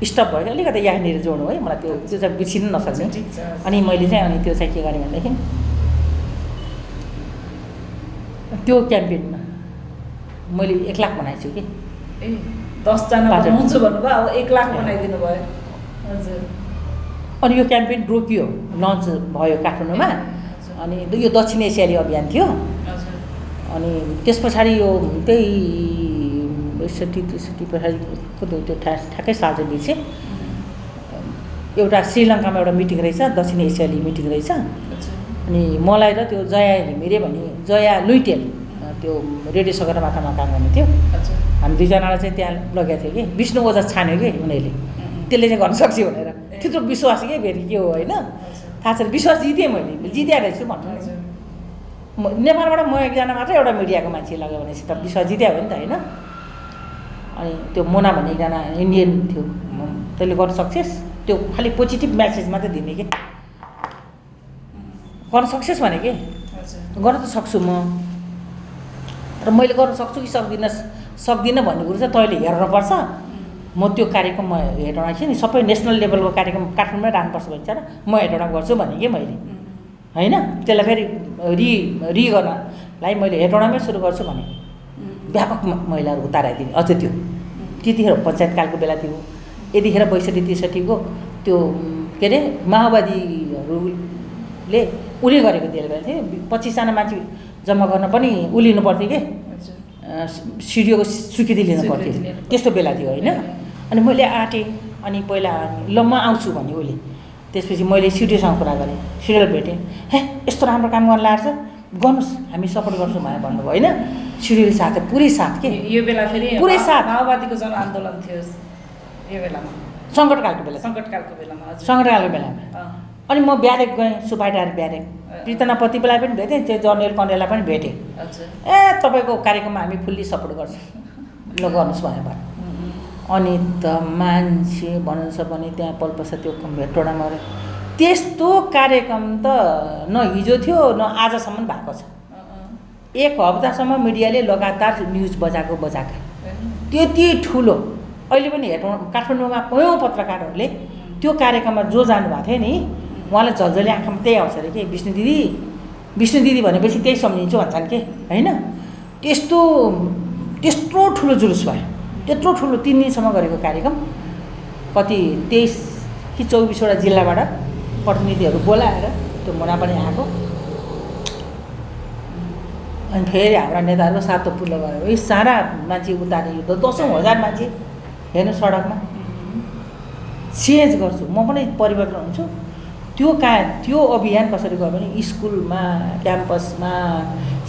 स्टप भयो, अलिकति यहाँनिर जोड्नु है मलाई त्यो चाहिँ बिर्सिनु नसक्ने। अनि मैले चाहिँ अनि त्यो चाहिँ के गरेँ भनेदेखि त्यो क्याम्पेनमा मैले 1 लाख बनाएको छु कि 10जना बनाउँछु भन्नुभयो, अब 1 लाख बनाइदिनु भयो। हजुर अनि यो क्याम्पेन रोकियो, लन्च भयो काठमाडौँमा। अनि यो दक्षिण एसियाली अभियान थियो। अनि त्यस पछाडि यो त्यही 62-63 पछाडि कति त्यो ठ्याक्कै साझा बिर्सेँ, एउटा श्रीलङ्कामा एउटा मिटिङ रहेछ, दक्षिण एसियाली मिटिङ रहेछ। अनि मलाई र त्यो जया घिमिरे भन्ने जया लुइटेल त्यो रेडियो सगरमाथामा काम गर्ने थियो, हामी दुईजनालाई चाहिँ त्यहाँ लगेको थियो कि विष्णु ओझा छान्यो कि उनीहरूले, त्यसले चाहिँ गर्न सक्छ भनेर त्यत्रो विश्वास के फेरि के हो होइन, थाहा छैन। विश्वास जितेँ, मैले जित्या रहेछु भन्नु। नेपालबाट म एकजना मात्रै एउटा मिडियाको मान्छे लाग्यो भनेपछि त विश्वास जित्या हो नि त होइन। अनि त्यो मोना भन्ने एकजना इन्डियन थियो, त्यसले गर्न सक्सेस, त्यो खालि पोजिटिभ म्यासेज मात्रै दिने कि गर्न सक्सेस भने के गर्न त सक्छु म, र मैले गर्न सक्छु कि सक्दिनँ भन्ने कुरो चाहिँ तैँले हेर्नुपर्छ। म त्यो कार्यक्रम म हेटौँडा छु नि, सबै नेसनल लेभलको कार्यक्रम काठमाडौँमै राख्नुपर्छ भन्छ र म हेटौँडा गर्छु भने कि मैले होइन, त्यसलाई फेरि रि गर्नलाई मैले हेटौँडामै सुरु गर्छु भने व्यापक महिलाहरू उताराइदिने। अझ त्यो त्यतिखेर पञ्चायतकालको बेला थियो, यतिखेर 62-63को त्यो के अरे माओवादीहरूले उली गरेको बेला थियो, 25जना मान्छे जम्मा गर्न पनि उलिनु पर्थ्यो कि सिडिओको स्वीकृति लिनु पर्थ्यो, त्यस्तो बेला थियो होइन। अनि मैले आँटेँ, अनि पहिला ल म आउँछु भने उसले, त्यसपछि मैले सिडिओसँग कुरा गरेँ, सिडिओले भेटेँ, हे यस्तो राम्रो काम गर्न लाग्छ, गर्नुहोस् हामी सपोर्ट गर्छौँ भनेर भन्नुभयो होइन। सिडिओले साथ पुरै साथ के यो बेला फेरि पुरै साथ माओवादीको जनआन्दोलन थियो यो बेलामा, सङ्कटकालको बेलामा। अनि म ब्यारेक गएँ, सुपाटार ब्यारेक, प्रीतना पतिलाई पनि भेटेँ, त्यो जर्नल कन्डेललाई पनि भेटेँ। ए तपाईँको कार्यक्रममा हामी फुल्ली सपोर्ट गर्छौँ, ल गर्नुहोस् भनेर। अनि त मान्छे भन्नुहुन्छ भने त्यहाँ पल्पसा त्यो भेटोडामा त्यस्तो कार्यक्रम त न हिजो थियो न आजसम्म भएको छ। 1 हप्तासम्म मिडियाले लगातार न्युज बजाएको त्यति ठुलो। अहिले पनि हेर्नु काठमाडौँमा कयौँ पत्रकारहरूले त्यो कार्यक्रममा जो जानुभएको थियो नि, उहाँलाई झल्झली आँखामा त्यही आउँछ अरे कि विष्णु दिदी भनेपछि त्यही सम्झिन्छु भन्छन् कि होइन। त्यस्तो ठुलो जुलुस भयो, त्यत्रो ठुलो 3 दिनसम्म गरेको कार्यक्रम। कति 23 कि 24वटा जिल्लाबाट प्रतिनिधिहरू बोलाएर त्यो मोना पनि आएको। अनि फेरि हाम्रा नेताहरूको सातो पुल्लो गयो, यो सारा मान्छे उतारियो, 10,000 मान्छे हेर्नु सडकमा। चेन्ज गर्छु, म पनि परिवर्तन हुन्छु। त्यो अभियान कसरी गयो भने स्कुलमा, क्याम्पसमा,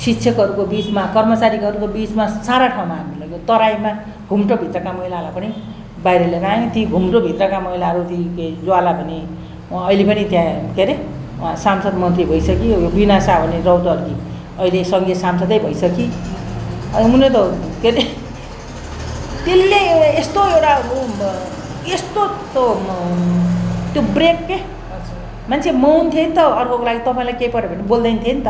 शिक्षकहरूको बिचमा, कर्मचारीहरूको बिचमा, सारा ठाउँमा हामी लग्यो। तराईमा घुम्टोभित्रका महिलालाई पनि बाहिर लिएर आयौँ। ती घुम्टोभित्रका महिलाहरू ती के ज्वाला भने अहिले पनि त्यहाँ के अरे सांसद मन्त्री भइसक्यो, यो बिना शाह भन्ने रौतहर्की अहिले सङ्घीय सांसदै भइसक्यो। अनि उनी त के अरे त्यसले यस्तो एउटा यस्तो त्यो ब्रेक के मान्छे मौन थियो नि त, अर्कोको लागि तपाईँलाई केही पऱ्यो भने बोल्दैन थियो नि त।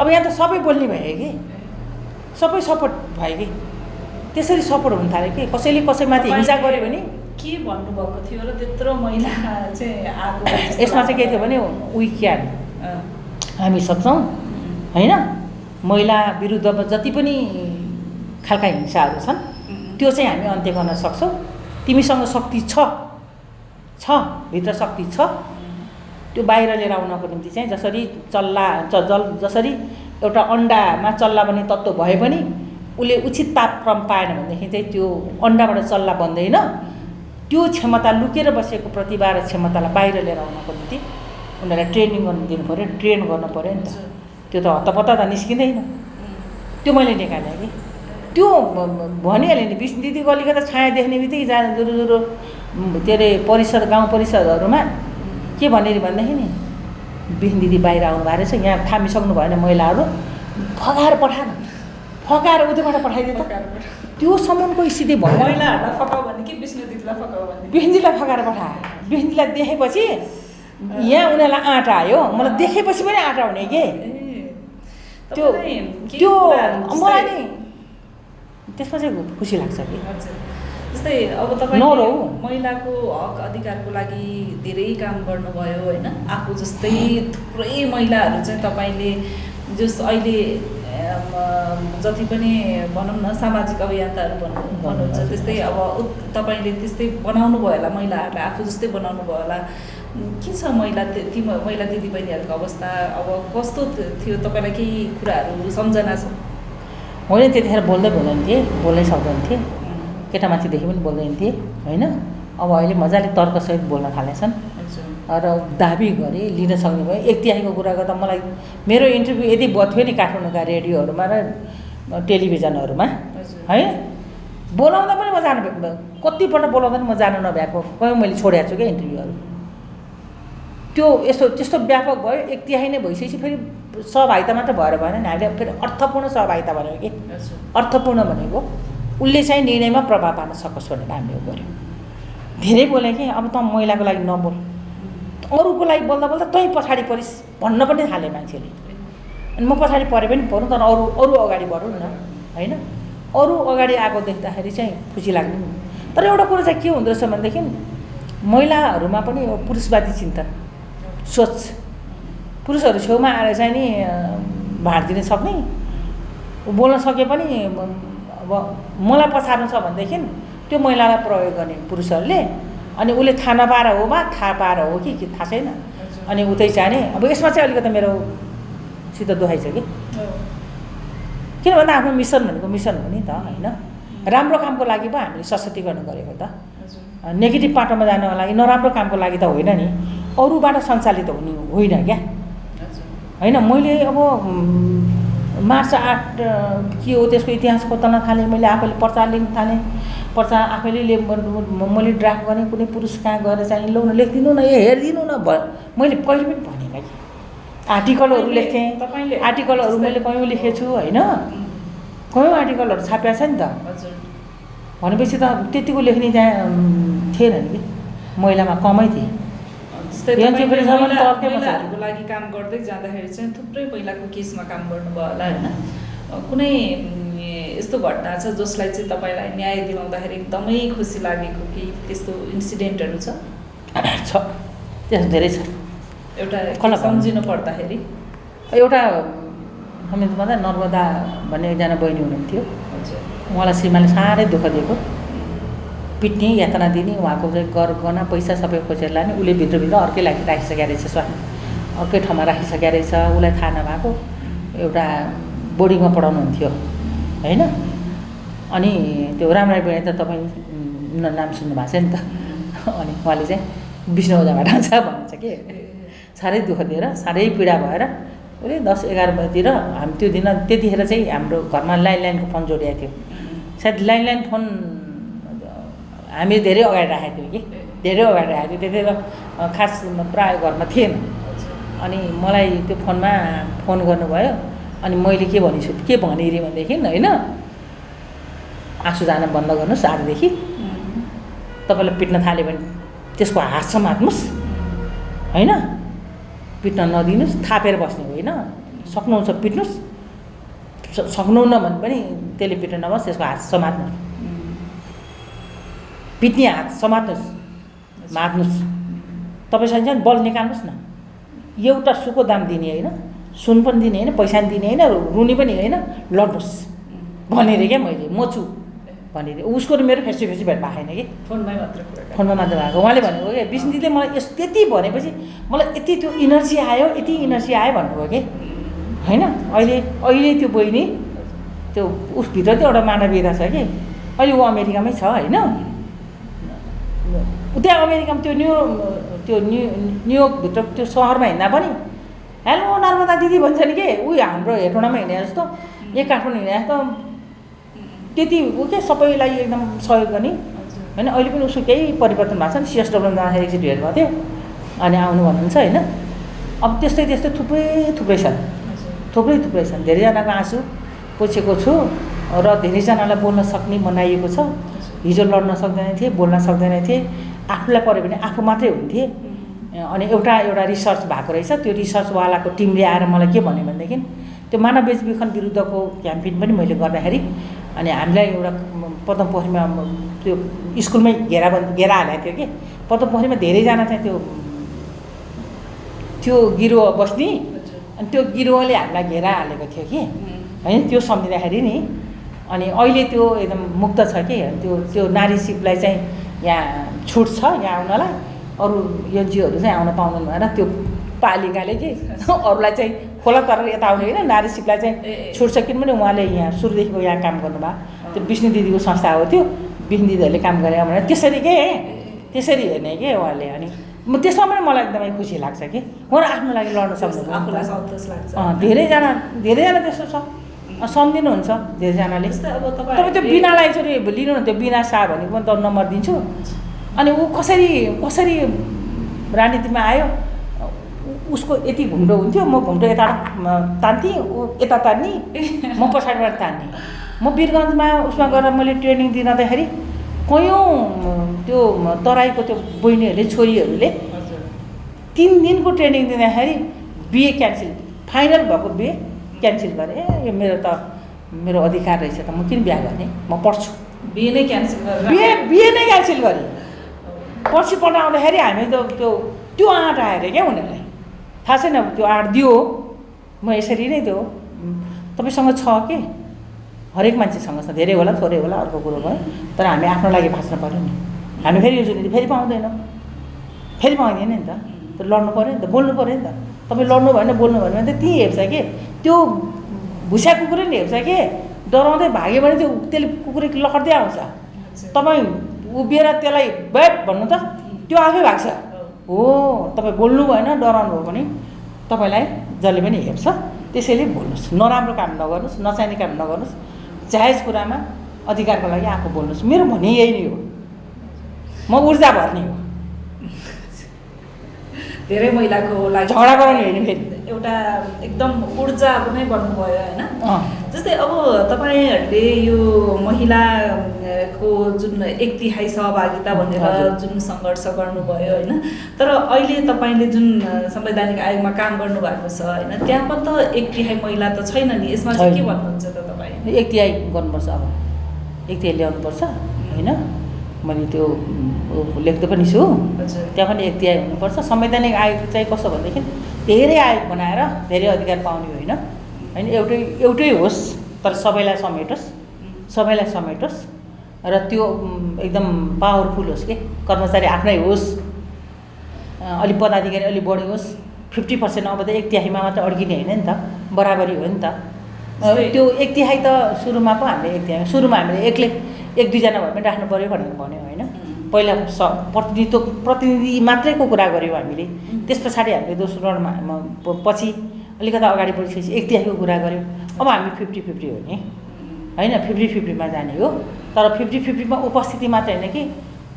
अब यहाँ त सबै बोल्ने भयो कि, सबै सपोर्ट भयो कि, त्यसरी सपोर्ट हुन थाल्यो कि। कसैले कसैमाथि हिंसा गर्यो भने के भन्नुभएको थियो र त्यत्रो महिला चाहिँ आएको? यसमा चाहिँ के थियो भने वी क्यान, हामी सक्छौँ होइन। महिला विरुद्धमा जति पनि खालका हिंसाहरू छन् त्यो चाहिँ हामी अन्त्य गर्न सक्छौँ। तिमीसँग शक्ति छ भित्र शक्ति छ, त्यो बाहिर लिएर आउनको निम्ति चाहिँ जसरी जसरी एउटा अन्डामा चल्ला बन्ने तत्त्व भए पनि उसले उचित तापक्रम पाएन भनेदेखि चाहिँ त्यो अन्डाबाट चल्ला बन्दैन। त्यो क्षमता लुकेर बसेको प्रतिभा र क्षमतालाई बाहिर लिएर आउनको निम्ति उनीहरूलाई ट्रेनिङ गर्नु दिनु पऱ्यो, ट्रेन गर्नु पऱ्यो नि त। त्यो त हतपत्ता त निस्किँदैन। त्यो मैले निकालेँ कि त्यो भनिहालेँ नि। विष्णु दिदी गलीको त छाया देख्ने बित्तिकै जाने जुरो के अरे परिषद गाउँ परिषदहरूमा के भनेर भन्दाखेरि नि विष्णु दिदी बाहिर आउनु भएको रहेछ, यहाँ थामिसक्नु भएन महिलाहरू, फकाएर पठाएन, फकाएर उतैबाट पठाइदियो त। त्यो सम्मको स्थिति भयो। महिलाहरूलाई फकाऊ भने कि विष्णु दिदीलाई फकाऊ भने? विष्णु दिदीलाई फकाएर पठाए। विष्णु दिदीलाई देखेपछि यहाँ उनीहरूलाई आँट आयो, मलाई देखेपछि पनि आँट आउने के त्यो मलाई नि त्यसमा चाहिँ खुसी लाग्छ कि। जस्तै अब तपाईँ महिलाको हक अधिकारको लागि धेरै काम गर्नुभयो होइन। आफू जस्तै थुप्रै महिलाहरू चाहिँ तपाईँले जस अहिले जति पनि भनौँ न सामाजिक अभियन्ताहरू भन्नुहुन्छ त्यस्तै अब तपाईँले त्यस्तै बनाउनु भयो होला, महिलाहरूलाई आफू जस्तै बनाउनु भयो होला। के छ महिला दिदीबहिनीहरूको अवस्था अब कस्तो थियो? तपाईँलाई केही कुराहरू सम्झना छ? मैले त्यतिखेर बोल्दैन थिएँ, बोल्नै सक्दैन थिएँ, केटा मान्छेदेखि पनि बोल्दैन थिएँ होइन। अब अहिले मजाले तर्कसहित बोल्न थालेछन् र दाबी गरे लिन सक्ने भयो। एक तिहाईको कुराको त मलाई मेरो इन्टरभ्यू यदि थियो नि काठमाडौँका रेडियोहरूमा र टेलिभिजनहरूमा है, बोलाउँदा पनि म जानु कतिपल्ट बोलाउँदा पनि म जानु नभएको कहीँ मैले छोडेको छु क्या इन्टरभ्यूहरू। त्यो त्यस्तो व्यापक भयो। एक तिहाई नै भइसकेपछि फेरि सहभागिता मात्र भएर भएन नि, हामीले फेरि अर्थपूर्ण सहभागिता भनेको कि अर्थपूर्ण भनेको उसले चाहिँ निर्णयमा प्रभाव पार्न सकोस् भनेर हामीले गऱ्यौँ। धेरै बोलेँ कि अब त महिलाको लागि नबोल, अरूको लागि बोल्दा बोल्दा तै पछाडि परिस् भन्न पनि थाले मान्छेले। अनि म पछाडि परे पनि पढौँ तर अरू अगाडि बढौँ न होइन। अरू अगाडि आएको देख्दाखेरि चाहिँ खुसी लाग्ने। तर एउटा कुरो चाहिँ के हुँदो रहेछ भनेदेखि महिलाहरूमा पनि पुरुषवादी चिन्तन सोच, पुरुषहरू छेउमा आएर चाहिँ नि भाँड दिन सक्ने, बोल्न सके पनि अब मलाई पछार्नु छ भनेदेखि त्यो महिलालाई प्रयोग गर्ने पुरुषहरूले। अनि उसले थाहा नपाएर हो वा थाहा पाएर हो कि थाहा छैन। अनि उतै जाने। अब यसमा चाहिँ अलिकति मेरोसित दुहाइ छ कि किन भन्दा आफ्नो मिसन भनेको मिसन हो नि त होइन। राम्रो कामको लागि पो हामीले सशक्तिकरण गरेको त, नेगेटिभ पाटोमा जानको लागि नराम्रो कामको लागि त होइन नि, अरूबाट सञ्चालित हुने होइन क्या होइन। मैले अब मार्च 8 के हो त्यसको इतिहास खोज्न थालेँ, मैले आफैले पर्चा लेख्न थालेँ। पर्चा आफैले मैले ड्राफ्ट गरेँ, कुनै पुरुष कहाँ गएर चाहिँ लौ न लेखिदिनु न, हेरिदिनु न मैले कहिले पनि भनेन कि। आर्टिकलहरू लेख्थेँ, आर्टिकलहरू मैले कयौँ लेखेको छु होइन, कयौँ आर्टिकलहरू छापिएको छ नि त। भनेपछि त त्यतिको लेख्ने त्यहाँ थिएन नि कि, महिलामा कमै थिए। महिलाहरूको लागि काम गर्दै जाँदाखेरि चाहिँ थुप्रै महिलाको केसमा काम गर्नुभयो होला होइन। कुनै यस्तो घटना छ जसलाई चाहिँ तपाईँलाई न्याय दिलाउँदाखेरि एकदमै खुसी लागेको कि त्यस्तो इन्सिडेन्टहरू छ? त्यस्तो धेरै छ। एउटा सम्झिनु पर्दाखेरि एउटा हामी भन्दा नर्मदा भन्ने एकजना बहिनी हुनुहुन्थ्यो, उहाँलाई श्रीमानले साह्रै दुःख दिएको, पिट्ने यातना दिने, उहाँको चाहिँ गहना पैसा सबै खोजेर लाने। उसले भित्रभित्र अर्कै लागि राखिसकेको रहेछ, स्वामी अर्कै ठाउँमा राखिसकेको रहेछ, उसलाई थाहा नभएको। एउटा बोर्डिङमा पढाउनुहुन्थ्यो होइन। अनि त्यो रामराई बहिनी त तपाईँ नाम सुन्नुभएको छ नि त। अनि उहाँले चाहिँ विष्णु ओझाबाट आउँछ भन्छ कि, साह्रै दुःख दिएर साह्रै पीडा भएर उसले 10-11 बजीतिर हामी त्यो दिन त्यतिखेर चाहिँ हाम्रो घरमा ल्यान्डलाइनको फोन जोडिएको थियो। सायद ल्यान्डलाइन फोन हामी धेरै अगाडि राखेको थियौँ कि, धेरै अगाडि राखेको थियो। त्यतिखेर खास प्राय घरमा थिएन। अनि मलाई त्यो फोनमा फोन गर्नुभयो। अनि मैले के भनेँ भनेदेखि होइन, आँसु जान बन्द गर्नुहोस्, आजदेखि तपाईँलाई पिट्न थाल्यो भने त्यसको हात समात्नुहोस् होइन, पिट्न नदिनुहोस्, थापेर बस्ने होइन। सक्नुहुन्छ पिट्नुहोस्, सक्नुहुन्न भने पनि त्यसले पिट्न नबस्, त्यसको हात समात्नुहोस्, पिट्ने हात समात्नुहोस्, मार्नुहोस्। तपाईँ चाहिन्छ बल निकाल्नुहोस् न, एउटा सुको दाम दिने होइन, सुन पनि दिने होइन, पैसा पनि दिने होइन, रुनी पनि होइन, लड्नुहोस् भनेर क्या मैले म छु भनेर उसको र मेरो फेस टु फेस भेट भएको छैन कि फोनमै मात्र कुरा फोनमा मात्र भएको उहाँले भनेको कि विष्णुले मलाई त्यति भनेपछि मलाई यति त्यो इनर्जी आयो भन्नुभयो कि होइन अहिले त्यो बहिनी त्यो उसभित्र चाहिँ एउटा मानवीयता छ कि अहिले ऊ अमेरिकामै छ होइन त्यहाँ अमेरिकामा त्यो न्युयोर्कभित्र त्यो सहरमा हिँड्दा पनि हेलो नर्मदा दिदी भन्छ नि के ऊ हाम्रो हेटौँडामा हिँडे जस्तो एक काठमाडौँ हिँडे जस्तो त्यति ऊ के सबैलाई एकदम सहयोग गर्ने होइन अहिले पनि उसको केही परिवर्तन भएको छ नि सिएसडब्ल्यू जाँदाखेरि एकचोटि हेर्नुभएको थियो अनि आउनु भन्नुहुन्छ होइन अब त्यस्तै थुप्रै छन् धेरैजनाको आँसु पोछेको छु र धेरैजनालाई बोल्न सक्ने बनाइएको छ हिजो लड्न सक्दैन थिए बोल्न सक्दैन थिए आफूलाई पऱ्यो भने आफू मात्रै हुन्थे अनि एउटा रिसर्च भएको रहेछ त्यो रिसर्चवालाको टिमले आएर मलाई के भन्यो भनेदेखि त्यो मानव बेचबिखन विरुद्धको क्याम्पेन पनि मैले गर्दाखेरि अनि हामीलाई एउटा पदमपोखरीमा त्यो स्कुलमै घेरा हालेको थियो कि पदमपोखरीमा धेरैजना चाहिँ त्यो गिरोह बस्ने अनि त्यो गिरोहले हामीलाई घेरा हालेको थियो कि होइन त्यो सम्झिँदाखेरि नि अनि अहिले त्यो एकदम मुक्त छ कि त्यो नारी सिपलाई चाहिँ यहाँ छुट छ यहाँ आउनलाई अरू एनजिओहरू चाहिँ आउन पाउँदैन भनेर त्यो पालिकाले कि अरूलाई चाहिँ खोला तर यता आउने होइन नारी सिपलाई चाहिँ छुट छ किनभने उहाँले यहाँ सुरुदेखिको यहाँ काम गर्नुभयो त्यो विष्णु दिदीको संस्था हो त्यो विष्णु दिदीहरूले काम गरे भनेर त्यसरी हेर्ने के उहाँले अनि त्यसमा पनि मलाई एकदमै खुसी लाग्छ कि उहाँहरू आफ्नो लागि लड्न सक्नुहुन्छ धेरैजना त्यस्तो छ सम्झिनुहुन्छ धेरैजनाले तपाईँ त्यो बिनालाई एकचोटि लिनु न त्यो बिना शाह भनेको पनि त नम्बर दिन्छु अनि ऊ कसरी राजनीतिमा आयो उसको यति घुम्टो हुन्थ्यो म घुम्टो यता तान्थेँ ऊ यता तान्ने म पछाडिबाट तान्ने म वीरगन्जमा उसमा गएर मैले ट्रेनिङ दिँदाखेरि कयौँ त्यो तराईको त्यो बहिनीहरूले छोरीहरूले 3 दिनको ट्रेनिङ दिँदाखेरि बिए क्यान्सल फाइनल भएको बिए क्यान्सल गरेँ यो मेरो अधिकार रहेछ त म किन बिहा गर्ने म पढ्छु बिए नै क्यान्सल गरेँ पर्सिपल्ट आउँदाखेरि हामी त त्यो आँट आएर क्या उनीहरूलाई थाहा छैन त्यो आँट दियो म यसरी नै त्यो तपाईँसँग छ के हरेक मान्छेसँग छ धेरै होला थोरै होला अर्को कुरो भयो तर हामी आफ्नो लागि बाँच्नु पऱ्यो नि हामी फेरि यो जुन फेरि पाउँदैन नि त त्यो लड्नु पऱ्यो नि त बोल्नु पऱ्यो नि त तपाईँ लड्नु भएन बोल्नु भएन भने त त्यहीँ हेर्छ कि त्यो भुसिया कुकुरले नि हेर्छ कि डराउँदै भाग्यो भने त्यसले कुकुर लखड्दै आउँछ तपाईँ उभिएर त्यसलाई बैठ भन्नु त त्यो आफै भाग्छ हो तपाईँ बोल्नु भएन डराउनु भयो भने तपाईँलाई जसले पनि हेर्छ त्यसैले बोल्नुहोस् नराम्रो काम नगर्नुहोस् नचाहिने काम नगर्नुहोस् जायज कुरामा अधिकारको लागि आफू बोल्नुहोस् मेरो भनाइ यही नै हो म ऊर्जा भर्ने हो धेरै महिलाको लागि झगडा गराउने होइन फेरि एउटा एकदम ऊर्जा नै बन्नुभयो होइन जस्तै अब तपाईँहरूले यो महिलाको जुन 1/3 सहभागिता भनेर जुन सङ्घर्ष गर्नुभयो होइन तर अहिले तपाईँले जुन संवैधानिक आयोगमा काम गर्नुभएको छ होइन त्यहाँ पनि त 1/3 महिला त छैन नि यसमा चाहिँ के भन्नुहुन्छ त तपाईँ 1/3 गर्नुपर्छ अब 1/3 ल्याउनुपर्छ होइन मैले त्यो लेख्दै पनि छु त्यहाँ पनि 1/3 हुनुपर्छ संवैधानिक आयोग चाहिँ कस्तो भनेदेखि धेरै आयोग बनाएर धेरै अधिकार पाउने होइन एउटै होस् तर सबैलाई समेटोस् र त्यो एकदम पावरफुल होस् कि कर्मचारी आफ्नै होस् अलि पदाधिकारी अलि बढी होस् 50% अब त 1/3 मात्र अड्किने होइन नि त बराबरी हो नि त त्यो 1/3 त सुरुमा पो हामीले 1/3 सुरुमा हामीले 1-2 जना भए पनि राख्नु पऱ्यो भनेर भन्यो होइन पहिला प्रतिनिधि मात्रैको कुरा गऱ्यौँ हामीले त्यस पछाडि हामीले दोस्रो राउन्डमा पछि अलिकति अगाडि बढिसकेपछि 1/3 कुरा गऱ्यौँ अब हामी 50-50 हो नि होइन 50-50 मा जाने हो तर 50-50 मा उपस्थिति मात्र होइन कि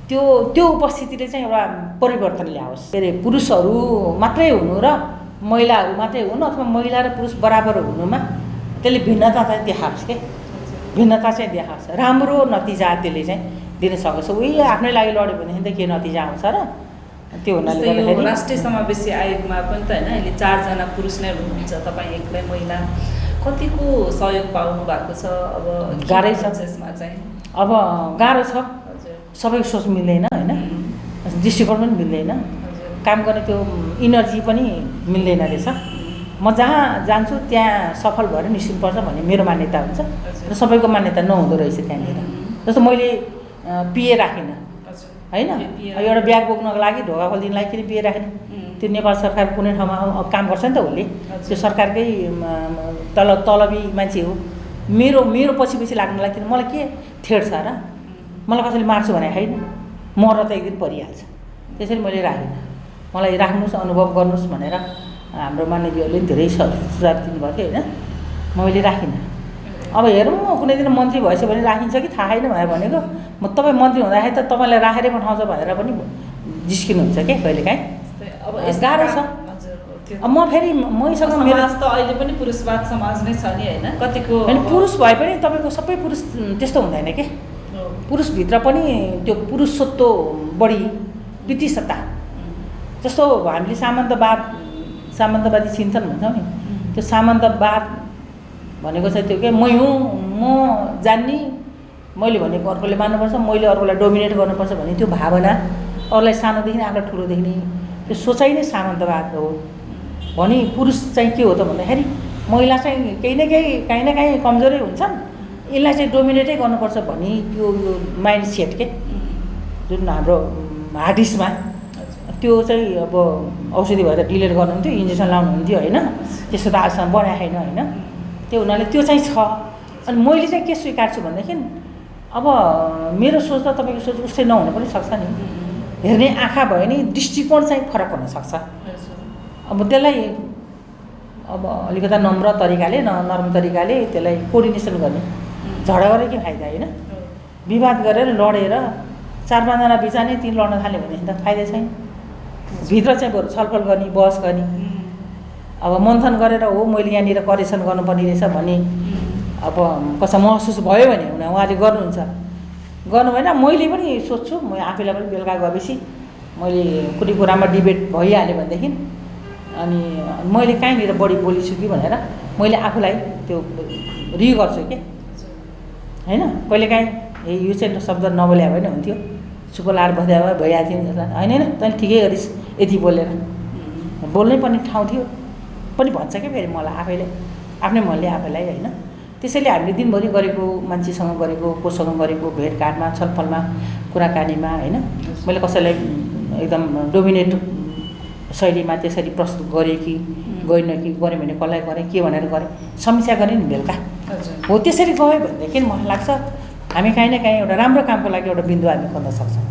त्यो उपस्थितिले चाहिँ एउटा परिवर्तन ल्याओस् के अरे पुरुषहरू मात्रै हुनु र महिलाहरू मात्रै हुनु अथवा महिला र पुरुष बराबर हुनुमा त्यसले भिन्नता चाहिँ देखाओस् के राम्रो नतिजा त्यसले चाहिँ दिन सक्छ उही आफ्नै लागि लड्यो भनेदेखि त के नतिजा आउँछ र त्यो हुनाले गर्दाखेरि राष्ट्रिय समावेशी आयोगमा पनि त होइन अहिले 4 जना पुरुष नै हुनुहुन्छ तपाईँ एक्लै महिला कतिको सहयोग पाउनु भएको छ अब गाह्रै छ यसमा चाहिँ अब गाह्रो छ सबैको सोच मिल्दैन होइन दृष्टिकोण पनि मिल्दैन काम गर्ने त्यो इनर्जी पनि मिल्दैन रहेछ म जहाँ जान्छु त्यहाँ सफल भएर निस्किनुपर्छ भन्ने मेरो मान्यता हुन्छ र सबैको मान्यता नहुँदो रहेछ त्यहाँनिर जस्तो मैले पिए राखिनँ होइन, एउटा ब्याग बोक्नको लागि ढोका खोलिदिनु लागि किन पिए राखेन? त्यो नेपाल सरकार कुनै ठाउँमा काम गर्छ नि त उसले, त्यो सरकारकै तलबी मान्छे हो। मेरो पछि लाग्नलाई किन मलाई के थेट छ र? मलाई कसैले मार्छु भने होइन, मर त एक दिन परिहाल्छ। त्यसरी मैले राखिनँ। मलाई राख्नुहोस्, अनुभव गर्नुहोस् भनेर हाम्रो मान्यज्यूहरूले धेरै सुझाव दिनुभएको थियो होइन, मैले राखिनँ। अब हेरौँ कुनै दिन मन्त्री भएछ भने राखिन्छ कि थाहा छैन भनेको, म तपाईँ मन्त्री हुँदाखेरि त तपाईँलाई राखेरै पठाउँछ भनेर पनि जिस्किनुहुन्छ के कहिलेकाहीँ। अब गाह्रो छ। अब म फेरि मैसँग मेरो त अहिले पनि पुरुषवाद समाज नै छ नि होइन, कतिको होइन, पुरुष भए पनि तपाईँको सबै पुरुष त्यस्तो हुँदैन के। पुरुषभित्र पनि त्यो पुरुषत्व बढी पितृसत्ता, जस्तो हामीले सामन्तवादी चिन्तन भन्छौँ नि, त्यो सामन्तवाद भनेको चाहिँ त्यो के मै हुँ, म जान्ने, मैले भनेको अर्कोले मान्नुपर्छ, मैले अर्कोलाई डोमिनेट गर्नुपर्छ भन्ने त्यो भावना, अरूलाई सानोदेखि आफूलाई ठुलो देख्ने त्यो सोचाइ नै सामन्तवाद हो। भने पुरुष चाहिँ के हो त भन्दाखेरि महिला चाहिँ केही न काहीँ कमजोरै हुन्छन्, यसलाई चाहिँ डोमिनेटै गर्नुपर्छ भन्ने त्यो यो माइन्ड सेट के जुन हाम्रो हार्डिसमा त्यो चाहिँ अब औषधि भएर डिलिट गर्नुहुन्थ्यो, इन्जेक्सन लाउनुहुन्थ्यो होइन, त्यस्तो त आजसम्म बनाएको छैन होइन। त्यो हुनाले त्यो चाहिँ छ। अनि मैले चाहिँ के स्वीकार्छु भनेदेखि अब मेरो सोच र तपाईँको सोच उस्तै नहुन पनि सक्छ नि, हेर्ने आँखा भयो नि दृष्टिकोण चाहिँ फरक हुनसक्छ। अब त्यसलाई अब अलिकता नम्र तरिकाले नरम तरिकाले त्यसलाई कोअर्डिनेसन गर्ने, झगडा गरेर के फाइदा होइन। विवाद गरेर लडेर 4-5जना बिचाने 3 लड्न थाल्यो भने त फाइदा छैन। भित्र चाहिँ बरु छलफल गर्ने, बहस गर्ने, अब मन्थन गरेर हो मैले यहाँनिर करेक्सन गर्नुपर्ने रहेछ भने अब कसै महसुस भयो भने उहाँले गर्नुहुन्छ, गर्नु भएन मैले पनि सोध्छु, म आफैलाई पनि बेलुका गएपछि मैले कुनै कुरामा डिबेट भइहाल्यो भनेदेखि अनि मैले कहीँनिर बढी बोलिछु कि भनेर मैले आफूलाई त्यो गर्छु के होइन। कहिलेकाहीँ यो चाहिँ शब्द नबोल्या भए नि हुन्थ्यो, चुप लाएर बस्दा भइहाल्थ्यो नि होइन, तैँले ठिकै गरिस् यति बोलेर, बोल्नै पर्ने ठाउँ थियो पनि भन्छ क्या फेरि मलाई आफैले, आफ्नै मनले आफैलाई होइन। त्यसैले हामीले दिनभरि गरेको मान्छेसँग गरेको कोसँग गरेको भेटघाटमा छलफलमा कुराकानीमा होइन, मैले कसैलाई एकदम डोमिनेट शैलीमा त्यसरी प्रस्तुत गरेँ कि गरिनँ कि गरेँ भने कसलाई गरेँ के भनेर गरेँ समीक्षा गरेँ नि बेलुका हो। त्यसरी गयो भनेदेखि मलाई लाग्छ हामी काहीँ न काहीँ एउटा राम्रो कामको लागि एउटा बिन्दु हामी खोज्न सक्छौँ।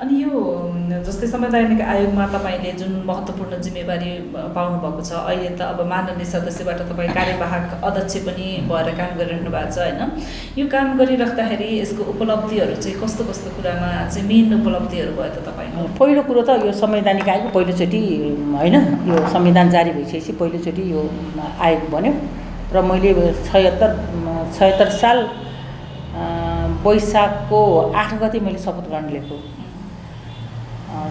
अनि यो जस्तै संवैधानिक आयोगमा तपाईँले जुन महत्त्वपूर्ण जिम्मेवारी पाउनुभएको छ, अहिले त अब माननीय सदस्यबाट तपाईँ कार्यवाहक अध्यक्ष पनि भएर काम गरिरहनु भएको छ होइन। यो काम गरिराख्दाखेरि यसको उपलब्धिहरू चाहिँ कस्तो कस्तो कुरामा चाहिँ मेन उपलब्धिहरू भयो त तपाईँको? पहिलो कुरो त यो संवैधानिक आयोग पहिलोचोटि होइन, यो संविधान जारी भइसकेपछि पहिलोचोटि यो आयोग बन्यो र मैले 76 साल वैशाखको 8 गते मैले शपथ ग्रहण लिएको।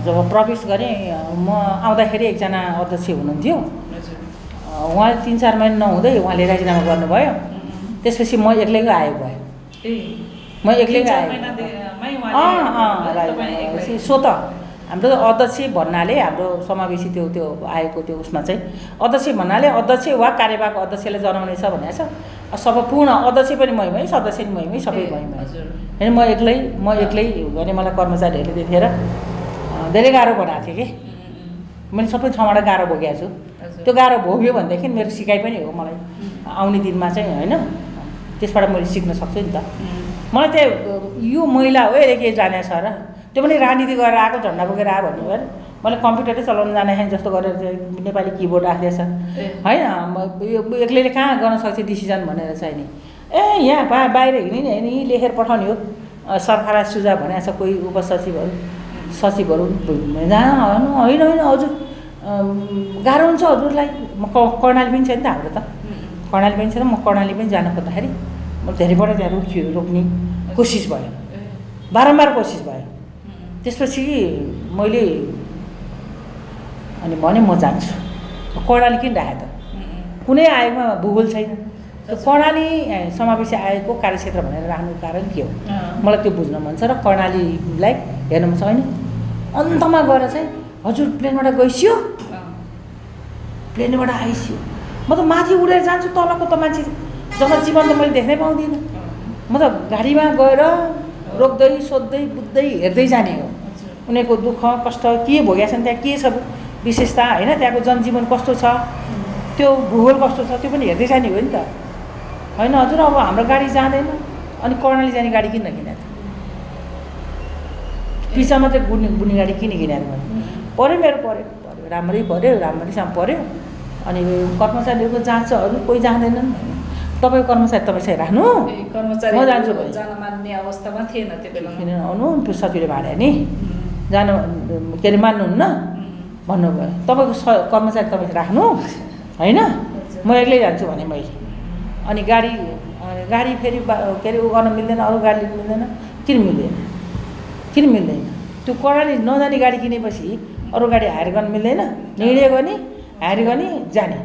जब प्रवेश गरेँ म आउँदाखेरि एकजना अध्यक्ष हुनुहुन्थ्यो, उहाँले 3-4 महिना नहुँदै उहाँले राजीनामा गर्नुभयो। त्यसपछि म एक्लैको आयोग भयो, म एक्लैको आयोग सो त हाम्रो अध्यक्ष भन्नाले हाम्रो समावेशी त्यो आयोगको त्यो उसमा चाहिँ अध्यक्ष भन्नाले अध्यक्ष वा कार्यवाहक अध्यक्षले जनाउने छ भनेको छ। सब पूर्ण अध्यक्ष पनि मैमै, सदस्य पनि मैमै, सबै मैमै होइन। म एक्लै भने मलाई कर्मचारीहरूले देखेर धेरै गाह्रो बनाएको थियो कि मैले सबै ठाउँबाट गाह्रो भोगेको छु। त्यो गाह्रो भोग्यो भनेदेखि मेरो सिकाइ पनि हो मलाई आउने दिनमा चाहिँ होइन, त्यसबाट मैले सिक्न सक्छु नि त। मलाई त्यही यो महिला हो यसले के जाने छ र, त्यो पनि राजनीति गरेर आएको झन्डा बोकेर आयो भन्ने भयो। मैले कम्प्युटरै चलाउन जाने जस्तो गरेर नेपाली किबोर्ड राख्दैछ होइन, यो एक्लैले कहाँ गर्न सक्छ डिसिजन भनेर चाहिँ नि यहाँ बाहिर हिँड्ने नि लेखेर पठाउने हो। सरकारलाई सुझाव भनेको छ कोही उपसचिवहरू सचिवहरू जहाँ होइन हजुर गाह्रो हुन्छ हजुरलाई। म कर्णाली पनि छ नि त हाम्रो त, कर्णाली पनि छ त। म कर्णाली पनि जान खोज्दाखेरि म धेरैपल्ट त्यहाँ रोक्ने कोसिस भयो, बारम्बार कोसिस भयो। त्यसपछि मैले अनि भने म जान्छु। कर्णाली किन राखेँ त, कुनै आयोगमा भूगोल छैन, कर्णाली समावेशी आयोगको कार्यक्षेत्र भनेर राख्नुको कारण के हो मलाई त्यो बुझ्न मन छ र कर्णालीलाई हेर्नु मन छ होइन। अन्तमा गएर चाहिँ हजुर प्लेनबाट गइसियो, प्लेनबाट आइसियो, म त माथि उडेर जान्छु, तलको त मान्छे जनजीवन त मैले देख्नै पाउँदिनँ। म त गाडीमा गएर रोक्दै सोध्दै बुझ्दै हेर्दै जाने हो। उनीहरूको दुःख कष्ट के भोगेका छन्, त्यहाँ के छ विशेषता होइन, त्यहाँको जनजीवन कस्तो छ, त्यो भूगोल कस्तो छ, त्यो पनि हेर्दै जाने हो नि त होइन हजुर। अब हाम्रो गाडी जाँदैन, अनि कर्णाली जाने गाडी किन किनेको थियो? पिछा मात्रै बुढ्ने गाडी किन किनेको भने पऱ्यो, मेरो पऱ्यो राम्रैसँग पऱ्यो। अनि कर्मचारीहरूको जान्छ, अरू कोही जाँदैनन्। तपाईँको कर्मचारी तपाईँ राख्नु, कर्मचारी म जान्छु भने जान मान्ने अवस्थामा थिएन त्यो बेला। किन आउनु, त्यो सचिवले भाडा नि जान के अरे मान्नुहुन्न भन्नुभयो। तपाईँको कर्मचारी तपाईँ राख्नु होइन, म एक्लै जान्छु भने मैले। अनि गाडी फेरि के अरे उ गर्न मिल्दैन, अरू गाडी लिनु मिल्दैन। किन मिल्दैन? त्यो कर्णाली नजाने गाडी किनेपछि अरू गाडी हायर गर्न मिल्दैन? निर्णय गर्ने, हायर गर्ने, जाने।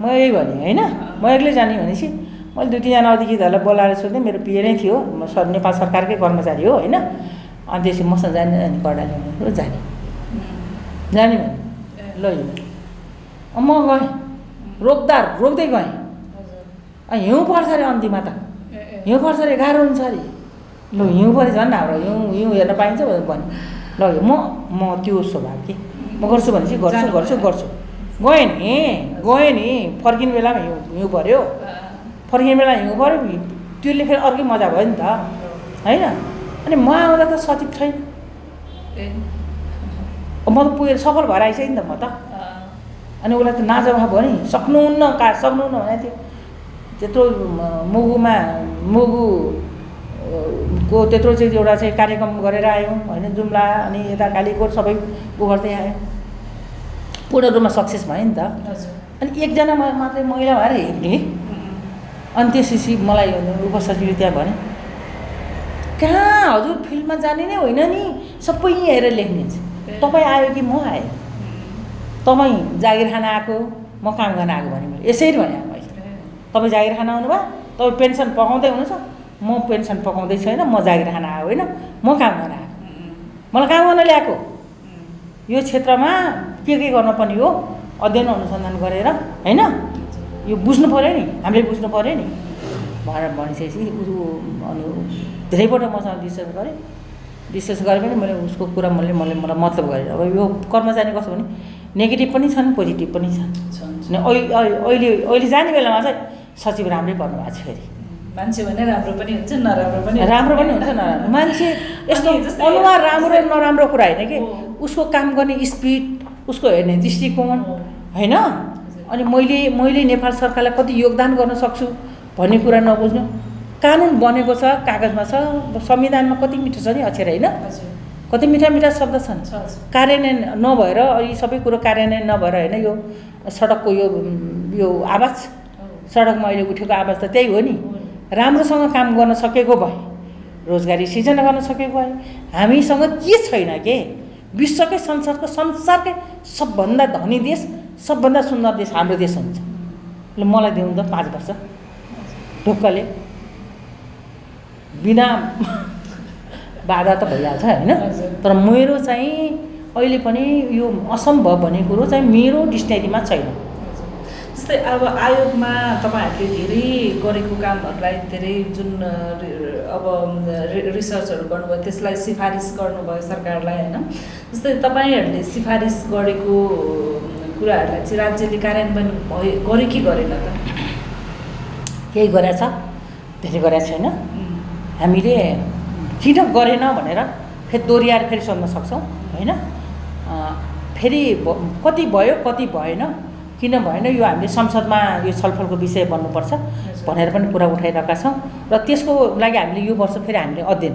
म यही भने होइन, म एक्लै जाने भनेपछि मैले 2-3 जना अधिकृतहरूलाई बोलाएर सोधेँ। मेरो पिए नै थियो, म नेपाल सरकारकै कर्मचारी हो होइन। अनि त्यसपछि मसँग जाने, अनि कर्णाली भनेको जाने भने ल म गएँ, रोक्दै गएँ। हिउँ पर्छ अरे, अन्तिममा त हिउँ पर्छ अरे, गाह्रो हुन्छ अरे। ल हिउँ परे झन् हाम्रो हिउँ हेर्न पाइन्छ भने ल म त्यो स्वभाव कि म गर्छु भनेपछि गर्छु। गएँ नि फर्किने बेलामा हिउँ पऱ्यो, त्यसले फेरि अर्कै मजा भयो नि त होइन। अनि म आउँदा त सचिव छैन, म त पुगेर सफल भएर आइसकेँ नि त म त। अनि उसलाई त नाजवाफ भयो नि, सक्नुहुन्न भनेको थियो। त्यत्रो मुगुको त्यत्रो चाहिँ एउटा चाहिँ कार्यक्रम गरेर आयौँ होइन, जुम्ला अनि यता कालीकोट सबै उ गर्दै आयो, पूर्ण रूपमा सक्सेस भयो नि त। अनि एकजना मात्रै महिला भएर हेर्ने। अनि त्यसपछि मलाई उपसचिवले त्यहाँ भने, कहाँ हजुर फिल्डमा जाने नै होइन नि, सबै यहीँ हेरेर लेख्ने। तपाईँ आयो कि म आएँ? तपाईँ जागिर खान आएको, म काम गर्न आएको भने मैले यसरी भने मैले। तपाईँ जागिर खान आउनुभयो, तपाईँ पेन्सन पकाउँदै हुनुहुन्छ, म पेन्सन पकाउँदै छैन, म जागिर खान आएको होइन, म काम गर्न आएको। मलाई काम गर्न ल्याएको, यो क्षेत्रमा के गर्नुपर्ने हो अध्ययन अनुसन्धान गरेर होइन, यो बुझ्नु पऱ्यो नि, हामीले बुझ्नु पऱ्यो नि भनेर भनिसकेपछि अनि धेरैपल्ट मसँग डिस्कस गरेँ पनि मैले उसको कुरा मलाई मतलब गरेँ। अब यो कर्मचारी कस्तो भने नेगेटिभ पनि छन्, पोजिटिभ पनि छन्। अहिले जाने बेलामा चाहिँ सचिव राम्रै पर्नुभएको छ। फेरि मान्छे भने राम्रो पनि हुन्छ, नराम्रो पनि हुन्छ। नराम्रो मान्छे यस्तो अनुहार राम्रो नराम्रो कुरा होइन कि, उसको काम गर्ने स्पिड, उसको हेर्ने दृष्टिकोण होइन। अनि मैले नेपाल सरकारलाई कति योगदान गर्न सक्छु भन्ने कुरा नबुझ्नु। कानुन बनेको छ, कागजमा छ, संविधानमा कति मिठो छ नि अक्षर होइन, कति मिठा शब्द छन्। कार्यान्वयन नभएर यी सबै कुरो कार्यान्वयन नभएर होइन, यो सडकको यो आवाज, सडकमा अहिले उठेको आवाज त त्यही हो नि। राम्रोसँग काम गर्न सकेको भए, रोजगारी सिर्जना गर्न सकेको भए, हामीसँग के छैन के, विश्वकै संसारकै सबभन्दा धनी देश, सबभन्दा सुन्दर देश हाम्रो देश हुन्छ। ल मलाई दिउँ त 5 वर्ष ढुक्कले, बिना बाधा त भइहाल्छ होइन। तर मेरो चाहिँ अहिले पनि यो असम्भव भन्ने कुरो चाहिँ मेरो डिक्सनेरीमा छैन। जस्तै अब आयोगमा तपाईँहरूले धेरै गरेको कामहरूलाई, धेरै जुन अब रिसर्चहरू गर्नुभयो त्यसलाई सिफारिस गर्नुभयो सरकारलाई होइन। जस्तै तपाईँहरूले सिफारिस गरेको कुराहरूलाई चाहिँ राज्यले कार्यान्वयन गर्यो कि गरेन त? केही गरेछ, धेरै गरेको छैन। हामीले किन गरेन भनेर फेरि दोहोऱ्याएर फेरि सोध्न सक्छौँ होइन। फेरि कति भयो कति भएन, किन भएन, यो हामीले संसदमा यो छलफलको विषय बन्नुपर्छ भनेर पनि कुरा उठाइरहेका छौँ। र त्यसको लागि हामीले यो वर्ष फेरि हामीले अध्ययन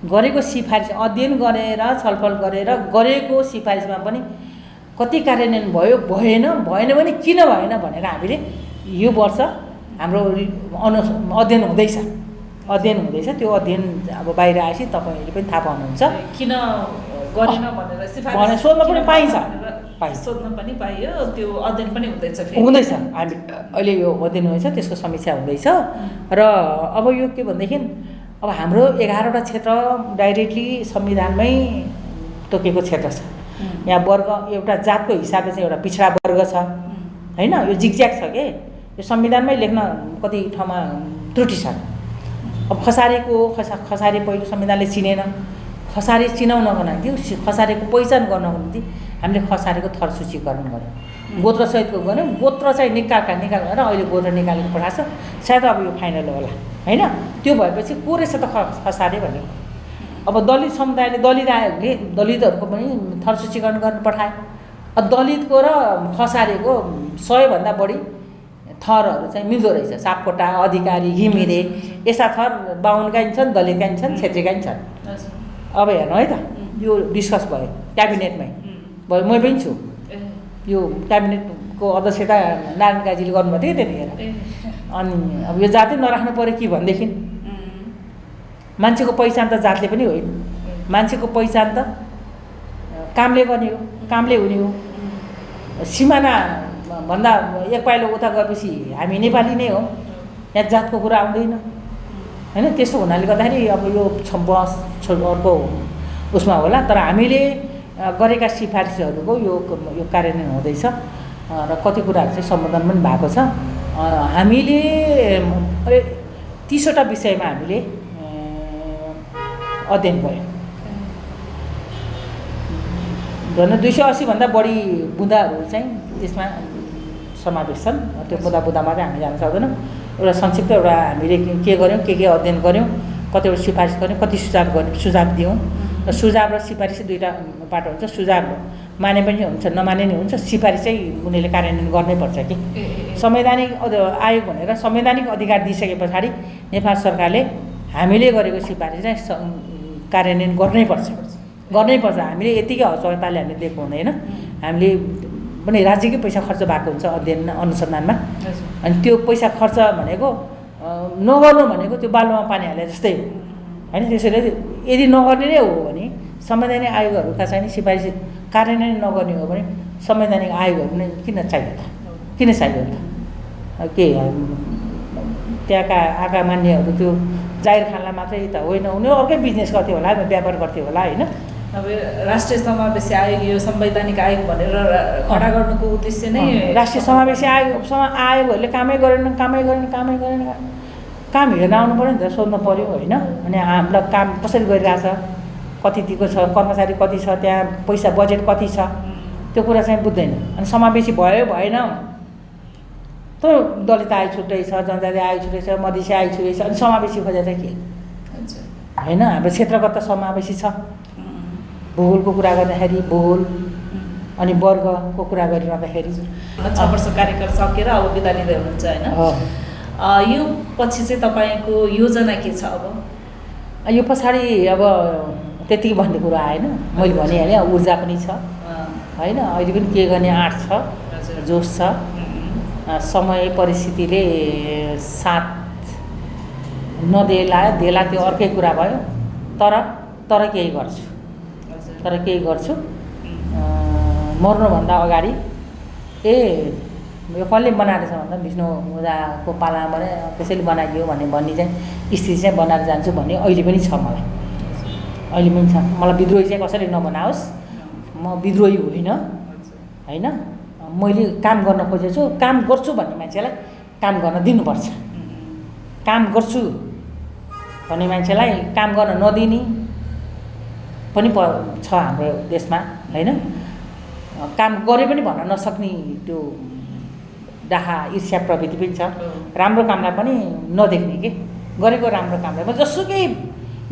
गरेको सिफारिस अध्ययन गरेर छलफल गरेर गरेको सिफारिसमा पनि कति कार्यान्वयन भयो भएन भने किन भएन भनेर हामीले यो वर्ष हाम्रो अध्ययन हुँदैछ। त्यो अध्ययन अब बाहिर आएपछि तपाईँहरूले पनि थाहा पाउनुहुन्छ किन गरेन भनेर सिफारिस सोध्न पनि पाइन्छ, सोध्न पनि पाइयो, त्यो अध्ययन पनि हुँदैछ। हामी अहिले यो अध्ययन हुँदैछ, त्यसको समीक्षा हुँदैछ। र अब यो के भनेदेखि अब हाम्रो 11वटा क्षेत्र डाइरेक्टली संविधानमै तोकेको क्षेत्र छ। यहाँ वर्ग एउटा जातको हिसाबले चाहिँ एउटा पिछडा वर्ग छ होइन, यो जिगज्याग छ के, यो संविधानमै लेख्न कति ठाउँमा त्रुटि छ। अब खसारी पहिलो संविधानले चिनेन। खसारी चिनाउनको निम्ति खसारीको पहिचान गर्नको निम्ति हामीले खसारीको थर सूचीकरण गऱ्यौँ, गोत्रसहितको गऱ्यौँ। गोत्र चाहिँ निकालेर अहिले गोत्र निकालेको पठाएको छ, सायद अब यो फाइनल होला होइन। त्यो भएपछि को रहेछ त खसारी भन्ने। अब दलित समुदायले दलित आयोगले दलितहरूको पनि थर सूचीकरण गर्न पठायो। अब दलितको र खसारीको 100 भन्दा बढी थरहरू चाहिँ मिल्दो रहेछ। सापकोटा, अधिकारी, घिमिरे यस्ता थर बाहुनका नि छन्, दलितका नि छन्, छेत्रीका नि छन्। अब हेर्नु है त, यो डिस्कस भयो क्याबिनेटमै, भयो मै पनि छु। यो क्याबिनेटको अध्यक्षता नारायण काजीले गर्नुभएको थियो त्यतिखेर। अनि अब यो जातै नराख्नु पऱ्यो कि भनेदेखि मान्छेको पहिचान त जातले पनि होइन, मान्छेको पहिचान त कामले गर्ने हो, कामले हुने हो। सिमाना भन्दा एक पाइलो उता गएपछि हामी नेपाली नै हो, यहाँ जातको कुरा आउँदैन होइन। त्यस्तो हुनाले गर्दाखेरि अब यो अर्को उसमा होला। तर हामीले गरेका सिफारिसहरूको यो कार्यान्वयन हुँदैछ र कति कुराहरू चाहिँ सम्बोधन पनि भएको छ। हामीले 30वटा विषयमा हामीले अध्ययन गऱ्यौँ। झन् 280 भन्दा बढी बुँदाहरू चाहिँ त्यसमा समावेश छन्। त्यो बुँदामा चाहिँ हामी जान सक्दैनौँ। एउटा संक्षिप्त एउटा हामीले के गऱ्यौँ, के अध्ययन गऱ्यौँ, कतिवटा सिफारिस गऱ्यौँ, कति सुझाव दियौँ। र सुझाव र सिफारिस दुईवटा बाटो हुन्छ। सुझाव माने पनि हुन्छ, नमाने नि हुन्छ। सिफारिस चाहिँ उनीहरूले कार्यान्वयन गर्नैपर्छ कि संवैधानिक आयोग भनेर संवैधानिक अधिकार दिइसके पछाडि नेपाल सरकारले हामीले गरेको सिफारिस चाहिँ कार्यान्वयन गर्नैपर्छ। हामीले यतिकै हौसलाले हामीले दिएको हुँदैन। हामीले पनि राज्यकै पैसा खर्च भएको हुन्छ अध्ययन अनुसन्धानमा। अनि त्यो पैसा खर्च भनेको नगर्नु भनेको त्यो बालुवामा पानी हाले जस्तै हो होइन। त्यसैले यदि नगर्ने नै हो भने संवैधानिक आयोगहरूका चाहिँ सिफारिस कार्यान्वयन नगर्ने हो भने संवैधानिक आयोगहरू नै किन चाहियो त? के त्यहाँका आँखा मान्नेहरू त्यो जाहिर खानलाई मात्रै त होइन, उनीहरू अर्कै बिजनेस गर्थ्यो होला, व्यापार गर्थ्यो होला होइन। अब राष्ट्रिय समावेशी आयोग यो संवैधानिक आयोग भनेर खडा गर्नुको उद्देश्य नै राष्ट्रिय समावेशी आयोगहरूले कामै गरेन। काम हेर्न आउनु पऱ्यो नि त, सोध्नु पऱ्यो होइन। अनि हामीलाई काम कसरी गरिरहेछ, कति दिएको छ, कर्मचारी कति छ, त्यहाँ पैसा बजेट कति छ, त्यो कुरा चाहिँ बुझ्दैन। अनि समावेशी भयो भएन त दलित आयोग छुट्टै छ, जनजाति आयोग छुट्टै छ, मधेसी आयोग छुट्टै छ। अनि समावेशी खोजेर चाहिँ के होइन। हाम्रो क्षेत्रगत त समावेशी छ। भूगोलको कुरा गर्दाखेरि भूगोल, अनि वर्गको कुरा गरिरहँदाखेरि 6 वर्ष कार्यकाल सकेर अब बिदा लिँदै हुनुहुन्छ होइन। यो पछि चाहिँ तपाईँको योजना के छ? अब यो पछाडि अब त्यतिकै भन्ने कुरा आएन। मैले भनिहालेँ ऊर्जा पनि छ होइन, अहिले पनि के गर्ने आँट छ, जोस छ। समय परिस्थितिले साथ नदेला त्यो अर्कै कुरा भयो। तर केही गर्छु। मर्नुभन्दा अगाडि यो कसले बनाएको छ भन्दा विष्णु ओझाको पालामा भने त्यसैले बनाइदियो भन्ने चाहिँ स्थिति चाहिँ बनाएर जान्छु भन्ने अहिले पनि छ। मलाई विद्रोही चाहिँ कसैले नबनाओस्, म विद्रोही होइन होइन। मैले काम गर्न खोजेको छु, काम गर्छु भन्ने मान्छेलाई काम गर्न दिनुपर्छ। काम गर्छु भन्ने मान्छेलाई काम गर्न नदिने पनि छ हाम्रो देशमा होइन। काम गरे पनि भन्न नसक्ने त्यो डाहा ईर्ष्या प्रवृत्ति पनि छ। राम्रो कामलाई पनि नदेख्ने के गरेको राम्रो कामलाई म जसुकै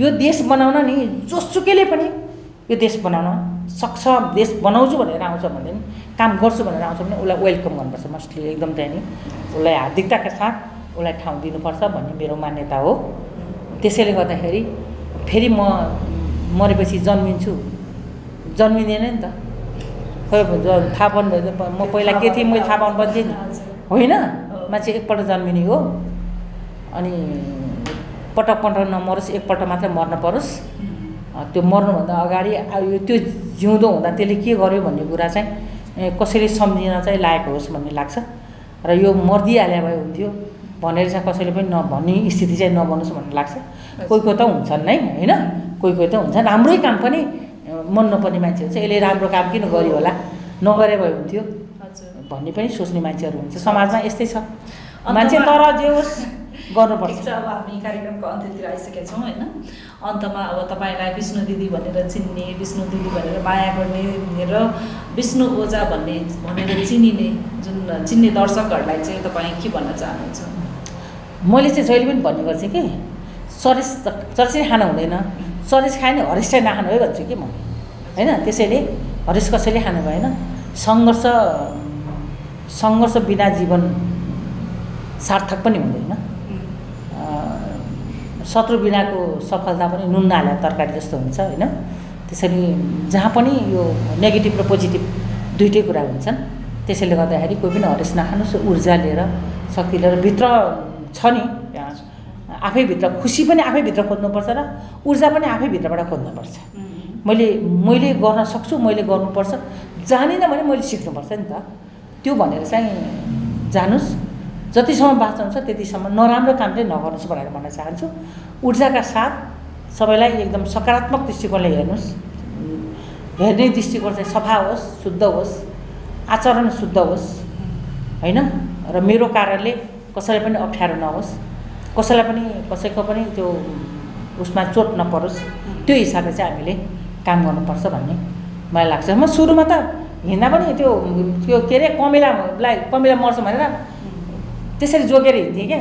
यो देश बनाउन नि जसुकैले पनि यो देश बनाउन सक्छ, देश बनाउँछु भनेर आउँछ भने काम गर्छु भनेर आउँछ भने उसलाई वेलकम गर्नुपर्छ। मस्टली एकदम चाहिँ नि उसलाई हार्दिकताका साथ उसलाई ठाउँ दिनुपर्छ भन्ने मेरो मान्यता हो। त्यसैले गर्दाखेरि फेरि म मरेपछि जन्मिँदैन नि त। खोइ थाहा पाउनु भयो म पहिला के थिएँ मैले थाहा पाउनु पर्ने होइन। मान्छे एकपल्ट जन्मिने हो, अनि पटक नमरोस्, एकपल्ट मात्रै मर्न परोस्। त्यो मर्नुभन्दा अगाडि त्यो जिउँदो हुँदा त्यसले के गर्यो भन्ने कुरा चाहिँ कसैले सम्झिन चाहिँ लायक होस् भन्ने लाग्छ। र यो मर्दिहाले भए हुन्थ्यो भनेर चाहिँ कसैले पनि नभन्ने स्थिति चाहिँ नबनोस् भन्ने लाग्छ। कोही त हुन्छन् नै होइन, कोही त हुन्छन् राम्रै काम पनि मन नपर्ने मान्छे हुन्छ, यसले राम्रो काम किन गर्यो होला, नगरे भए हुन्थ्यो भन्ने पनि सोच्ने मान्छेहरू हुन्छ समाजमा। यस्तै छ मान्छे। तर जे होस् गर्नुपर्छ। ठिक छ, अब हामी कार्यक्रमको अन्त्यतिर आइसकेका छौँ होइन। अन्तमा अब तपाईँलाई विष्णु दिदी भनेर चिन्ने, विष्णु दिदी भनेर माया गर्ने र विष्णु ओझा भनेर चिनिने चिन्ने दर्शकहरूलाई चाहिँ तपाईँ के भन्न चाहनुहुन्छ? मैले चाहिँ जहिले पनि भन्ने गर्छु कि सरिस चर्चिने खानु हुँदैन, सरिस खायो भने हरिस चाहिँ नखानु है भन्छु कि म होइन। त्यसैले हरिस कसैले खानु भएन। सङ्घर्ष बिना जीवन सार्थक पनि हुँदैन। शत्रु बिनाको सफलता पनि नुन हालेर तरकारी जस्तो हुन्छ होइन। त्यसैले जहाँ पनि यो नेगेटिभ र पोजिटिभ दुइटै कुरा हुन्छन्। त्यसैले गर्दाखेरि कोही पनि हरेस नखानुहोस्, ऊर्जा लिएर शक्ति लिएर भित्र छ नि आफैभित्र खुसी पनि आफैभित्र खोज्नुपर्छ र ऊर्जा पनि आफैभित्रबाट खोज्नुपर्छ। मैले गर्न सक्छु, मैले गर्नुपर्छ, जानिनँ भने मैले सिक्नुपर्छ नि त। त्यो भनेर चाहिँ जानुस्, जतिसम्म बाँच्नुहुन्छ त्यतिसम्म नराम्रो काम चाहिँ नगर्नुहोस् भनेर भन्न चाहन्छु। ऊर्जाका साथ सबैलाई एकदम सकारात्मक दृष्टिकोणले हेर्नुहोस्। हेर्ने दृष्टिकोण चाहिँ सफा होस्, शुद्ध होस्, आचरण शुद्ध होस् होइन। र मेरो कारणले कसैलाई पनि अप्ठ्यारो नहोस्, कसैलाई पनि कसैको पनि त्यो उसमा चोट नपरोस्, त्यो हिसाबले चाहिँ हामीले काम गर्नुपर्छ भन्ने मलाई लाग्छ। म सुरुमा त हिँड्दा पनि त्यो के अरे कमिला मर्छ भनेर त्यसरी जोगेर हिँड्थेँ क्या।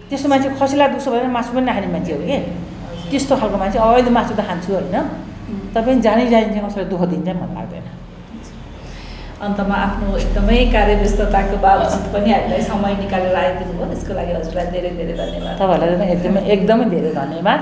त्यस्तो मान्छे खसीलाई दुख्छ भनेर मासु पनि नखाने मान्छे हो कि त्यस्तो खालको मान्छे। अहिले मासु त खान्छु होइन, तपाईँ जानी चाहिँ कसैलाई दुःख दिन्छ मन लाग्दैन। अन्तमा आफ्नो एकदमै कार्यव्यस्तताको बावजुद पनि हामीलाई समय निकालेर आइदिनु भयो, त्यसको लागि हजुरलाई धेरै धेरै धन्यवाद। तपाईँहरूलाई एकदमै धेरै धन्यवाद।